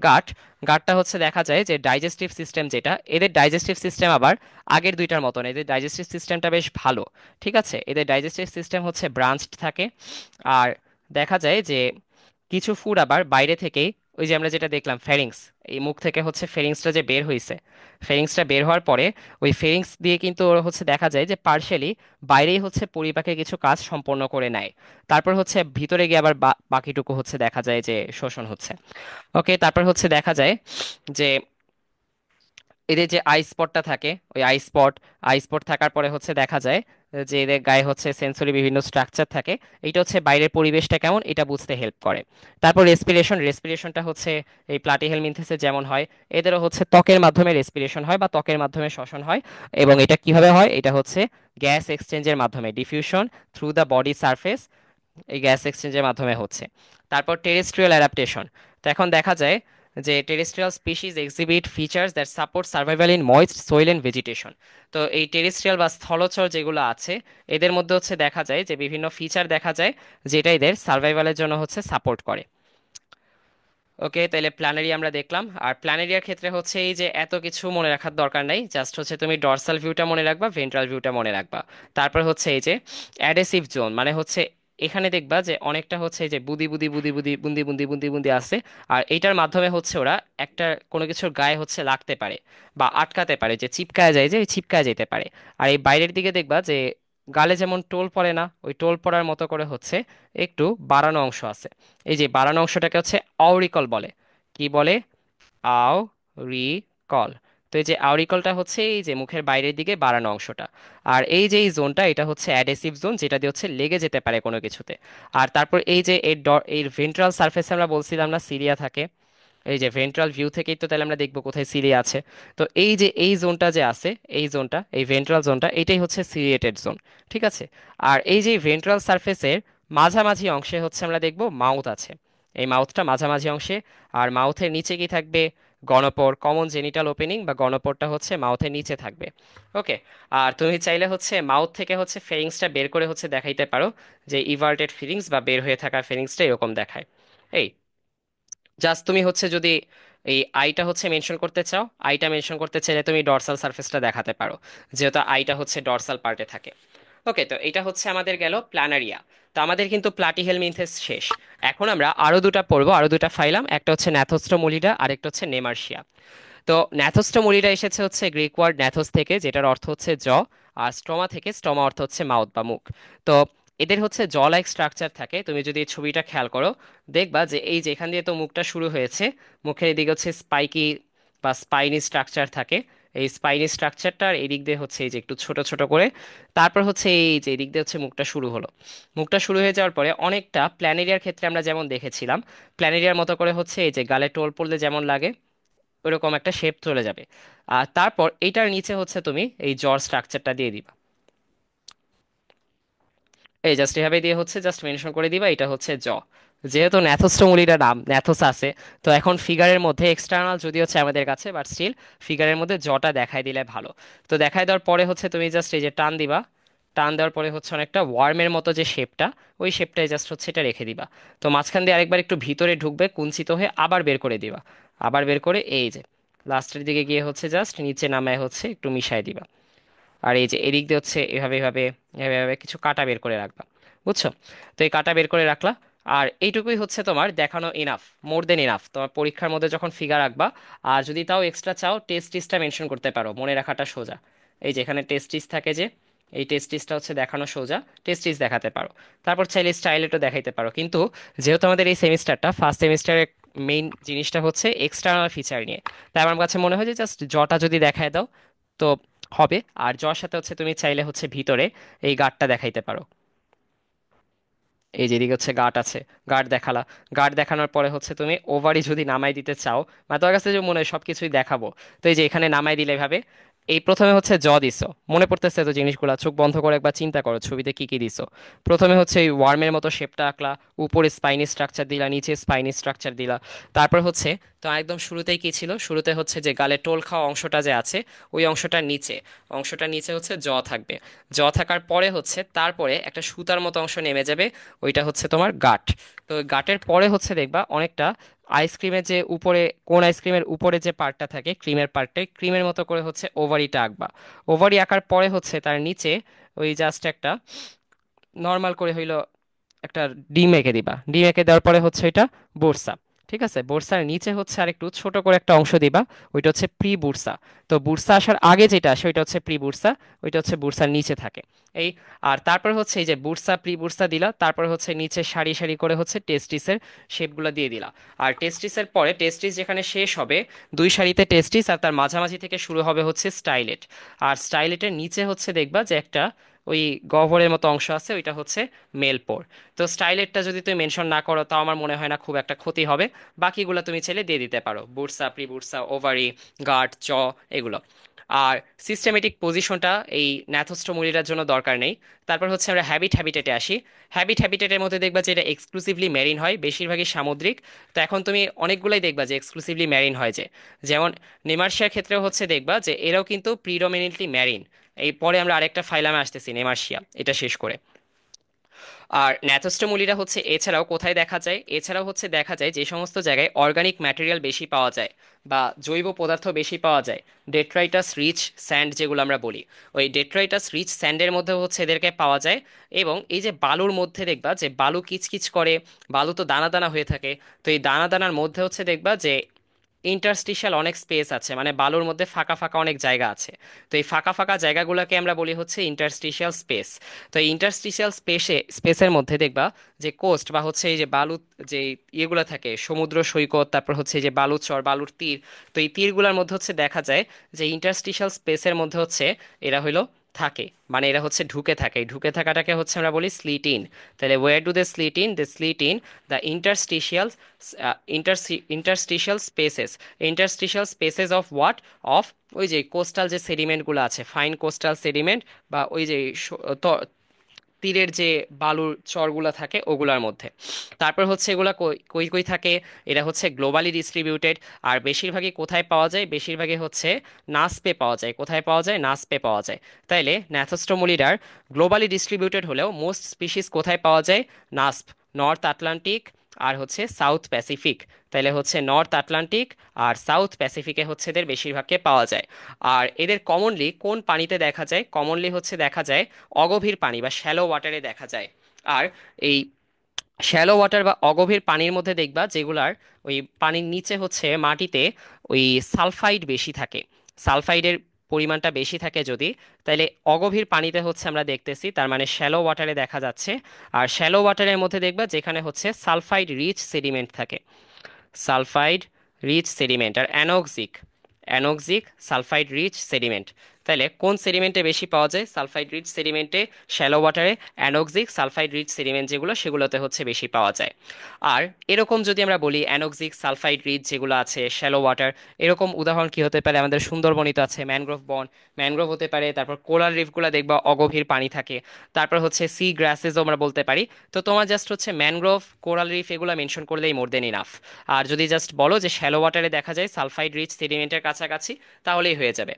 S1: গাটটা হচ্ছে দেখা যায় যে ডাইজেস্টিভ সিস্টেম, যেটা এদের ডাইজেস্টিভ সিস্টেম আবার আগের দুইটার মতন, এদের ডাইজেস্টিভ সিস্টেমটা বেশ ভালো। ঠিক আছে, এদের ডাইজেস্টিভ সিস্টেম হচ্ছে ব্রাঞ্চড থাকে। আর দেখা যায় যে কিছু ফুড আবার বাইরে থেকেই, ওই যে আমরা যেটা দেখলাম ফেরিংস, এই মুখ থেকে হচ্ছে ফেরিংসটা যে বের হয়েছে, ফেরিংসটা বের হওয়ার পরে ওই ফেরিংস দিয়ে কিন্তু ওরা হচ্ছে দেখা যায় যে পার্শিয়ালি বাইরেই হচ্ছে পরিপাকের কিছু কাজ সম্পন্ন করে নেয়। তারপর হচ্ছে ভিতরে গিয়ে আবার বাকিটুকু হচ্ছে দেখা যায় যে শোষণ হচ্ছে। ওকে, তারপর হচ্ছে দেখা যায় যে এদের যে আই স্পটটা থাকে, ওই আই স্পট থাকার পরে হচ্ছে দেখা যায় যে এদের গায়ে হচ্ছে সেন্সরি বিভিন্ন স্ট্রাকচার থাকে। এটা হচ্ছে বাইরের পরিবেশটা কেমন এটা বুঝতে হেল্প করে। তারপর রেসপিরেশন, রেসপিরেশনটা হচ্ছে এই প্লাটিহেলমিনথেসে যেমন হয়, এদেরও হচ্ছে ত্বকের মাধ্যমে রেসপিরেশন হয় বা ত্বকের মাধ্যমে শ্বসন হয়। এবং এটা কিভাবে হয়, এটা হচ্ছে গ্যাস এক্সচেঞ্জের মাধ্যমে, diffusion through the body surface, এই গ্যাস এক্সচেঞ্জের মাধ্যমে হচ্ছে। তারপর টেরেস্ট্রিয়াল অ্যাডাপ্টেশন। তো এখন দেখা যায় যে terrestrial species exhibit features that support survival in moist soil and vegetation. তো এই টেরেস্ট্রিয়াল বা স্থলচর যেগুলো আছে, এদের মধ্যে হচ্ছে দেখা যায় যে বিভিন্ন ফিচার দেখা যায় যেটা এদের সার্ভাইভালের জন্য হচ্ছে সাপোর্ট করে। ওকে, তাহলে প্ল্যানেরিয়া আমরা দেখলাম। আর প্ল্যানেরিয়ার ক্ষেত্রে হচ্ছে এই যে এত কিছু মনে রাখার দরকার নাই, জাস্ট হচ্ছে তুমি ডর্সাল ভিউটা মনে রাখবা, ভেন্ট্রাল ভিউটা মনে রাখবা। তারপর হচ্ছে এই যে অ্যাডেসিভ জোন, মানে হচ্ছে এখানে দেখবা যে অনেকটা হচ্ছে এই যে buddy buddy buddy buddy Bundi Bundi Bundi Bundi আছে। আর এইটার মাধ্যমে হচ্ছে ওরা একটা কোনো কিছুর গায়ে হচ্ছে লাগতে পারে বা আটকাতে পারে, যে চিপকায় যায়, যে চিপকায় যেতে পারে। আর এই বাইরের দিকে দেখবা যে গালে যেমন টোল পড়ে না, ওই টোল পড়ার মতো করে হচ্ছে একটু বাড়ানো অংশ আছে। এই যে বাড়ানো অংশটাকে হচ্ছে অউরিকল বলে। কি বলে? আও রি কল। তো এই যে আউরিকলটা হচ্ছে এই যে মুখের বাইরের দিকে বাড়ানো অংশটা। আর এই যে এই জোনটা, এটা হচ্ছে অ্যাডেসিভ জোন, যেটা দিয়ে হচ্ছে লেগে যেতে পারে কোনো কিছুতে। আর তারপর এই যে এর ভেন্ট্রাল সারফেসে আমরা বলছিলাম না সিলিয়া থাকে, এই যে ভেন্ট্রাল ভিউ থেকেই তো তাহলে আমরা দেখবো কোথায় সিলিয়া আছে। তো এই যে এই জোনটা যে আছে, এই জোনটা, এই ভেন্ট্রাল জোনটা, এটাই হচ্ছে সিলিয়েটেড জোন। ঠিক আছে। আর এই যে ভেন্ট্রাল সারফেসের মাঝামাঝি অংশে হচ্ছে আমরা দেখবো মাউথ আছে, এই মাউথটা মাঝামাঝি অংশে। আর মাউথের নিচে কি থাকবে? গণপর, কমন জেনিটাল ওপেনিং বা গণপরটা হচ্ছে মাউথের নিচে থাকবে। ওকে। আর তুমি চাইলে হচ্ছে মাউথ থেকে হচ্ছে ফেরিংসটা বের করে হচ্ছে দেখাইতে পারো, যে ইভার্টেড ফিরিংস বা বের হয়ে থাকা ফিরিংসটা এরকম দেখায়। এই জাস্ট তুমি হচ্ছে যদি এই আইটা হচ্ছে মেনশন করতে চাও, আইটা মেনশন করতে চাইলে তুমি ডর্সাল সারফেসটা দেখাতে পারো, যেহেতু আইটা হচ্ছে ডর্সাল পার্টে থাকে। ওকে, তো এটা হচ্ছে আমাদের গেল প্ল্যানারিয়া। তো আমাদের কিন্তু প্লাটিহেলমিনথেস শেষ। এখন আমরা আরো দুটা পড়বো, আরো দুটা ফাইলাম, একটা হচ্ছে ন্যাথোস্টোমোলিডা আর একটা হচ্ছে নেমার্শিয়া। তো ন্যাথোস্টোমোলিডা এসেছে হচ্ছে গ্রিক ওয়ার্ড ন্যাথোস থেকে, যেটার অর্থ হচ্ছে জ। আর স্টোমা থেকে, স্টোমা অর্থ হচ্ছে মাউথ বা মুখ। তো এদের হচ্ছে জ লাইক স্ট্রাকচার থাকে। তুমি যদি এই ছবিটা খেয়াল করো, দেখবা যে এই যে এখান দিয়ে তো মুখটা শুরু হয়েছে, মুখের এদিকে হচ্ছে স্পাইকি বা স্পাইনি স্ট্রাকচার থাকে। এই স্পাইনি স্ট্রাকচারটার এদিক দিয়ে হচ্ছে এই যে একটু ছোট ছোট করে, তারপর হচ্ছে এই যে এদিক দিয়ে হচ্ছে মুখটা শুরু হলো। মুখটা শুরু হয়ে যাওয়ার পরে অনেকটা প্ল্যানেরিয়ার ক্ষেত্রে আমরা যেমন দেখেছিলাম, প্ল্যানেরিয়ার মতো করে হচ্ছে এই যে গালে টোল পড়লে যেমন লাগে ওরকম একটা শেপ চলে যাবে। আর তারপর এইটার নিচে হচ্ছে তুমি এই জর স্ট্রাকচারটা দিয়ে দিবা। এই জাস্ট এভাবে দিয়ে হচ্ছে জাস্ট মেনশন করে দিবা এটা হচ্ছে জ। যেহেতু ন্যাথোস্টোমুলিটার নাম ন্যাথোস আছে, তো এখন ফিগারের মধ্যে এক্সটার্নাল যদি হচ্ছে আমাদের কাছে, বাট স্টিল ফিগারের মধ্যে জটা দেখাই দিলে ভালো। তো দেখাই দেওয়ার পরে হচ্ছে তুমি জাস্ট এই যে টান দিবা, টান দেওয়ার পরে হচ্ছে অনেকটা ওয়ার্মের মতো যে শেপটা, ওই শেপটাই জাস্ট হচ্ছে এটা রেখে দিবা। তো মাঝখান দিয়ে আরেকবার একটু ভিতরে ঢুকবে কুঞ্চিত হয়ে, আবার বের করে দিবা। আবার বের করে এই যে লাস্টের দিকে গিয়ে হচ্ছে জাস্ট নিচে নামায় হচ্ছে একটু মিশাই দিবা। আর এই যে এদিক দিয়ে হচ্ছে এভাবে এভাবে এভাবে এভাবে কিছু কাটা বের করে রাখবা। বুঝছো? তো এই কাটা বের করে রাখলা। আর এইটুকুই হচ্ছে তোমার দেখানো ইনাফ, মোর দেন ইনাফ তোমার পরীক্ষার মধ্যে যখন ফিগার রাখবা। আর যদি তাও এক্সট্রা চাও, টেস্টিসটা মেনশন করতে পারো, মনে রাখাটা সোজা। এই যে এখানে টেস্টিস থাকে যে, এই টেস্টিসটা হচ্ছে দেখানো সোজা, টেস্টিস দেখাতে পারো। তারপর চাইলে স্টাইলেটও দেখাইতে পারো, কিন্তু যেহেতু আমাদের এই সেমিস্টারটা ফার্স্ট সেমিস্টারের মেইন জিনিসটা হচ্ছে এক্সটার্নাল ফিচার নিয়ে, তাই আমার কাছে মনে হয় যে জাস্ট জটা যদি দেখায় দাও তো হবে। আর যার সাথে হচ্ছে তুমি চাইলে হচ্ছে ভিতরে এই গার্ডটা দেখাইতে পারো। এই যেদিকে হচ্ছে গার্ড আছে, গার্ড দেখালা। গার্ড দেখানোর পরে হচ্ছে তুমি ওভারই যদি নামাই দিতে চাও, মানে তোমার কাছে যে মনে হয় সবকিছুই দেখাবো, তো এই যে এখানে নামাই দিলে ভাবে এই প্রথমে হচ্ছে জ দিছো, মনে পড়তেছে তো জিনিসগুলো, চোখ বন্ধ করে একবার চিন্তা করো ছবিতে কি কি দিছো। প্রথমে হচ্ছে এই ওয়ার্মের মতো শেপটা আঁকলা, উপরে স্পাইনি স্ট্রাকচার দিলা, নিচে স্পাইনি স্ট্রাকচার দিলা। তারপর হচ্ছে তো একদম শুরুতেই কি ছিল, শুরুতে হচ্ছে যে গালে টোল খাওয়া অংশটা যে আছে, ওই অংশটার নিচে, অংশটার নিচে হচ্ছে জ থাকবে। জ থাকার পরে হচ্ছে তারপরে একটা সুতার মতো অংশ নেমে যাবে, ওইটা হচ্ছে তোমার গাট। তো গাটের পরে হচ্ছে দেখবা অনেকটা আইসক্রিমের যে উপরে, কোন আইসক্রিমের উপরে যে পার্টটা থাকে ক্রিমের পার্টে, ক্রিমের মতো করে হচ্ছে ওভারিটা আঁকবা। ওভারি আঁকার পরে হচ্ছে তার নিচে ওই জাস্ট একটা নর্মাল করে হইলো একটা ডিম এঁকে দিবা। ডিম এঁকে দেওয়ার পরে হচ্ছে এটা বুরসা। ঠিক আছে, বুরসার নিচে হচ্ছে আরেকটু ছোট করে একটা অংশ দিবা, ওইটা হচ্ছে প্রি বুরসা। তো বুরসা আসার আগে যেটা আসে ওইটা হচ্ছে প্রি বুরসা, ওইটা হচ্ছে বুরসার নিচে থাকে। এই আর তারপর হচ্ছে এই যে বুরসা প্রি বুরসা দিলা, তারপর হচ্ছে নিচে সারি সারি করে হচ্ছে টেস্টিসের শেপগুলো দিয়ে দিলা। আর টেস্টিসের পরে টেস্টিস যেখানে শেষ হবে, দুই সারিতে টেস্টিস আর তার মাঝামাঝি থেকে শুরু হবে হচ্ছে স্টাইলেট। আর স্টাইলেটের নিচে হচ্ছে দেখবা যে একটা ওই গহ্বরের মতো অংশ আছে, ওইটা হচ্ছে মেল পোর। তো স্টাইলেটটা যদি তুমি মেনশন না করো তাও আমার মনে হয় না খুব একটা ক্ষতি হবে। বাকিগুলো তুমি চাইলে দিয়ে দিতে পারো, বুরসা, প্রিবুরসা, ওভারি, গার্ড, চ, এগুলো। আর সিস্টেমেটিক পজিশনটা এই ন্যাথোস্টোমুলিরার জন্য দরকার নেই। তারপর হচ্ছে আমরা হ্যাবিটেটে আসি। হ্যাবিটেটের মধ্যে দেখবা যে এটা এক্সক্লুসিভলি মেরিন হয়, বেশিরভাগই সামুদ্রিক। তো এখন তুমি অনেকগুলাই দেখবা যে এক্সক্লুসিভলি মেরিন হয়, যে যেমন নেমার্শিয়ার ক্ষেত্রেও হচ্ছে দেখবা যে এরাও কিন্তু প্রিডমিনেন্টলি মেরিন। এই পরে আমরা আরেকটা ফাইলামে আসতেছি, নেমার্শিয়া, এটা শেষ করে। আর ন্যাথোস্টোমুলিরা হচ্ছে এছাড়াও কোথায় দেখা যায়, এছাড়াও হচ্ছে দেখা যায় যে সমস্ত জায়গায় অর্গানিক ম্যাটেরিয়াল বেশি পাওয়া যায় বা জৈব পদার্থ বেশি পাওয়া যায়, ডেট্রাইটাস রিচ স্যান্ড যেগুলো আমরা বলি, ওই ডেট্রাইটাস রিচ স্যান্ডের মধ্যে হচ্ছে এদেরকে পাওয়া যায়। এবং এই যে বালুর মধ্যে দেখবা যে বালু কিচকিচ করে, বালু তো দানা দানা হয়ে থাকে, তো এই দানা দানার মধ্যে হচ্ছে দেখবা যে ইন্টারস্টিশিয়াল অনেক স্পেস আছে, মানে বালুর মধ্যে ফাঁকা ফাঁকা অনেক জায়গা আছে। তো এই ফাঁকা ফাঁকা জায়গাগুলোকে আমরা বলি হচ্ছে ইন্টারস্টিশিয়াল স্পেস। তো এই ইন্টারস্টিশিয়াল স্পেসের মধ্যে দেখবা যে কোস্ট বা হচ্ছে এই যে বালু, যে ইয়েগুলো থাকে সমুদ্র সৈকত, তারপর হচ্ছে এই যে বালুচর, বালুর তীর, তো এই তীরগুলোর মধ্যে হচ্ছে দেখা যায় যে ইন্টারস্টিশিয়াল স্পেসের মধ্যে হচ্ছে এরা হইলো থাকে, মানে এরা হচ্ছে ঢুকে থাকে। এই ঢুকে থাকাটাকে হচ্ছে আমরা বলি স্লিট ইন। তাহলে where do they slit in the interstitial interstitial spaces. Interstitial spaces of what, of ওই যে কোস্টাল যে সেডিমেন্টগুলো আছে, ফাইন কোস্টাল সেডিমেন্ট, বা ওই যে তীরের যে বালুর চরগুলা থাকে ওগুলার মধ্যে। তারপর হচ্ছে এগুলা কই কই কই থাকে, এরা হচ্ছে গ্লোবালি ডিস্ট্রিবিউটেড। আর বেশিরভাগই কোথায় পাওয়া যায়, বেশিরভাগই হচ্ছে নাসপে পাওয়া যায়। কোথায় পাওয়া যায়? নাসপে পাওয়া যায়। তাইলে ন্যাথোস্টোমুলিডার গ্লোবালি ডিস্ট্রিবিউটেড হলেও মোস্ট স্পিসিস কোথায় পাওয়া যায়? নাসপ, নর্থ আটলান্টিক আর হচ্ছে সাউথ প্যাসিফিক। তাইলে হচ্ছে নর্থ আটলান্টিক আর সাউথ প্যাসিফিকে হচ্ছে এদের বেশিরভাগকে পাওয়া যায়। আর এদের কমনলি কোন পানিতে দেখা যায়? কমনলি হচ্ছে দেখা যায় অগভীর পানি বা শ্যালো ওয়াটারে দেখা যায়। আর এই শ্যালো ওয়াটার বা অগভীর পানির মধ্যে দেখবা যেগুলার ওই পানির নিচে হচ্ছে মাটিতে ওই সালফাইড বেশি থাকে, সালফাইডের পরিমাণটা বেশি থাকে যদি, তাহলে অগভীর পানিতে হচ্ছে আমরা দেখতেছি, তার মানে শ্যালো ওয়াটারে দেখা যাচ্ছে। আর শ্যালো ওয়াটারের মধ্যে দেখবা যেখানে হচ্ছে সালফাইড রিচ সেডিমেন্ট থাকে, সালফাইড রিচ সেডিমেন্ট। আর anoxic, anoxic sulphide rich sediment. তাহলে কোন সেডিমেন্টে বেশি পাওয়া যায়? সালফাইড রিচ সেডিমেন্টে, শ্যালো ওয়াটারে। অ্যানোক্সিক সালফাইড রিচ সেডিমেন্ট যেগুলো, সেগুলোতে হচ্ছে বেশি পাওয়া যায়। আর এরকম যদি আমরা বলি অ্যানোক্সিক সালফাইড রিচ যেগুলো আছে শ্যালো ওয়াটার, এরকম উদাহরণ কি হতে পারে? আমাদের সুন্দরবনিত আছে ম্যানগ্রোভ বন, ম্যানগ্রোভ হতে পারে। তারপর কোরাল রিফগুলো দেখবা অগভীর পানি থাকে। তারপর হচ্ছে সি গ্রাসেসও আমরা বলতে পারি। তো তোমার জাস্ট হচ্ছে ম্যানগ্রোভ, কোরাল রিফ এগুলো মেনশন করলেই মোর দেন ইনাফ। আর যদি জাস্ট বলো যে শ্যালো ওয়াটারে দেখা যায় সালফাইড রিচ সেডিমেন্টের কাছাকাছি, তাহলেই হয়ে যাবে।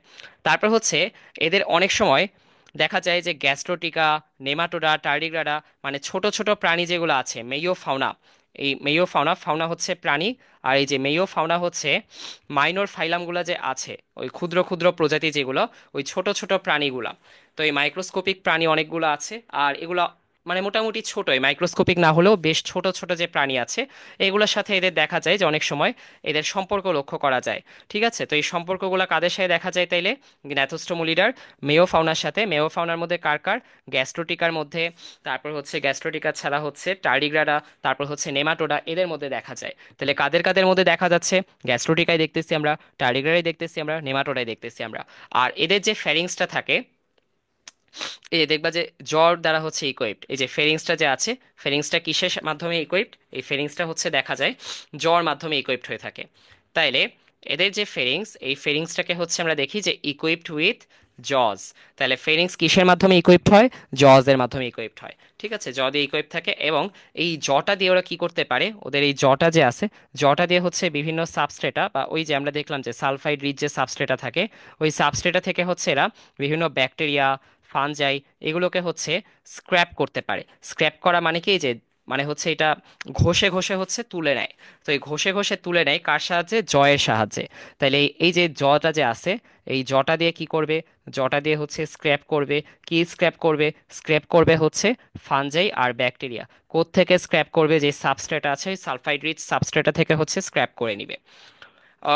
S1: তারপর হচ্ছে এদের অনেক সময় দেখা যায় যে গ্যাস্ট্রোটিকা, নেমাটোডা, টার্ডিগ্রাডা, মানে ছোট ছোট প্রাণী যেগুলো আছে, মেইও ফাউনা, এই মেইও ফাউনা, ফাউনা হচ্ছে প্রাণী, আর এই যে মেইও ফাউনা হচ্ছে মাইনর ফাইলামগুলো যে আছে, ওই ক্ষুদ্র ক্ষুদ্র প্রজাতি যেগুলো, ওই ছোট ছোট প্রাণীগুলা। তো এই মাইক্রোস্কোপিক প্রাণী অনেকগুলো আছে, আর এগুলো মানে মোটামুটি ছোটই, মাইক্রোস্কোপিক না হলেও বেশ ছোট ছোট যে প্রাণী আছে, এগুলোর সাথে এদের দেখা যায় যে অনেক সময় এদের সম্পর্ক লক্ষ্য করা যায়। ঠিক আছে, তো এই সম্পর্কগুলো কাদের সাথে দেখা যায় তাইলে? ন্যাথোস্টোমুলিডার মেওফাউনার সাথে। মেওফাউনার মধ্যে কার কার? গ্যাস্ট্রোটিকার মধ্যে, তারপর হচ্ছে গ্যাস্ট্রোটিকা ছাড়া হচ্ছে টার্ডিগ্রাডা, তারপর হচ্ছে নেমাটোডা, এদের মধ্যে দেখা যায়। তাহলে কাদের কাদের মধ্যে দেখা যাচ্ছে? গ্যাস্ট্রোটিকায় দেখতেছি আমরা, টার্ডিগ্রাডায় দেখতেছি আমরা, নেমাটোডায় দেখতেছি আমরা। আর এদের যে ফ্যারিংসটা থাকে, এই যে দেখবা যে জ্বর দ্বারা হচ্ছে ইকুইপড, এই যে ফেরিংসটা যে আছে, ফেরিংসটা কিসের মাধ্যমে ইকুইপড? এই ফেরিংসটা হচ্ছে দেখা যায় জ্বর মাধ্যমে ইকুইপড হয়ে থাকে। তাইলে এদের যে ফেরিংস, এই ফেরিংসটাকে হচ্ছে আমরা দেখি যে ইকুইপড উইথ জজ। তাহলে ফেরিংস কিসের মাধ্যমে ইকুইপড হয়? জজের মাধ্যমে ইকুইপড হয়। ঠিক আছে, জ দিয়ে ইকুইপড থাকে। এবং এই জটা দিয়ে ওরা কি করতে পারে? ওদের এই জটা যে আছে, জটা দিয়ে হচ্ছে বিভিন্ন সাবস্ট্রেটা, বা ওই যে আমরা দেখলাম যে সালফাইড রিচ যে সাবস্ট্রেটা থাকে, ওই সাবস্ট্রেটা থেকে হচ্ছে এরা বিভিন্ন ব্যাকটেরিয়া, ফানজাই, এগুলোকে হচ্ছে স্ক্র্যাপ করতে পারে। স্ক্র্যাপ করা মানে কি? যে মানে হচ্ছে এটা ঘষে ঘষে হচ্ছে তুলে নেয়। তো এই ঘষে ঘষে তুলে নেয় কার সাহায্যে? জয়ের সাহায্যে। তাহলে এই যে জটা যে আছে, এই জটা দিয়ে কি করবে? জটা দিয়ে হচ্ছে স্ক্র্যাপ করবে। কি স্ক্র্যাপ করবে? স্ক্র্যাপ করবে হচ্ছে ফানজাই আর ব্যাকটেরিয়া। কোত্থেকে স্ক্র্যাপ করবে? যে সাবস্ট্রেট আছে, সালফাইড রিচ সাবস্ট্রেটা থেকে হচ্ছে স্ক্র্যাপ করে নিবে।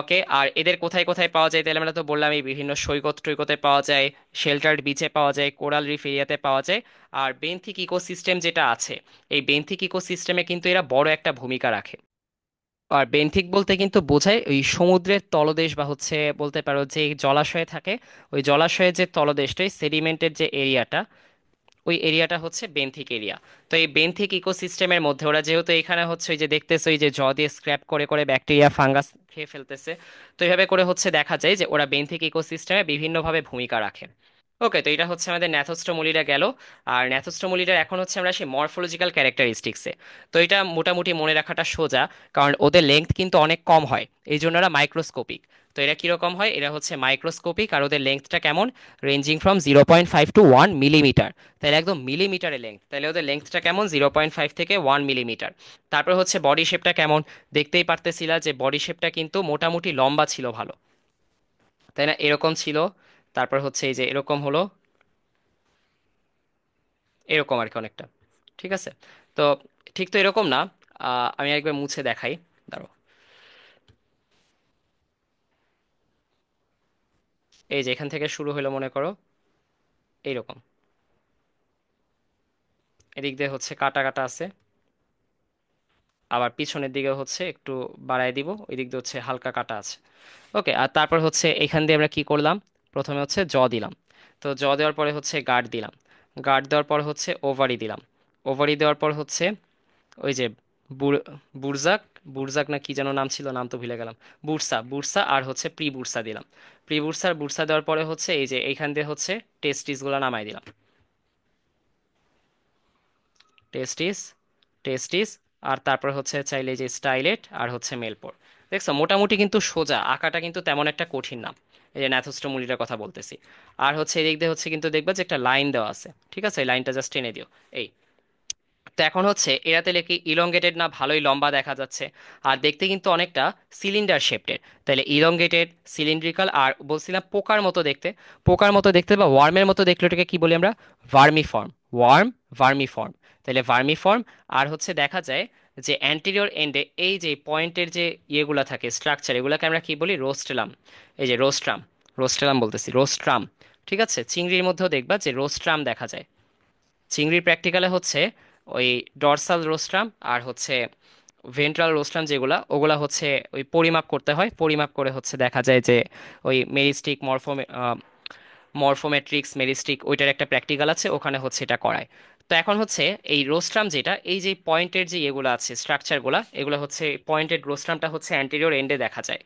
S1: ওকে, আর এদের কোথায় কোথায় পাওয়া যায়? তাহলে আমরা তো বললাম এই বিভিন্ন সৈকত টৈকতে পাওয়া যায়, শেল্টার্ড বিচে পাওয়া যায়, কোরাল রিফ এরিয়াতে পাওয়া যায়। আর বেন্থিক ইকোসিস্টেম যেটা আছে, এই বেন্থিক ইকোসিস্টেমে কিন্তু এরা বড় একটা ভূমিকা রাখে। আর বেন্থিক বলতে কিন্তু বোঝায় ওই সমুদ্রের তলদেশ, বা হচ্ছে বলতে পারো যে জলাশয়ে থাকে, ওই জলাশয়ের যে তলদেশটাই সেডিমেন্টের যে এরিয়াটা, ওই এরিয়াটা হচ্ছে বেন্থিক এরিয়া। তো এই বেন্থিক ইকোসিস্টেমের মধ্যে ওরা যেহেতু এখানে হচ্ছে ওই যে দেখতেছে ওই যে জ দিয়ে স্ক্র্যাপ করে করে ব্যাকটেরিয়া ফাঙ্গাস খেয়ে ফেলতেছে, তো এইভাবে করে হচ্ছে দেখা যায় যে ওরা বেন্থিক ইকোসিস্টেমে বিভিন্নভাবে ভূমিকা রাখে। ওকে, তো এটা হচ্ছে আমাদের ন্যাথোস্টোমোলিডা গেল। আর ন্যাথোস্টোমোলিডার এখন হচ্ছে আমরা সেই মরফোলজিক্যাল ক্যারেক্টারিস্টিক্সে। তো এটা মোটামুটি মনে রাখাটা সোজা, কারণ ওদের লেংথ কিন্তু অনেক কম হয়, এই জন্য এরা মাইক্রোস্কোপিক। তো এরা কিরকম হয়, এরা হচ্ছে মাইক্রোস্কোপিক, আর ওদের লেংথটা কেমন, রেঞ্জিং ফ্রম 0.5 to 1 মিলিমিটার। তাহলে একদম মিলিমিটারে লেংথ, তাহলে ওদের লেংথটা কেমন, 0.5 থেকে 1 মিলিমিটার। তারপর হচ্ছে বডি শেপটা কেমন, দেখতেই পারতেছিলা যে বডি শেপটা কিন্তু মোটামুটি লম্বা ছিল ভালো, তাই না, এরকম ছিল। তারপর হচ্ছে এই যে এরকম হলো, এরকম আর কি অনেকটা। ঠিক আছে। তো ঠিক তো এরকম না, আমি একবার মুছে দেখাই, দাঁড়ো। এই যে এখান থেকে শুরু হলো মনে করো এইরকম, এদিক দিয়ে হচ্ছে কাটা কাটা আছে, আবার পিছনের দিকে হচ্ছে একটু বাড়ায় দিব, ওই দিক দিয়ে হচ্ছে হালকা কাটা আছে। ওকে, আর তারপর হচ্ছে এখান দিয়ে আমরা কি করলাম, প্রথমে হচ্ছে জ দিলাম। তো জ দেওয়ার পরে হচ্ছে গার্ড দিলাম, গার্ড দেওয়ার পর হচ্ছে ওভারি দিলাম, ওভারি দেওয়ার পর হচ্ছে ওই যে বুর- বুরজাক, বুরজাক না কি যেন নাম ছিল, নাম তো ভুলে গেলাম। বুরসা, বুরসা আর হচ্ছে প্রি বুরসা দিলাম। প্রি বুরসার বুরসা দেওয়ার পরে হচ্ছে এই যে এইখান দিয়ে হচ্ছে টেস্টিস গুলা নামাই দিলাম। টেস্টিস, টেস্টিস, আর তারপর হচ্ছে চাইলে যে স্টাইলেট আর হচ্ছে মেলপোর। দেখছো মোটামুটি কিন্তু সোজা, আঁকাটা কিন্তু তেমন একটা কঠিন না, এই যে ন্যাথোস্টোমুলিটার কথা বলতেছি। আর হচ্ছে এদিক দিয়ে হচ্ছে কিন্তু দেখবা যে একটা লাইন দেওয়া আছে, ঠিক আছে, এই লাইনটা জাস্ট টেনে দিও। এই, তো এখন হচ্ছে এরাতে লেখি ইলংগেটেড না, ভালোই লম্বা দেখা যাচ্ছে, আর দেখতে কিন্তু অনেকটা সিলিন্ডার শেপটেড। তাহলে ইলংগেটেড, সিলিন্ড্রিক্যাল, আর বলছিলাম পোকার মতো দেখতে, পোকার মতো দেখতে বা ওয়ার্মের মতো দেখলে ওটাকে কি বলি আমরা, ভার্মিফর্ম, ওয়ার্ম, ভার্মিফর্ম। তাহলে ভার্মিফর্ম। আর হচ্ছে দেখা যায় যে অ্যান্টিরিয়র এন্ডে এই যে পয়েন্টের যে ইয়েগুলা থাকে স্ট্রাকচার, এগুলাকে আমরা কি বলি, রোস্টেলাম। এই যে রোস্ট্রাম, রোস্টেলাম বলতেছি, রোস্ট্রাম। ঠিক আছে, চিংড়ির মধ্যেও দেখবা যে রোস্ট্রাম দেখা যায়। চিংড়ির প্র্যাকটিক্যালে হচ্ছে ওই ডরসাল রোস্ট্রাম আর হচ্ছে ভেন্ট্রাল রোস্ট্রাম, যেগুলা ওগুলা হচ্ছে ওই পরিমাপ করতে হয়, পরিমাপ করে হচ্ছে দেখা যায় যে ওই মেরিস্টিক মরফোমেট্রিক্স মেরিস্টিক ওইটার একটা প্র্যাকটিক্যাল আছে, ওখানে হচ্ছে এটা করায়। তো এখন হচ্ছে এই রোস্ট্রাম যেটা, এই যে পয়েন্টের যে এগুলো আছে স্ট্রাকচারগুলো, এগুলো হচ্ছে পয়েন্টেড রোস্ট্রামটা হচ্ছে অ্যান্টেরিয়র এন্ডে দেখা যায়।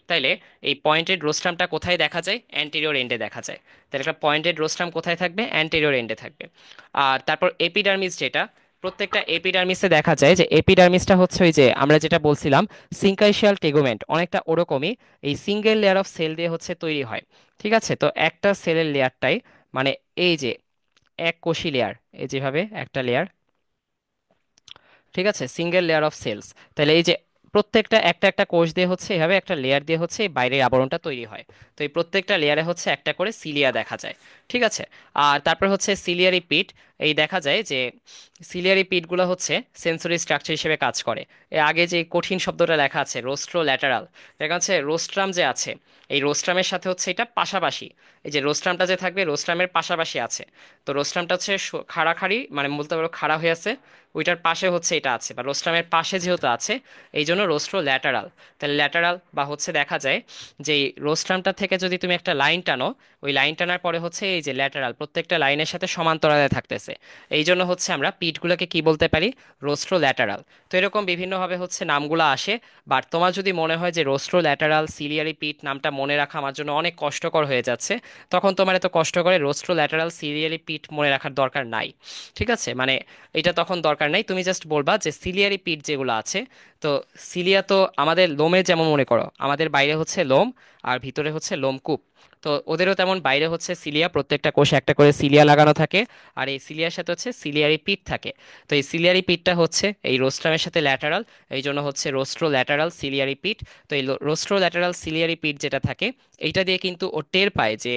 S1: তাইলে এই পয়েন্টেড রোস্ট্রামটা কোথায় দেখা যায়, অ্যান্টেরিয়র এন্ডে দেখা যায়। তাহলে একটা পয়েন্টেড রোস্ট্রাম কোথায় থাকবে, অ্যান্টেরিয়র এন্ডে থাকবে। আর তারপর এপিডার্মিস যেটা, প্রত্যেকটা এপিডার্মিসে দেখা যায় যে এপিডার্মিসটা হচ্ছে ওই যে আমরা যেটা বলছিলাম সিঙ্কাইশিয়াল টেগুমেন্ট, অনেকটা ওরকমই, এই সিঙ্গেল লেয়ার অফ সেল দিয়ে হচ্ছে তৈরি হয়। ঠিক আছে, তো একটা সেলের লেয়ারটাই মানে এই যে এক কোষী লেয়ার, এই যেভাবে একটা লেয়ার, ঠিক আছে, সিঙ্গেল লেয়ার অফ সেলস। তাহলে এই যে প্রত্যেকটা একটা একটা কোষ দিয়ে হচ্ছে এভাবে একটা লেয়ার দিয়ে হচ্ছে এই বাইরের আবরণটা তৈরি হয়। তো এই প্রত্যেকটা লেয়ারে হচ্ছে একটা করে সিলিয়া দেখা যায়। ঠিক আছে, আর তারপর হচ্ছে সিলিয়ারি পিট, এই দেখা যায় যে সিলিয়ারি পিটগুলো হচ্ছে সেন্সরি স্ট্রাকচার হিসেবে কাজ করে। এর আগে যে কঠিন শব্দটা লেখা আছে রোস্ট্রো ল্যাটারাল, দেখা যাচ্ছে রোস্ট্রাম যে আছে, এই রোস্ট্রামের সাথে হচ্ছে এটা পাশাপাশি, এই যে রোস্ট্রামটা যে থাকবে রোস্ট্রামের পাশাপাশি আছে। তো রোস্ট্রামটা হচ্ছে খাড়াখাড়ি মানে বলতে পারো খাড়া হয়ে আছে, ওইটার পাশে হচ্ছে এটা আছে, বা রোস্ট্রামের পাশে যেহেতু আছে এই জন্য রোস্ট্রো ল্যাটারাল। তাহলে ল্যাটারাল বা হচ্ছে দেখা যায় যে এই রোস্ট্রামটা থেকে যদি তুমি একটা লাইন টানো, ওই লাইন টানার পরে হচ্ছে এই যে ল্যাটারাল প্রত্যেকটা লাইনের সাথে সমান্তরালে থাকতেছে, এই জন্য হচ্ছে আমরা পিঠগুলোকে কি বলতে পারি, রোস্ট্রো ল্যাটারাল। তো এরকম বিভিন্নভাবে হচ্ছে নামগুলো আসে। বাট তোমার যদি মনে হয় যে রোস্ট্রো ল্যাটারাল সিলিয়ারি পিট নামটা মনে রাখা আমার জন্য অনেক কষ্টকর হয়ে যাচ্ছে, তখন তোমার এত কষ্ট করে রোস্ট্রো ল্যাটারাল সিলিয়ারি পিট মনে রাখার দরকার নাই। ঠিক আছে, মানে এটা তখন দরকার নাই, তুমি জাস্ট বলবা যে সিলিয়ারি পিট যেগুলো আছে। তো সিলিয়া তো আমাদের লোমের যেমন মনে করো আমাদের বাইরে হচ্ছে লোম আর ভিতরে হচ্ছে লোমকূপ, তো ওদেরও তেমন বাইরে হচ্ছে সিলিয়া, প্রত্যেকটা কোষে একটা করে সিলিয়া লাগানো থাকে, আর এই সিলিয়ার সাথে হচ্ছে সিলিয়ারি পিট থাকে। তো এই সিলিয়ারি পিটটা হচ্ছে এই রোস্ট্রামের সাথে ল্যাটারাল, এই জন্য হচ্ছে রোস্ট্রো ল্যাটারাল সিলিয়ারি পিট। তো এই রোস্ট্রো ল্যাটারাল সিলিয়ারি পিট যেটা থাকে, এইটা দিয়ে কিন্তু ও টের পায় যে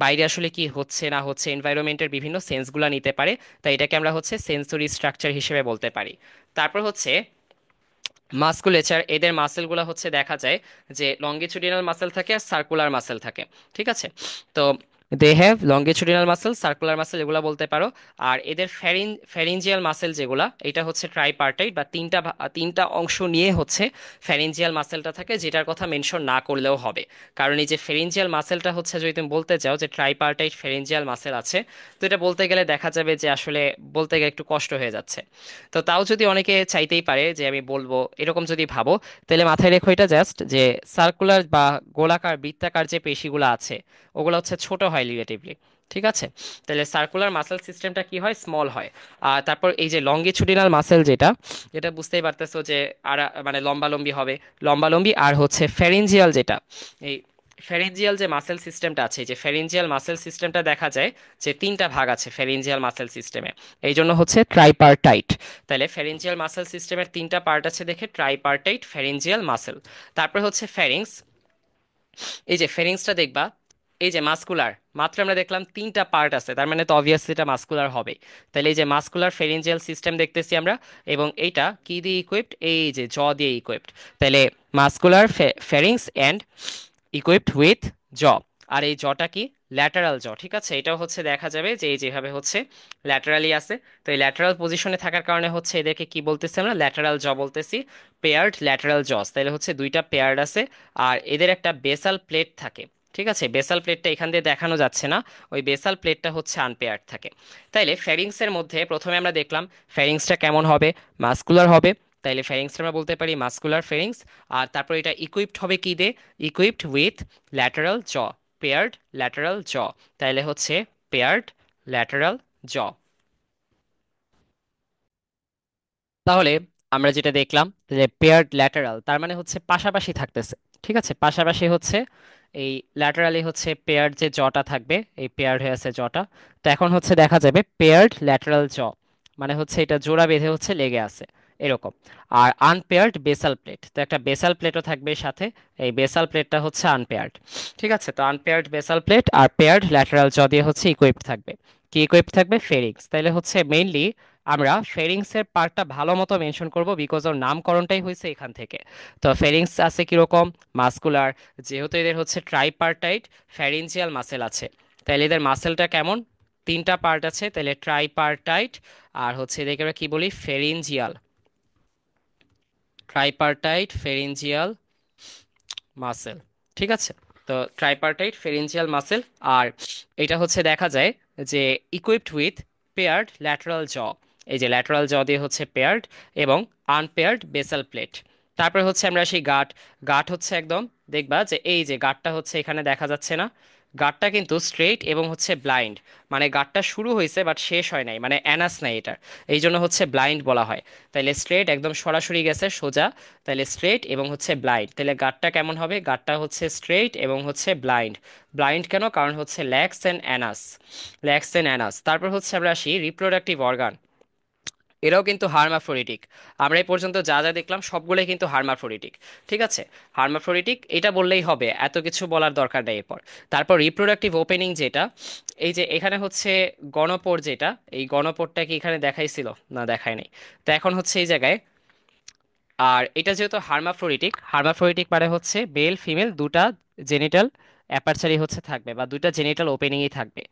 S1: বাইরে আসলে কি হচ্ছে না হচ্ছে, এনভায়রনমেন্টের বিভিন্ন সেন্সগুলো নিতে পারে। তাই এটাকে আমরা হচ্ছে সেন্সরি স্ট্রাকচার হিসেবে বলতে পারি। তারপর হচ্ছে মাসকুলেচার, এদের মাসেলগুলো হচ্ছে দেখা যায় যে লঙ্গিচুডিনাল মাসেল থাকে আর সার্কুলার মাসেল থাকে। ঠিক আছে, তো they have longitudinal muscle, circular muscle এগুলা বলতে পারো। আর এদের ফ্যারিঞ্জিয়াল মাসেল যেগুলা, এটা হচ্ছে ট্রাইপার্টাইট, বা তিনটা অংশ নিয়ে হচ্ছে ফ্যারিঞ্জিয়াল মাসেলটা থাকে, যেটার কথা মেনশন না করলেও হবে। কারণ এই যে ফ্যারিঞ্জিয়াল মাসেলটা হচ্ছে, যদি তুমি বলতে চাও যে ট্রাইপার্টাইট ফ্যারিঞ্জিয়াল মাসেল আছে, তো এটা বলতে গেলে দেখা যাবে যে আসলে বলতে গেলে একটু কষ্ট হয়ে যাচ্ছে। তো তাও যদি অনেকে চাইতেই পারে যে আমি বলবো, এরকম যদি ভাবো, তাহলে মাথায় রেখো এটা জাস্ট যে সার্কুলার বা গোলাকার বৃত্তাকার যে পেশিগুলো আছে, ওগুলো হচ্ছে ছোট হয় রিলেটিভলি। ঠিক আছে, তাহলে সার্কুলার মাসেল সিস্টেমটা কি হয়, স্মল হয়। আর তারপর এই যে লঙ্গিচুডিনাল মাসেল যেটা, যেটা বুঝতেই পারতেছো যে আর মানে লম্বালম্বি হবে, লম্বালম্বি। আর হচ্ছে ফ্যারিঞ্জিয়াল যেটা, এই ফ্যারিঞ্জিয়াল যে মাসেল সিস্টেমটা আছে, এই যে ফ্যারিঞ্জিয়াল মাসেল সিস্টেমটা দেখা যায় যে তিনটা ভাগ আছে ফ্যারিঞ্জিয়াল মাসেল সিস্টেমে, এই জন্য হচ্ছে ট্রাইপার্টাইট। তাহলে ফ্যারিঞ্জিয়াল মাসেল সিস্টেমের তিনটা পার্ট আছে দেখে ট্রাইপার্টাইট ফ্যারিঞ্জিয়াল মাসেল। তারপর হচ্ছে ফ্যারিংস। এই যে ফেরিংসটা দেখবা, এই যে মাস্কুলার, মাত্র আমরা দেখলাম তিনটা পার্ট আছে, তার মানে তো অবভিয়াসলি এটা মাস্কুলার হবে। তাহলে এই যে মাস্কুলার ফেরিঞ্জিয়াল সিস্টেম দেখতেছি আমরা, এবং এইটা কি দিয়ে ইকুইপড, এই যে জ দিয়ে ইকুইপড। তাহলে মাস্কুলার ফেরিংস অ্যান্ড ইকুইপড উইথ জ। আর এই জটা কি, ল্যাটারাল জ। ঠিক আছে, এটাও হচ্ছে দেখা যাবে যে এই যেভাবে হচ্ছে ল্যাটারালি আছে। তো এই ল্যাটারাল পজিশনে থাকার কারণে হচ্ছে এদেরকে কি বলতেছি আমরা, ল্যাটারাল জ বলতেছি, পেয়ার্ড ল্যাটারাল জস। তাহলে হচ্ছে দুইটা পেয়ার্ড আছে। আর এদের একটা বেসাল প্লেট থাকে। ঠিক আছে, বেসাল প্লেটটা এখান দিয়ে দেখানো যাচ্ছে না, ওই বেসাল প্লেটটা হচ্ছে আনপেয়ার্ড থাকে। তাইলে ফ্যারিংসের মধ্যে প্রথমে আমরা দেখলাম ফ্যারিংসটা কেমন হবে, মাস্কুলার হবে। তাইলে ফ্যারিংসটা আমরা বলতে পারি মাস্কুলার ফ্যারিংস। আর তারপর এটা ইকুইপড হবে কি দিয়ে, ইকুইপড উইথ ল্যাটারাল জ, পেয়ার্ড ল্যাটারাল জ। তাইলে হচ্ছে পেয়ার্ড ল্যাটারাল জ। তাহলে আমরা যেটা দেখলাম যে পেয়ার্ড ল্যাটারাল, তার মানে হচ্ছে পাশাপাশি থাকতেছে। ঠিক আছে, পাশাপাশি হচ্ছে এই ল্যাটারালি হচ্ছে পেয়ার্ড যে জটা থাকবে, এই পেয়ার্ড হয়ে আছে জটা। তো এখন হচ্ছে দেখা যাবে পেয়ার্ড ল্যাটারাল জ, মানে হচ্ছে এটা জোড়া বেঁধে হচ্ছে লেগে আছে এরকম। আর আনপেয়ার্ড বেসাল প্লেট, তো একটা বেসাল প্লেটও থাকবে সাথে, এই বেসাল প্লেটটা হচ্ছে আনপেয়ার্ড। ঠিক আছে, তো আনপেয়ার্ড বেসাল প্লেট আর পেয়ার্ড ল্যাটারাল জ দিয়ে হচ্ছে ইকুইপড থাকবে। কি ইকুইপড থাকবে, ফেরিংস। তাইলে হচ্ছে মেইনলি আমরা ফেরিংস এর পার্টটা ভালো মতো মেনশন করব, বিকজ ওর নামকরণটাই হয়েছে এখান থেকে। তো ফেরিংস আছে কিরকম, মাস্কুলার, যেহেতু এদের হচ্ছে ট্রাইপার্টাইট ফ্যারিঞ্জিয়াল মাসেল আছে, তাহলে এদের মাসেলটা কেমন, তিনটা পার্ট আছে, তাহলে ট্রাইপার্টাইট। আর হচ্ছে এদেরকে আমরা কি বলি, ফেরিঞ্জিয়াল, ট্রাইপার্টাইট ফেরিঞ্জিয়াল মাসেল। ঠিক আছে, তো ট্রাইপার্টাইট ফেরিঞ্জিয়াল মাসেল। আর এটা হচ্ছে দেখা যায় যে ইকুইপড উইথ পেয়ার্ড ল্যাটারাল জ, এই যে ল্যাটারাল জ দিয়ে হচ্ছে পেয়ার্ড, এবং আনপেয়ার্ড বেসাল প্লেট। তারপরে হচ্ছে আমরা সেই গাট, গাট হচ্ছে একদম, দেখবা যে এই যে গাটটা হচ্ছে এখানে দেখা যাচ্ছে না, গাটটা কিন্তু স্ট্রেইট এবং হচ্ছে ব্লাইন্ড, মানে গাটটা শুরু হয়েছে বাট শেষ হয় নাই, মানে অ্যানাস নাই এটার, এই জন্য হচ্ছে ব্লাইন্ড বলা হয়। তাইলে স্ট্রেট একদম সরাসরি গেছে সোজা, তাহলে স্ট্রেট এবং হচ্ছে ব্লাইন্ড। তাহলে গাটটা কেমন হবে, গাটটা হচ্ছে স্ট্রেট এবং হচ্ছে ব্লাইন্ড। ব্লাইন্ড কেন, কারণ হচ্ছে ল্যাক্স এন্ড অ্যানাস, ল্যাক্স এন্ড অ্যানাস। তারপর হচ্ছে আমরা আসি রিপ্রোডাক্টিভ অর্গান, এরাও কিন্তু হার্মাফ্রোডিটিক। আমরা এই পর্যন্ত যা যা দেখলাম সবগুলোই কিন্তু হার্মাফ্রোডিটিক। ঠিক আছে, হার্মাফ্রোডিটিক এটা বললেই হবে, এত কিছু বলার দরকার নেই এরপর। তারপর রিপ্রোডাক্টিভ ওপেনিং যেটা, এই যে এখানে হচ্ছে গণপোর যেটা, এই গণপোরটা কি এখানে দেখাইছিল, না দেখায় নাই। তো এখন হচ্ছে এই জায়গায়, আর এটা যেহেতু হার্মাফ্রোডিটিক, হার্মাফ্রোডিটিক মানে হচ্ছে মেল ফিমেল দুটা জেনিটাল অ্যাপারচারই হচ্ছে থাকবে, বা দুইটা জেনিটাল ওপেনিংই থাকবে,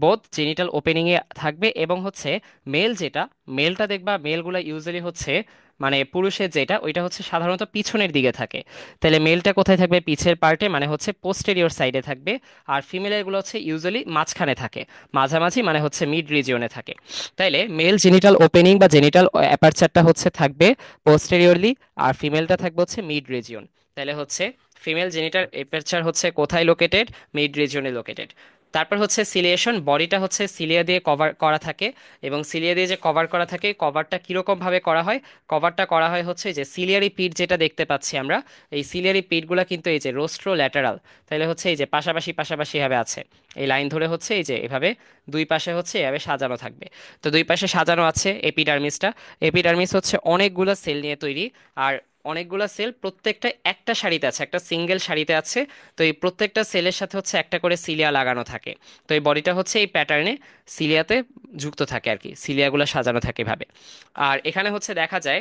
S1: বোথ জেনিটাল ওপেনিংয়ে থাকবে। এবং হচ্ছে মেল যেটা, মেলটা দেখবা মেলগুলা ইউজুয়ালি হচ্ছে, মানে পুরুষের যেটা ওইটা হচ্ছে সাধারণত পিছনের দিকে থাকে। তাহলে মেলটা কোথায় থাকবে, পিছের পার্টে, মানে হচ্ছে পোস্টেরিয়র সাইডে থাকবে। আর ফিমেলের গুলো হচ্ছে ইউজুয়ালি মাঝখানে থাকে, মাঝামাঝি, মানে হচ্ছে মিড রিজিয়নে থাকে। তাইলে মেল জেনিটাল ওপেনিং বা জেনিটাল অ্যাপারচারটা হচ্ছে থাকবে পোস্টেরিয়রলি, আর ফিমেলটা থাকবে হচ্ছে মিড রিজিয়ন। তাহলে হচ্ছে ফিমেল জেনিটাল এপারচার হচ্ছে কোথায় লোকেটেড, মিড রিজিয়নে লোকেটেড। তারপর হচ্ছে সিলিয়েশন, বডিটা হচ্ছে সিলিয়া দিয়ে কভার করা থাকে, এবং সিলিয়া দিয়ে যে কভার করা থাকে, কভারটা কিরকম ভাবে করা হয়, কভারটা করা হয় হচ্ছে যে সিলিয়ারি পিট যেটা দেখতে পাচ্ছি আমরা, এই সিলিয়ারি পিটগুলো কিন্তু এই যে রোস্ট্রো ল্যাটারাল, তাহলে হচ্ছে এই যে পাশাপাশি পাশাপাশি ভাবে আছে, এই লাইন ধরে হচ্ছে এই যে এভাবে দুই পাশে হচ্ছে এভাবে সাজানো থাকবে। তো দুই পাশে সাজানো আছে এপিডার্মিসটা, এপিডার্মিস হচ্ছে অনেকগুলো সেল নিয়ে তৈরি। আর অনেকগুলো সেল প্রত্যেকটা একটা সারিতে আছে, একটা সিঙ্গেল সারিতে আছে। তো এই প্রত্যেকটা সেলের সাথে হচ্ছে একটা করে সিলিয়া লাগানো থাকে। তো এই বডিটা হচ্ছে এই প্যাটার্নে সিলিয়াতে যুক্ত থাকে আর কি, সিলিয়াগুলো সাজানো থাকে এভাবে। আর এখানে হচ্ছে দেখা যায়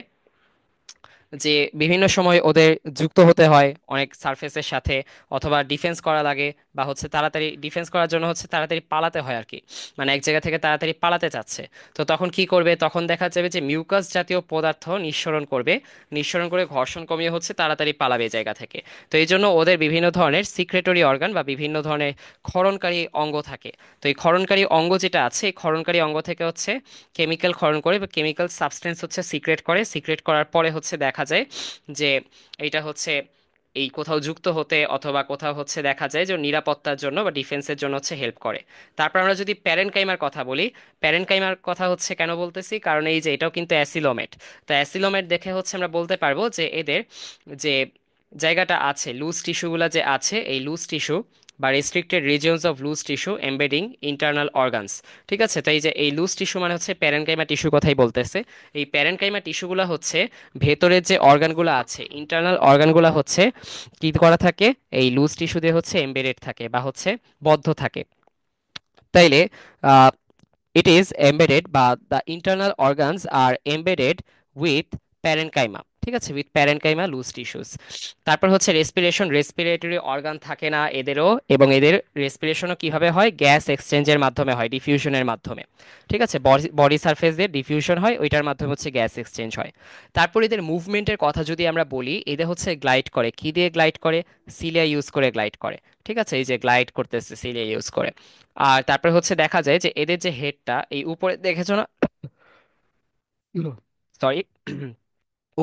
S1: যে বিভিন্ন সময় ওদের যুক্ত হতে হয় অনেক সারফেসের সাথে, অথবা ডিফেন্স করা লাগে, বা হচ্ছে তাড়াতাড়ি ডিফেন্স করার জন্য হচ্ছে তাড়াতাড়ি পালাতে হয় আর কি, মানে এক জায়গা থেকে তাড়াতাড়ি পালাতে চাচ্ছে। তো তখন কি করবে, তখন দেখা যাবে যে মিউকাস জাতীয় পদার্থ নিঃসরণ করবে, নিঃসরণ করে ঘর্ষণ কমিয়ে হচ্ছে তাড়াতাড়ি পালাবে এই জায়গা থেকে। তো এই জন্য ওদের বিভিন্ন ধরনের সিক্রেটরি অর্গান বা বিভিন্ন ধরনের ক্ষরণকারী অঙ্গ থাকে। তো এই ক্ষরণকারী অঙ্গ যেটা আছে, এই ক্ষরণকারী অঙ্গ থেকে হচ্ছে কেমিক্যাল ক্ষরণ করে বা কেমিক্যাল সাবস্টেন্স হচ্ছে সিক্রেট করে, সিক্রেট করার পরে হচ্ছে দেখা যায় যে এইটা হচ্ছে এই কোথাও যুক্ত হতে, অথবা কোথাও হচ্ছে দেখা যায় যে নিরাপত্তার জন্য বা ডিফেন্সের জন্য হচ্ছে হেল্প করে। তারপর আমরা যদি প্যারেনকাইমার কথা বলি, প্যারেনকাইমার কথা হচ্ছে কেন বলতেছি, কারণ এই যে এটাও কিন্তু অ্যাসিলোমেট। তো অ্যাসিলোমেট দেখে হচ্ছে আমরা বলতে পারবো যে এদের যে জায়গাটা আছে, লুজ টিস্যুগুলো যে আছে, এই লুজ টিস্যু বা restricted regions of loose tissue embedding internal organs. ঠিক আছে, তো এই যে এই লুজ টিস্যু মানে হচ্ছে প্যারেনকাইমা টিস্যু কথাই বলতেছে। এই প্যারেনকাইমা টিস্যুগুলো হচ্ছে ভেতরের যে অর্গানগুলো আছে, ইন্টারনাল অর্গানগুলো হচ্ছে কি করা থাকে, এই লুজ টিস্যু দিয়ে হচ্ছে এমবেডেড থাকে বা হচ্ছে বদ্ধ থাকে। তাইলে it is embedded বা the internal organs are embedded with parenchyma, ঠিক আছে, উইথ প্যারেনকাইমা লুজ টিস্যুস। তারপর হচ্ছে রেসপিরেশন, রেসপিরেটরি অর্গান থাকে না এদেরও, এবং এদের রেসপিরেশনও কিভাবে হয়, গ্যাস এক্সচেঞ্জের মাধ্যমে হয়, ডিফিউশনের মাধ্যমে। ঠিক আছে, বডি সারফেস দিয়ে ডিফিউশন হয়, ওইটার মাধ্যমে হচ্ছে গ্যাস এক্সচেঞ্জ হয়। তারপর এদের মুভমেন্টের কথা যদি আমরা বলি, এদের হচ্ছে গ্লাইড করে, কি দিয়ে গ্লাইড করে, সিলিয়া ইউজ করে গ্লাইড করে। ঠিক আছে, এই যে গ্লাইড করতেছে সিলিয়া ইউজ করে। আর তারপরে হচ্ছে দেখা যায় যে এদের যে হেডটা এই উপরে দেখেছো না, সরি,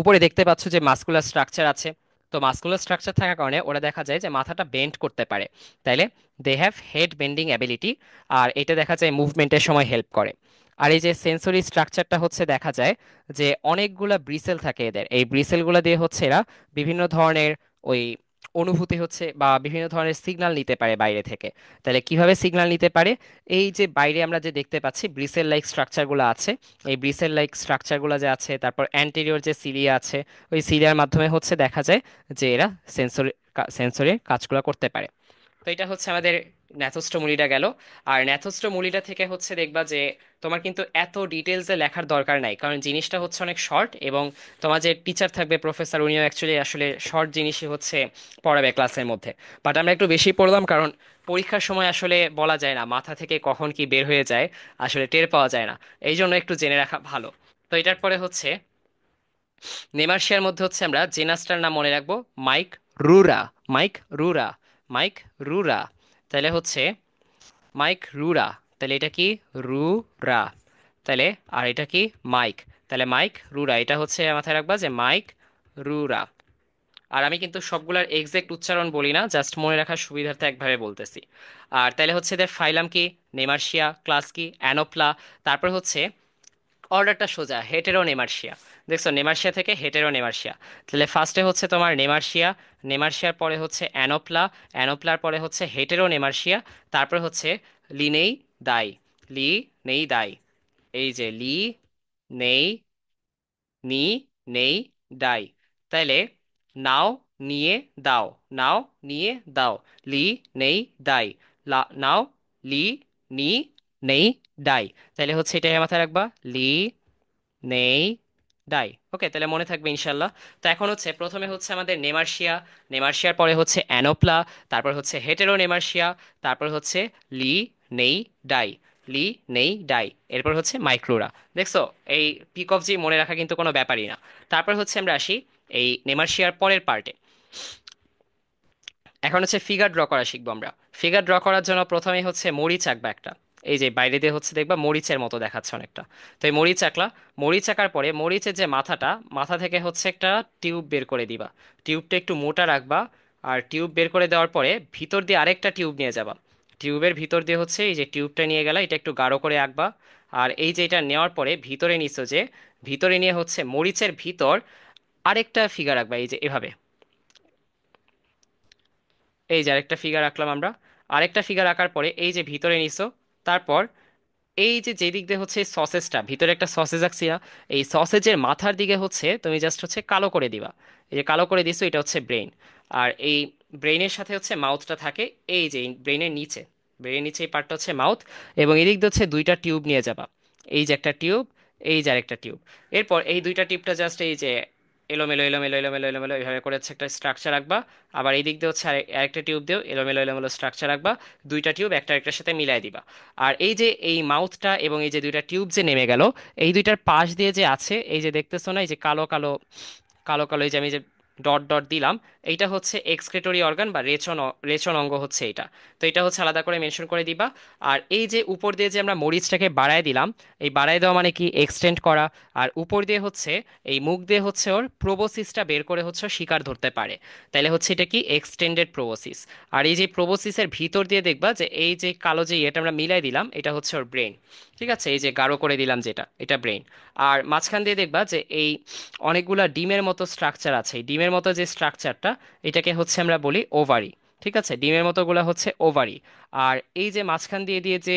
S1: উপরে দেখতে পাচ্ছ যে মাস্কুলার স্ট্রাকচার আছে। তো মাস্কুলার স্ট্রাকচার থাকার কারণে ওরা দেখা যায় যে মাথাটা বেন্ড করতে পারে। তাইলে they have head bending ability, আর এটা দেখা যায় মুভমেন্টের সময় হেল্প করে। আর এই যে সেন্সরি স্ট্রাকচারটা হচ্ছে দেখা যায় যে অনেকগুলা ব্রিসেল থাকে এদের, এই ব্রিসেলগুলো দিয়ে হচ্ছে এরা বিভিন্ন ধরনের ওই অনুভূতি হচ্ছে বা বিভিন্ন ধরনের সিগন্যাল নিতে পারে বাইরে থেকে। তাহলে কিভাবে সিগন্যাল নিতে পারে, এই যে বাইরে আমরা যে দেখতে পাচ্ছি ব্রিসেল লাইক স্ট্রাকচারগুলো আছে, এই ব্রিসেল লাইক স্ট্রাকচারগুলো যে আছে, তারপর অ্যান্টেরিয়র যে সিলিয়া আছে, ওই সিলিয়ার মাধ্যমে হচ্ছে দেখা যায় যে এরা সেন্সরি সেন্সরি কাজগুলো করতে পারে। তো এটা হচ্ছে আমাদের ন্যাথোস্টোমুলিটা গেল। আর ন্যাথোস্টোমুলিটা থেকে হচ্ছে দেখবা যে তোমার কিন্তু এত ডিটেলসে লেখার দরকার নাই, কারণ জিনিসটা হচ্ছে অনেক শর্ট, এবং তোমার যে টিচার থাকবে প্রফেসর, উনিও অ্যাকচুয়ালি আসলে শর্ট জিনিসই হচ্ছে পড়াবে ক্লাসের মধ্যে। বাট আমরা একটু বেশি পড়লাম, কারণ পরীক্ষার সময় আসলে বলা যায় না মাথা থেকে কখন কি বের হয়ে যায়, আসলে টের পাওয়া যায় না। এই জন্য একটু জেনে রাখা ভালো। তো এটার পরে হচ্ছে নেমার্শিয়ার মধ্যে হচ্ছে আমরা জেনাসটার নাম মনে রাখবো, মাইক রুরা, মাইক রুরা, মাইক রুরা। তাহলে হচ্ছে মাইক রুরা, তাহলে এটা কি, রুরা, তাহলে আর এটা কি, মাইক, তাহলে মাইক রুরা, এটা হচ্ছে মাথায় রাখবা যে মাইক রুরা। আর আমি কিন্তু সবগুলার এক্সাক্ট উচ্চারণ বলি না, জাস্ট মনে রাখার সুবিধার্থে একভাবে বলতেছি। আর তাহলে হচ্ছে এদের ফাইলাম কি, নেমার্শিয়া, ক্লাস কি, অ্যানোপ্লা। তারপর হচ্ছে অর্ডারটা সোজা, হেটেরোনেমার্শিয়া। দেখছো, নেমার্শিয়া থেকে হেটেরোনেমার্শিয়া। তাহলে ফার্স্টে হচ্ছে তোমার নেমার্শিয়া, নেমার্শিয়ার পরে হচ্ছে অ্যানোপ্লা, অ্যানোপ্লার পরে হচ্ছে হেটেরোনেমার্শিয়া, তারপর হচ্ছে লিনেই দাই, লি নেই দাই, এই যে লি নেই নি নেই ডাই। তাইলে নাও নিয়ে দাও, নাও নিয়ে দাও, লি নেই দাই, নাও লি নি নেই ডাই। তাইলে হচ্ছে এটাই মাথায় রাখবা, লি নেই ডাই। ওকে, তাহলে মনে থাকবে ইনশাল্লাহ। তো এখন হচ্ছে প্রথমে হচ্ছে আমাদের নেমার্শিয়া, নেমার্শিয়ার পরে হচ্ছে অ্যানোপ্লা, তারপর হচ্ছে হেটেরোনেমার্শিয়া, তারপর হচ্ছে লি নেই ডাই, লি নেই ডাই, এরপর হচ্ছে মাইক্রোরা। দেখছো, এই পিক অফ জি মনে রাখা কিন্তু কোনো ব্যাপারই না। তারপর হচ্ছে আমরা আসি এই নেমার্শিয়ার পরের পার্টে। এখন হচ্ছে ফিগার ড্র করা শিখবো আমরা। ফিগার ড্র করার জন্য প্রথমেই হচ্ছে মরিচ আঁকবা একটা। এই যে বাইরে দিয়ে হচ্ছে দেখবা মরিচের মতো দেখাচ্ছে অনেকটা। তো এই মরিচ আঁকলা, মরিচ আঁকার পরে মরিচের যে মাথাটা, মাথা থেকে হচ্ছে একটা টিউব বের করে দিবা। টিউবটা একটু মোটা রাখবা। আর টিউব বের করে দেওয়ার পরে ভিতর দিয়ে আরেকটা টিউব নিয়ে যাবা। টিউবের ভিতর দিয়ে হচ্ছে এই যে টিউবটা নিয়ে গেলা, এটা একটু গাঢ় করে আঁকবা। আর এই যে এটা নেওয়ার পরে ভিতরে নিছো যে, ভিতরে নিয়ে হচ্ছে মরিচের ভিতর আরেকটা ফিগার আঁকবা, এই যে এভাবে। এই যে আরেকটা ফিগার আঁকলাম আমরা। আরেকটা ফিগার আঁকার পরে এই যে ভিতরে নিছো, তারপর এই যে যেদিক দিয়ে হচ্ছে সসেজটা, ভিতরে একটা সসেজ আঁকছি না, এই সসেজের মাথার দিকে হচ্ছে তুমি জাস্ট হচ্ছে কালো করে দিবা। এই যে কালো করে দিছো, এটা হচ্ছে ব্রেন। আর এই ব্রেইনের সাথে হচ্ছে মাউথটা থাকে, এই যে ব্রেইনের নিচে, ব্রেইনের নিচে এই পার্টটা হচ্ছে মাউথ। এবং এদিক দিয়ে হচ্ছে দুইটা টিউব নিয়ে যাবা, এই যে একটা টিউব, এই যে আরেকটা টিউব। এরপর এই দুইটা টিউবটা জাস্ট এই যে এলোমেলো এলোমেলো এলোমেলো এলোমেলো এইভাবে করে হচ্ছে একটা স্ট্রাকচার রাখবা। আবার এই দিক দিয়ে হচ্ছে আরেকটা টিউব দিয়েও এলোমেলো এলোমেলো স্ট্রাকচার রাখবা। দুইটা টিউব একটা আরেকটার সাথে মিলাই দিবা। আর এই যে এই মাউথটা এবং এই যে দুইটা টিউব যে নেমে গেল, এই দুইটার পাশ দিয়ে যে আছে, এই যে দেখতেছো না, এই যে কালো কালো কালো কালো, এই যে আমি যে ডট ডট দিলাম, এইটা হচ্ছে এক্সক্রেটরি অর্গান বা রেচন রেচন অঙ্গ হচ্ছে এটা। তো এটা হচ্ছে আলাদা করে মেনশন করে দিবা। আর এই যে উপর দিয়ে যে আমরা মরিচটাকে বাড়ায় দিলাম, এই বাড়ায় দেওয়া মানে কি এক্সটেন্ড করা। আর উপর দিয়ে হচ্ছে এই মুখ দিয়ে হচ্ছে ওর প্রোবোসিসটা বের করে হচ্ছে ও শিকার ধরতে পারে। তাহলে হচ্ছে এটা কি এক্সটেন্ডেড প্রোবোসিস। আর এই যে প্রোবোসিসের ভিতর দিয়ে দেখবা যে এই যে কালো যে ইয়েটা আমরা মিলাই দিলাম, এটা হচ্ছে ওর ব্রেন। ঠিক আছে, এই যে গাঢ় করে দিলাম যেটা, এটা ব্রেন। আর মাঝখান দিয়ে দেখবা যে এই অনেকগুলা ডিমের মতো স্ট্রাকচার আছে। এই ডিমের মতো যে স্ট্রাকচারটা, এটাকে হচ্ছে আমরা বলি ওভারি। ঠিক আছে, ডিমের মতোগুলা হচ্ছে ওভারি। আর এই যে মাঝখান দিয়ে দিয়ে যে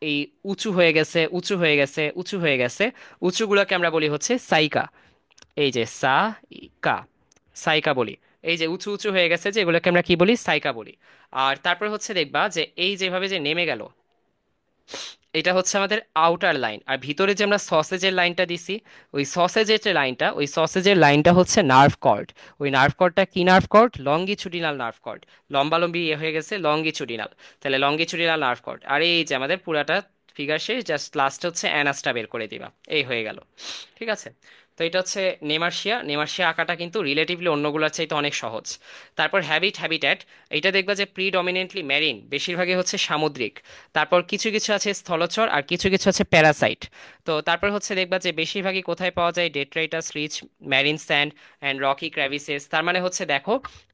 S1: এই উঁচু হয়ে গেছে উঁচু হয়ে গেছে উঁচু হয়ে গেছে, উঁচুগুলোকে আমরা বলি হচ্ছে সাইকা। এই যে সাইকা, সাইকা বলি। এই যে উঁচু উঁচু হয়ে গেছে যে, এগুলোকে আমরা কি বলি, সাইকা বলি। আর তারপর হচ্ছে দেখবা যে এই যেভাবে যে নেমে গেল, এটা হচ্ছে আমাদের আউটার লাইন। আর ভিতরে যে আমরা সসেজের লাইনটা দিছি, ওই সসেজের লাইনটা হচ্ছে নার্ভ কর্ড। ওই নার্ভ কর্ডটা কি nerve cord, longitudinal nerve cord. লম্বালম্বি ইয়ে হয়ে গেছে, লঙ্গিচুডিনাল। তাহলে লঙ্গিচুডিনাল নার্ভ কর্ড। আর এই যে আমাদের পুরাটা ফিগার শেষ, জাস্ট লাস্টে হচ্ছে অ্যানাসটা বের করে দিবা। এই হয়ে গেল। ঠিক আছে। তো এটা হচ্ছে নেমার্শিয়া। নেমার্শিয়া আঁকাটা কিন্তু রিলেটিভলি অন্যগুলোর চাইতে অনেক সহজ। তারপর হ্যাবিট্যাট, এইটা দেখবা যে প্রিডমিনেন্টলি মেরিন, বেশিরভাগই হচ্ছে সামুদ্রিক। তারপর কিছু কিছু আছে স্থলচর, আর কিছু কিছু আছে প্যারাসাইট। তো তারপর হচ্ছে দেখবা যে বেশিরভাগই কোথায় পাওয়া যায়, detritus rich marine sand and rocky crevices. তার মানে হচ্ছে দেখো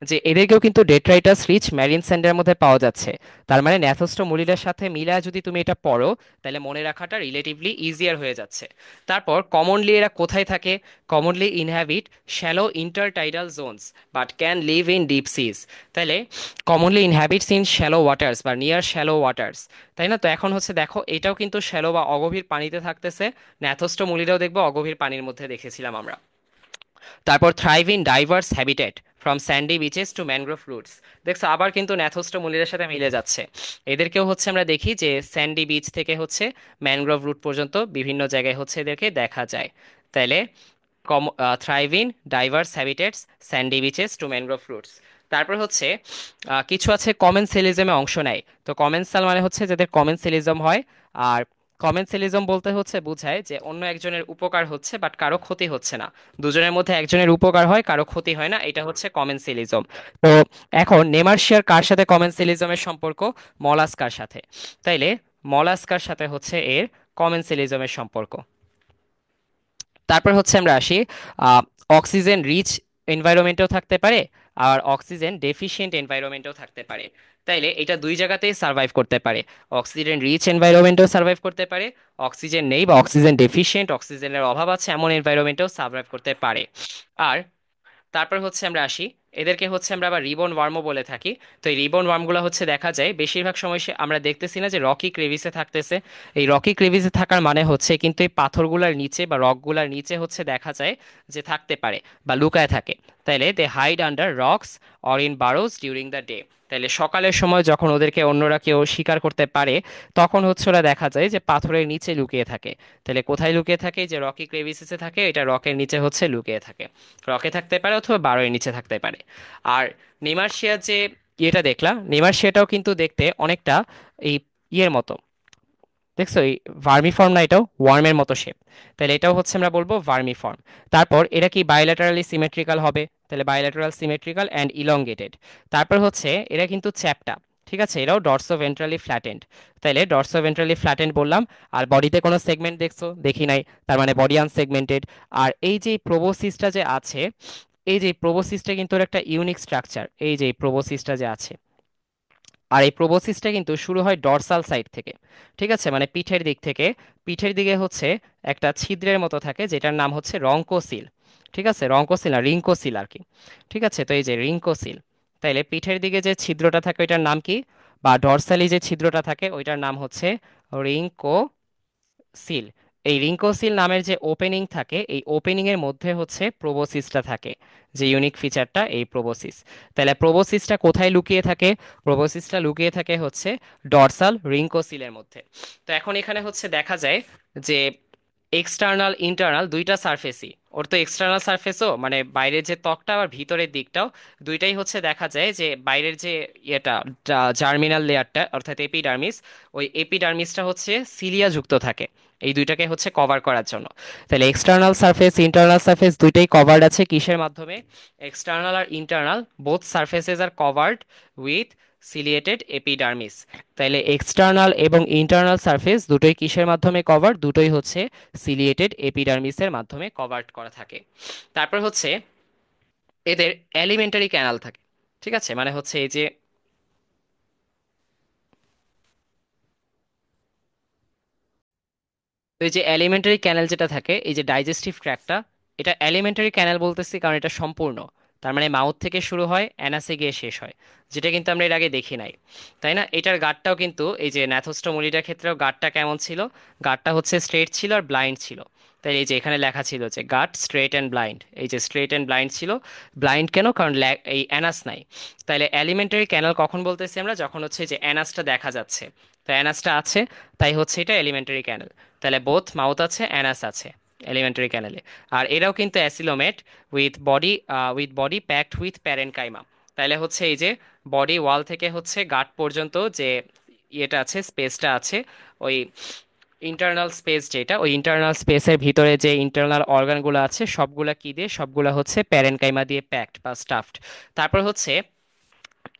S1: যে এদেরকেও কিন্তু ডেট্রাইটাস রিচ ম্যারিন স্যান্ডের মধ্যে পাওয়া যাচ্ছে। তার মানে ন্যাথোস্টোমুলিডের সাথে মিলা যদি তুমি এটা পড়ো, তাহলে মনে রাখাটা রিলেটিভলি ইজিয়ার হয়ে যাচ্ছে। তারপর কমনলি এরা কোথায় থাকে, commonly inhabit shallow intertidal zones but can live in deep seas. তাহলে commonly inhabits in shallow waters বা নিয়ার শ্যালো ওয়াটার্স, তাই না? তো এখন হচ্ছে দেখো এটাও কিন্তু শ্যালো বা অগভীর পানিতে থাকতেছে। ন্যাথোস্টোমুলিরাও দেখবো অগভীর পানির মধ্যে দেখেছিলাম আমরা। তারপর thrive in diverse habitat from sandy beaches to mangrove roots. দেখছো আবার কিন্তু ন্যাথোস্টোমুলিদের সাথে মিলে যাচ্ছে। এদেরকেও হচ্ছে আমরা দেখি যে স্যান্ডি বিচ থেকে হচ্ছে ম্যানগ্রোভ রুট পর্যন্ত বিভিন্ন জায়গায় হচ্ছে এদেরকে দেখা যায়। তাইলে thrive in diverse habitats, sandy beaches to mangrove roots. তারপর হচ্ছে কিছু আছে কমেন্সেলিজমে অংশ নেয়। তো কমেন্সাল মানে হচ্ছে যাদের কমেন্সেলিজম হয়। আর কমেন্সেলিজম বলতে হচ্ছে বোঝায় যে অন্য একজনের উপকার হচ্ছে বাট কারো ক্ষতি হচ্ছে না। দুজনের মধ্যে একজনের উপকার হয়, কারো ক্ষতি হয় না, এটা হচ্ছে কমেন্সেলিজম। তো এখন নেমার্শিয়ার কার সাথে কমেন্সেলিজমের সম্পর্ক, মলাস্কার সাথে। তাইলে মলাস্কার সাথে হচ্ছে এর কমেন্সেলিজমের সম্পর্ক। তারপর হচ্ছে আমরা আসি, অক্সিজেন রিচ এনভায়রনমেন্টেও থাকতে পারে, আর অক্সিজেন ডেফিশিয়েন্ট এনভায়রনমেন্টেও থাকতে পারে। তাইলে এটা দুই জায়গাতেই সার্ভাইভ করতে পারে। অক্সিজেন রিচ এনভায়রনমেন্টেও সার্ভাইভ করতে পারে, অক্সিজেন নেই বা অক্সিজেন ডেফিশিয়েন্ট, অক্সিজেনের অভাব আছে এমন এনভায়রনমেন্টেও সার্ভাইভ করতে পারে। আর তারপর হচ্ছে আমরা আসি, এদেরকে হচ্ছে আমরা আবার রিবন ওয়ার্মও বলে থাকি। তো এই রিবন ওয়ার্মগুলো হচ্ছে দেখা যায় বেশিরভাগ সময় আমরা দেখতেছি না যে রকি ক্রেভিসে থাকতেছে। এই রকি ক্রেভিসে থাকার মানে হচ্ছে কিন্তু এই পাথরগুলোর নিচে বা রকগুলোর নিচে হচ্ছে দেখা যায় যে থাকতে পারে বা লুকায় থাকে। তাইলে they hide under rocks or in burrows during the day. তাইলে সকালের সময় যখন ওদেরকে অন্যরা কেউ শিকার করতে পারে, তখন হচ্ছে ওরা দেখা যায় যে পাথরের নিচে লুকিয়ে থাকে। তাহলে কোথায় লুকিয়ে থাকে, যে রকি ক্রেভিসেসে থাকে, এটা রকের নিচে হচ্ছে লুকিয়ে থাকে। রকে থাকতে পারে অথবা বারোয়ের নিচে থাকতে পারে। আর নেমার্শিয়া যে ইয়েটা দেখলাম, নেমার্শিয়াটাও কিন্তু দেখতে অনেকটা এই ইয়ের মতো, দেখছো এই ভার্মি ফর্ম না, এটাও ওয়ার্মের মতো শেপ। তাহলে এটাও হচ্ছে আমরা বলবো ভার্মি ফর্ম। তারপর এটা কি বায়োল্যাটারালি সিমেট্রিক্যাল হবে, তাহলে বায়োল্যাটারাল সিমেট্রিক্যাল অ্যান্ড ইলংগেটেড। তারপর হচ্ছে এরা কিন্তু চ্যাপ্টা। ঠিক আছে, এরাও ডর্সো ভেন্ট্রালি ফ্ল্যাটেন্ড। তাইলে ডর্সো ভেন্ট্রালি ফ্ল্যাটেন্ড বললাম। আর বডিতে কোনো সেগমেন্ট দেখছো, দেখি নাই, তার মানে বডি আনসেগমেন্টেড। আর এই যে প্রোবোসিসটা যে আছে, এই যে প্রোবোসিসটা কিন্তু ওর একটা ইউনিক স্ট্রাকচার, এই যে প্রোবোসিসটা যে আছে। আর এই প্রোবোসিসটা কিন্তু শুরু হয় ডর্সাল সাইড থেকে। ঠিক আছে, মানে পিঠের দিক থেকে। পিঠের দিকে হচ্ছে একটা ছিদ্রের মতো থাকে, যেটার নাম হচ্ছে রঙ্কোসিল। ঠিক আছে, রঙ্কোসিল না, রিঙ্কোসিল আর কি। ঠিক আছে, তো এই যে রিঙ্কোসিল। তাইলে পিঠের দিকে যে ছিদ্রটা থাকে ওইটার নাম কি, বা ডরসালি যে ছিদ্রটা থাকে ওইটার নাম হচ্ছে রিঙ্কো সিল। এই রিঙ্কোসিল নামের যে ওপেনিং থাকে, এই ওপেনিং এর মধ্যে হচ্ছে প্রোবোসিসটা থাকে, যে ইউনিক ফিচারটা এই প্রোবোসিস। তাহলে প্রোবোসিসটা কোথায় লুকিয়ে থাকে, প্রোবোসিসটা লুকিয়ে থাকে হচ্ছে ডরসাল রিঙ্কোসিলের মধ্যে। তো এখন এখানে হচ্ছে দেখা যায় যে এক্সটার্নাল ইন্টারনাল দুইটা সারফেসই ওর তো এক্সটার্নাল সারফেসও মানে বাইরের যে ত্বকটা আর ভিতরের দিকটাও দুইটাই হচ্ছে দেখা যায় যে বাইরের যে ইয়েটা জার্মিনাল লেয়ারটা অর্থাৎ এপিডার্মিস, ওই এপিডার্মিসটা হচ্ছে সিলিয়া যুক্ত থাকে এই দুইটাকে হচ্ছে কভার করার জন্য। তাহলে এক্সটার্নাল সারফেস ইন্টারনাল সারফেস দুইটাই কভার্ড আছে কিসের মাধ্যমে? এক্সটার্নাল আর internal both surfaces are covered with ciliated epidermis. তাইলে এক্সটার্নাল এবং ইন্টারনাল সারফেস দুটোই কিসের মাধ্যমে কভার? দুটোই হচ্ছে সিলিয়েটেড এপিডার্মিসের মাধ্যমে কভার করা থাকে। তারপর হচ্ছে এদের এলিমেন্টারি ক্যানাল থাকে, ঠিক আছে, মানে হচ্ছে এই যে এই যে এলিমেন্টারি ক্যানেল যেটা থাকে এই যে ডাইজেস্টিভ ট্র্যাক্টটা, এটা এলিমেন্টারি ক্যানেল বলতেছি কারণ এটা সম্পূর্ণ, তার মানে মাউথ থেকে শুরু হয় অ্যানাসে গিয়ে শেষ হয়, যেটা কিন্তু আমরা এর আগে দেখি নাই, তাই না? এটার গাটটাও কিন্তু এই যে ন্যাথোস্টোমোলিডার ক্ষেত্রেও গাটটা কেমন ছিল? গাটটা হচ্ছে স্ট্রেট ছিল আর ব্লাইন্ড ছিল। তাই এই যে এখানে লেখা ছিল যে গাট স্ট্রেট অ্যান্ড ব্লাইন্ড, এই যে স্ট্রেট অ্যান্ড ব্লাইন্ড ছিল। ব্লাইন্ড কেন? কারণ এই অ্যানাস নাই। তাইলে এলিমেন্টারি ক্যানেল কখন বলতেছি আমরা? যখন হচ্ছে যে অ্যানাসটা দেখা যাচ্ছে। তো অ্যানাসটা আছে, তাই হচ্ছে এটা এলিমেন্টারি ক্যানেল। তাহলে বোথ মাউথ আছে অ্যানাস আছে এলিমেন্টারি ক্যানেলে। আর এরাও কিন্তু acoelomate with body packed with parenchyma. তাহলে হচ্ছে এই যে বডি ওয়াল থেকে হচ্ছে গাট পর্যন্ত যে ইয়েটা আছে, স্পেসটা আছে, ওই ইন্টারনাল স্পেস যেটা, ওই ইন্টারনাল স্পেসের ভিতরে যে ইন্টারনাল অর্গানগুলো আছে সবগুলা কি দিয়ে? সবগুলা হচ্ছে প্যারেনকাইমা দিয়ে প্যাকড বা স্টাফড। তারপর হচ্ছে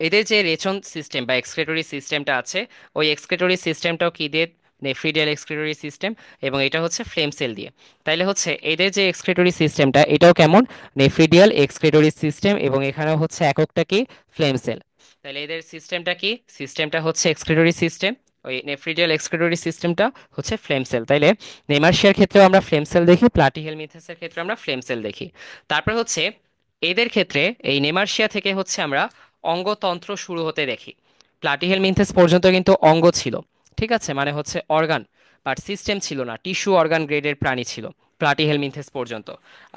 S1: এদের যে রেচন সিস্টেম বা এক্সক্রেটরি সিস্টেমটা আছে, ওই এক্সক্রেটরি সিস্টেমটাও কি দিয়ে? নেফ্রিডিয়াল এক্সক্রেটরি সিস্টেম, এবং এটা হচ্ছে ফ্লেম সেল দিয়ে। তাইলে হচ্ছে এদের যে এক্সক্রেটরি সিস্টেমটা এটাও কেমন? নেফ্রিডিয়াল এক্সক্রেটরি সিস্টেম, এবং এখানেও হচ্ছে এককটা কি? Flame cell. তাহলে এদের সিস্টেমটা কি? সিস্টেমটা হচ্ছে এক্সক্রেটরি সিস্টেম, ওই নেফ্রিডিয়াল এক্সক্রেটরি সিস্টেমটা হচ্ছে ফ্লেম সেল। তাইলে নেমার্শিয়ার ক্ষেত্রেও আমরা ফ্লেম সেল দেখি, প্লাটিহেলমিনথেসের ক্ষেত্রে আমরা ফ্লেম সেল দেখি। তারপর হচ্ছে এদের ক্ষেত্রে এই নেমার্শিয়া থেকে হচ্ছে আমরা অঙ্গতন্ত্র শুরু হতে দেখি। প্লাটিহেলমিনথেস পর্যন্ত কিন্তু অঙ্গ ছিল, ঠিক আছে, মানে হচ্ছে অর্গান, বাট সিস্টেম ছিল না, টিস্যু অর্গান গ্রেডের প্রাণী ছিল প্লাটিহেলমিনথেস পর্যন্ত।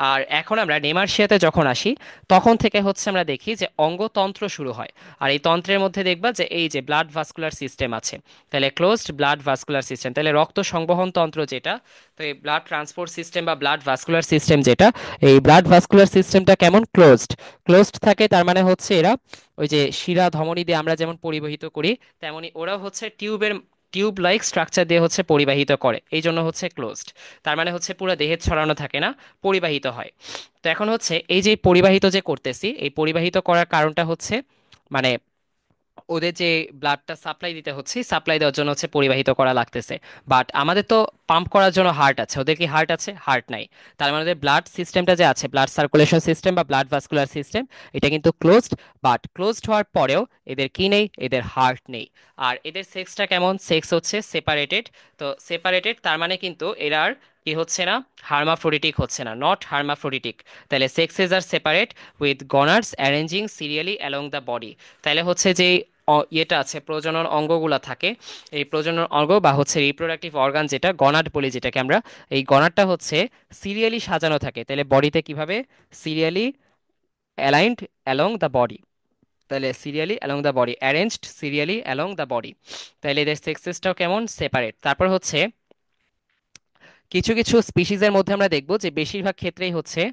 S1: আর এখন আমরা নেমার্শিয়াতে যখন আসি তখন থেকে হচ্ছে আমরা দেখি যে অঙ্গতন্ত্র শুরু হয়। আর এই তন্ত্রের মধ্যে দেখবা যে এই যে ব্লাড ভাস্কুলার সিস্টেম আছে, তাহলে ক্লোজড ব্লাড ভাস্কুলার সিস্টেম, তাহলে রক্ত সংবহন তন্ত্র যেটা, তো এই ব্লাড ট্রান্সপোর্ট সিস্টেম বা ব্লাড ভাস্কুলার সিস্টেম যেটা, এই ব্লাড ভাস্কুলার সিস্টেমটা কেমন? ক্লোজড। ক্লোজড থাকে, তার মানে হচ্ছে এরা ওই যে শিরা ধমনী দিয়ে আমরা যেমন পরিবাহিত করি, তেমনি ওরাও হচ্ছে টিউব লাইক স্ট্রাকচার দিয়ে হচ্ছে পরিবাহিত করে, এই জন্য হচ্ছে ক্লোজড। তার মানে হচ্ছে পুরো দেহে ছড়ানো থাকে না, পরিবাহিত হয়। তো এখন হচ্ছে এই যে পরিবাহিত যে করতেছি, এই পরিবাহিত করার কারণটা হচ্ছে মানে ওদের যে ব্লাডটা সাপ্লাই দিতে হচ্ছে, সাপ্লাই দেওয়ার জন্য হচ্ছে পরিবাহিত করা লাগতেছে। বাট আমাদের তো পাম্প করার জন্য হার্ট আছে, ওদের কি হার্ট আছে? হার্ট নাই। তার মানে ওদের ব্লাড সিস্টেমটা যে আছে, ব্লাড সার্কুলেশন সিস্টেম বা ব্লাড ভাস্কুলার সিস্টেম, এটা কিন্তু ক্লোজড। বাট ক্লোজড হওয়ার পরেও এদের কি নেই? এদের হার্ট নেই। আর এদের সেক্সটা কেমন? সেক্স হচ্ছে সেপারেটেড। তো সেপারেটেড তার মানে কিন্তু এরা আর কি হচ্ছে না? হার্মাফ্রোডিটিক হচ্ছে না, নট হার্মাফ্রোডিটিক। তাহলে sexes are separate with gonads arranging serially along the body. তাহলে হচ্ছে যে ইয়েটা আছে, প্রজনন অঙ্গগুলা থাকে, এই প্রজনন অঙ্গ বা হচ্ছে রিপ্রোডাক্টিভ অর্গান যেটা গনাড বলি যেটাকে আমরা, এই গনাডটা হচ্ছে সিরিয়ালি সাজানো থাকে। তাহলে বডিতে কিভাবে? Serially aligned along the body. তাহলে serially along the body, arranged serially along the body. তাহলে এদের সেক্সেসটাও কেমন? সেপারেট। তারপর হচ্ছে কিছু কিছু স্পিসিসের মধ্যে আমরা দেখব যে বেশিরভাগ ক্ষেত্রেই হচ্ছে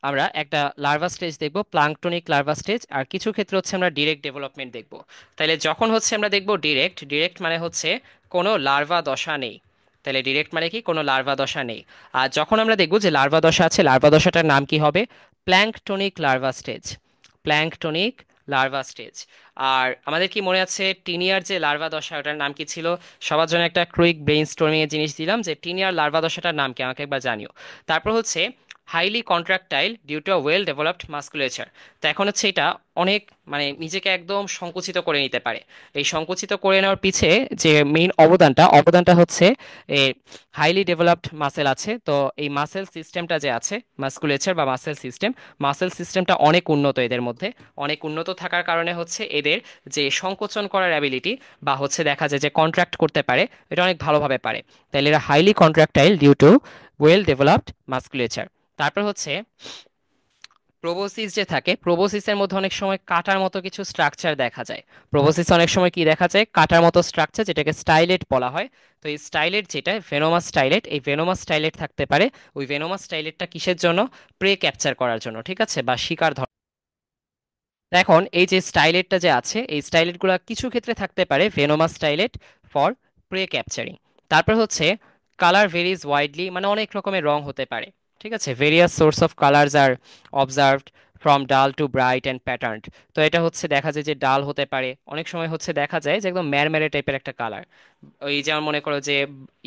S1: আমরা একটা লার্ভা স্টেজ দেখব, প্লাঙ্কটনিক লার্ভা স্টেজ, আর কিছু ক্ষেত্রে হচ্ছে আমরা ডিরেক্ট ডেভেলপমেন্ট দেখব। তাহলে যখন হচ্ছে আমরা দেখব ডিরেক্ট, ডিরেক্ট মানে হচ্ছে কোনো লার্ভা দশা নেই। তাহলে ডিরেক্ট মানে কি? কোনো লার্ভা দশা নেই। আর যখন আমরা দেখব যে লার্ভা দশা আছে, লার্ভা দশাটার নাম কি হবে? Planktonic larva stage. Planktonic larva stage. আর আমাদের কি মনে আছে টিনিয়ার যে লার্ভা দশা, ওটার নাম কি ছিল? সবার জন্য একটা কুইক ব্রেইন স্টর্মিং এর জিনিস দিলাম যে টিনিয়ার লার্ভা দশাটার নাম কি, আমাকে একবার জানিও। তারপর হচ্ছে highly contractile due to well developed musculature. তো এখন হচ্ছে এটা অনেক মানে নিজেকে একদম সংকুচিত করে নিতে পারে। এই সংকুচিত করে নেওয়ার পিছে যে মেইন অবদানটা হচ্ছে এই হাইলি ডেভেলপড মাসেল আছে। তো এই মাসেল সিস্টেমটা যে আছে, মাস্কুলেচার বা মাসেল সিস্টেমটা অনেক উন্নত এদের মধ্যে। অনেক উন্নত থাকার কারণে হচ্ছে এদের যে সংকোচন করার অ্যাবিলিটি বা হচ্ছে দেখা যায় যে কন্ট্রাক্ট করতে পারে, এটা অনেক ভালোভাবে পারে। তাহলে এরা highly contractile due to well developed musculature. তারপর হচ্ছে প্রোবোসিস যে থাকে, প্রোবোসিসের মধ্যে অনেক সময় কাটার মতো কিছু স্ট্রাকচার দেখা যায়। প্রোবোসিস অনেক সময় কি দেখা যায়, কাটার মতো স্ট্রাকচার, যেটাকে স্টাইলেট বলা হয়। তো এই স্টাইলেট যেটা ভেনোমাস স্টাইলেট, এই ভেনোমাস স্টাইলেট থাকতে পারে। ওই ভেনোমাস স্টাইলেটটা কিসের জন্য? প্রে ক্যাপচার করার জন্য, ঠিক আছে, বা শিকার ধরা। এখন এই যে স্টাইলেটটা যে আছে, এই স্টাইলেটগুলো কিছু ক্ষেত্রে থাকতে পারে ভেনোমাস স্টাইলেট ফর প্রে ক্যাপচারিং। তারপর হচ্ছে কালার ভেরিজ ওয়াইডলি, মানে অনেক রকমের রং হতে পারে। ঠিক আছে, various source of colours are observed from dull to bright and patterned. তো এটা হচ্ছে দেখা যায় যে ডাল হতে পারে, অনেক সময় হচ্ছে দেখা যায় যে একদম ম্যারমেরে টাইপের একটা কালার। ওই যেমন মনে করো যে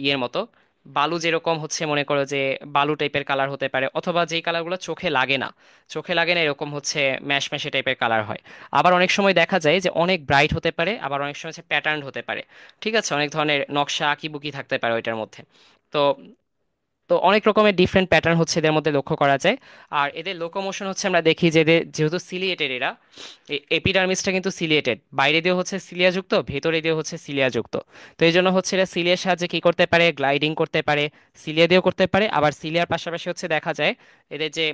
S1: ইয়ের মতো, বালু যেরকম হচ্ছে মনে করো যে বালু টাইপের কালার হতে পারে, অথবা যেই কালারগুলো চোখে লাগে না, চোখে লাগে না এরকম হচ্ছে ম্যাশ ম্যাশে টাইপের কালার হয়। আবার অনেক সময় দেখা যায় যে অনেক ব্রাইট হতে পারে, আবার অনেক সময় হচ্ছে প্যাটার্ন হতে পারে। ঠিক আছে, অনেক ধরনের নকশা আঁকিবুকি থাকতে পারে ওইটার মধ্যে। তো তো অনেক রকমের ডিফারেন্ট প্যাটার্ন হচ্ছে এদের মধ্যে লক্ষ্য করা যায়। আর এদের লোকোমোশন হচ্ছে আমরা দেখি যে এদের যেহেতু সিলিয়েটেড এরা, এপিডার্মিসটা কিন্তু সিলিয়েটেড, বাইরে দিয়ে হচ্ছে সিলিয়া যুক্ত, ভেতরে দিয়ে হচ্ছে সিলিয়া যুক্ত। তো এই জন্য হচ্ছে এরা সিলিয়ার সাহায্যে কি করতে পারে, গ্লাইডিং করতে পারে, সিলিয়া দিয়েও করতে পারে। আবার সিলিয়ার পাশাপাশি হচ্ছে দেখা যায় এদের যে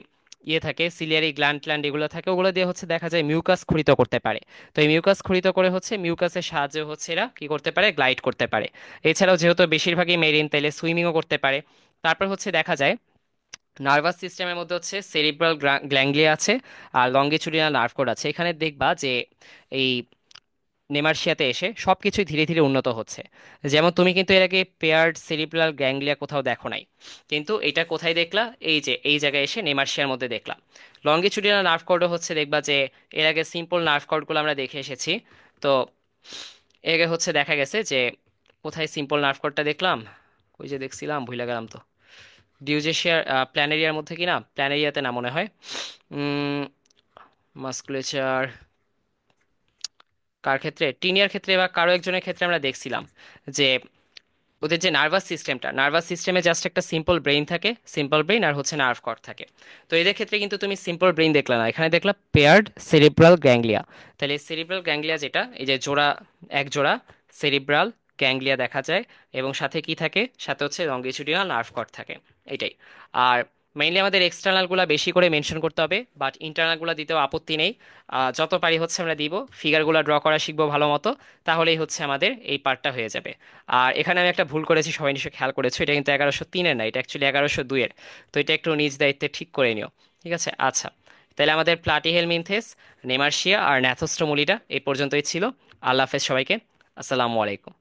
S1: ইয়ে থাকে, সিলিয়ারি গ্ল্যান্ড ট্ল্যান্ড এগুলো থাকে, ওগুলো দিয়ে হচ্ছে দেখা যায় মিউকাস ক্ষরিত করতে পারে। তো এই মিউকাস ক্ষরিত করে হচ্ছে মিউকাসের সাহায্যে হচ্ছে এরা কি করতে পারে, গ্লাইড করতে পারে। এছাড়াও যেহেতু বেশিরভাগই মেরিন, তাইলে সুইমিংও করতে পারে। তারপর হচ্ছে দেখা যায় নার্ভাস সিস্টেমের মধ্যে হচ্ছে সেরিব্রাল গ্যাংলিয়া আছে, আর লঙ্গিচুডিনাল নার্ভ কোড আছে। এখানে দেখবা যে এই নেমার্শিয়াতে এসে সবকিছুই ধীরে ধীরে উন্নত হচ্ছে। যেমন তুমি কিন্তু এর আগে পেয়ার্ড সেরিব্রাল গ্যাংলিয়া কোথাও দেখো নাই, কিন্তু এটা কোথায় দেখলা, এই যে এই জায়গায় এসে নেমার্শিয়ার মধ্যে দেখলাম। লঙ্গিচুডিনাল নার্ভ কর্ডও হচ্ছে দেখবা যে এর আগে সিম্পল নার্ভ কর্ডগুলো আমরা দেখে এসেছি। তো এর আগে হচ্ছে দেখা গেছে যে কোথায় সিম্পল নার্ভ কর্ডটা দেখলাম, ওই যে দেখছিলাম ভুলে গেলাম তো, ডিউজেশিয়ার প্ল্যানেরিয়ার মধ্যে কি না, প্ল্যানেরিয়াতে না মনে হয়, মাস্কুলেচার কার ক্ষেত্রে, টিনিয়ার ক্ষেত্রে বা কারো একজনের ক্ষেত্রে আমরা দেখছিলাম যে ওদের যে নার্ভাস সিস্টেমটা, নার্ভাস সিস্টেমে জাস্ট একটা সিম্পল ব্রেইন থাকে, সিম্পল ব্রেইন আর হচ্ছে নার্ভ কর্ড থাকে। তো এদের ক্ষেত্রে কিন্তু তুমি সিম্পল ব্রেইন দেখলা না, এখানে দেখলা পেয়ার্ড সেরিব্রাল গ্যাংলিয়া। তাহলে সেরিব্রাল গ্যাংলিয়া যেটা, এই যে জোড়া, এক জোড়া সেরিব্রাল গ্যাংলিয়া দেখা যায়, এবং সাথে কি থাকে, সাথে হচ্ছে লঙ্গিচুডিনাল নার্ভ কর্ড থাকে, এটাই। আর মেইনলি আমাদের এক্সটার্নালগুলো বেশি করে মেনশন করতে হবে, বাট ইন্টারনালগুলো দিতেও আপত্তি নেই। যত পারি হচ্ছে আমরা দিব, ফিগারগুলো ড্র করা শিখবো ভালো মতো, তাহলেই হচ্ছে আমাদের এই পার্টটা হয়ে যাবে। আর এখানে আমি একটা ভুল করেছি, সবাই নিশ্চয়ই খেয়াল করেছো, এটা কিন্তু 1103-এর না, এটা অ্যাকচুয়ালি 1102-এর। তো এটা একটু নিজ দায়িত্বে ঠিক করে নিও। ঠিক আছে, আচ্ছা। তাহলে আমাদের প্লাটিহেলমিনথেস, নেমার্শিয়া আর ন্যাথোস্টোমুলিটা এই পর্যন্তই ছিল। আল্লাহ হাফেজ সবাইকে। আসসালামু আলাইকুম।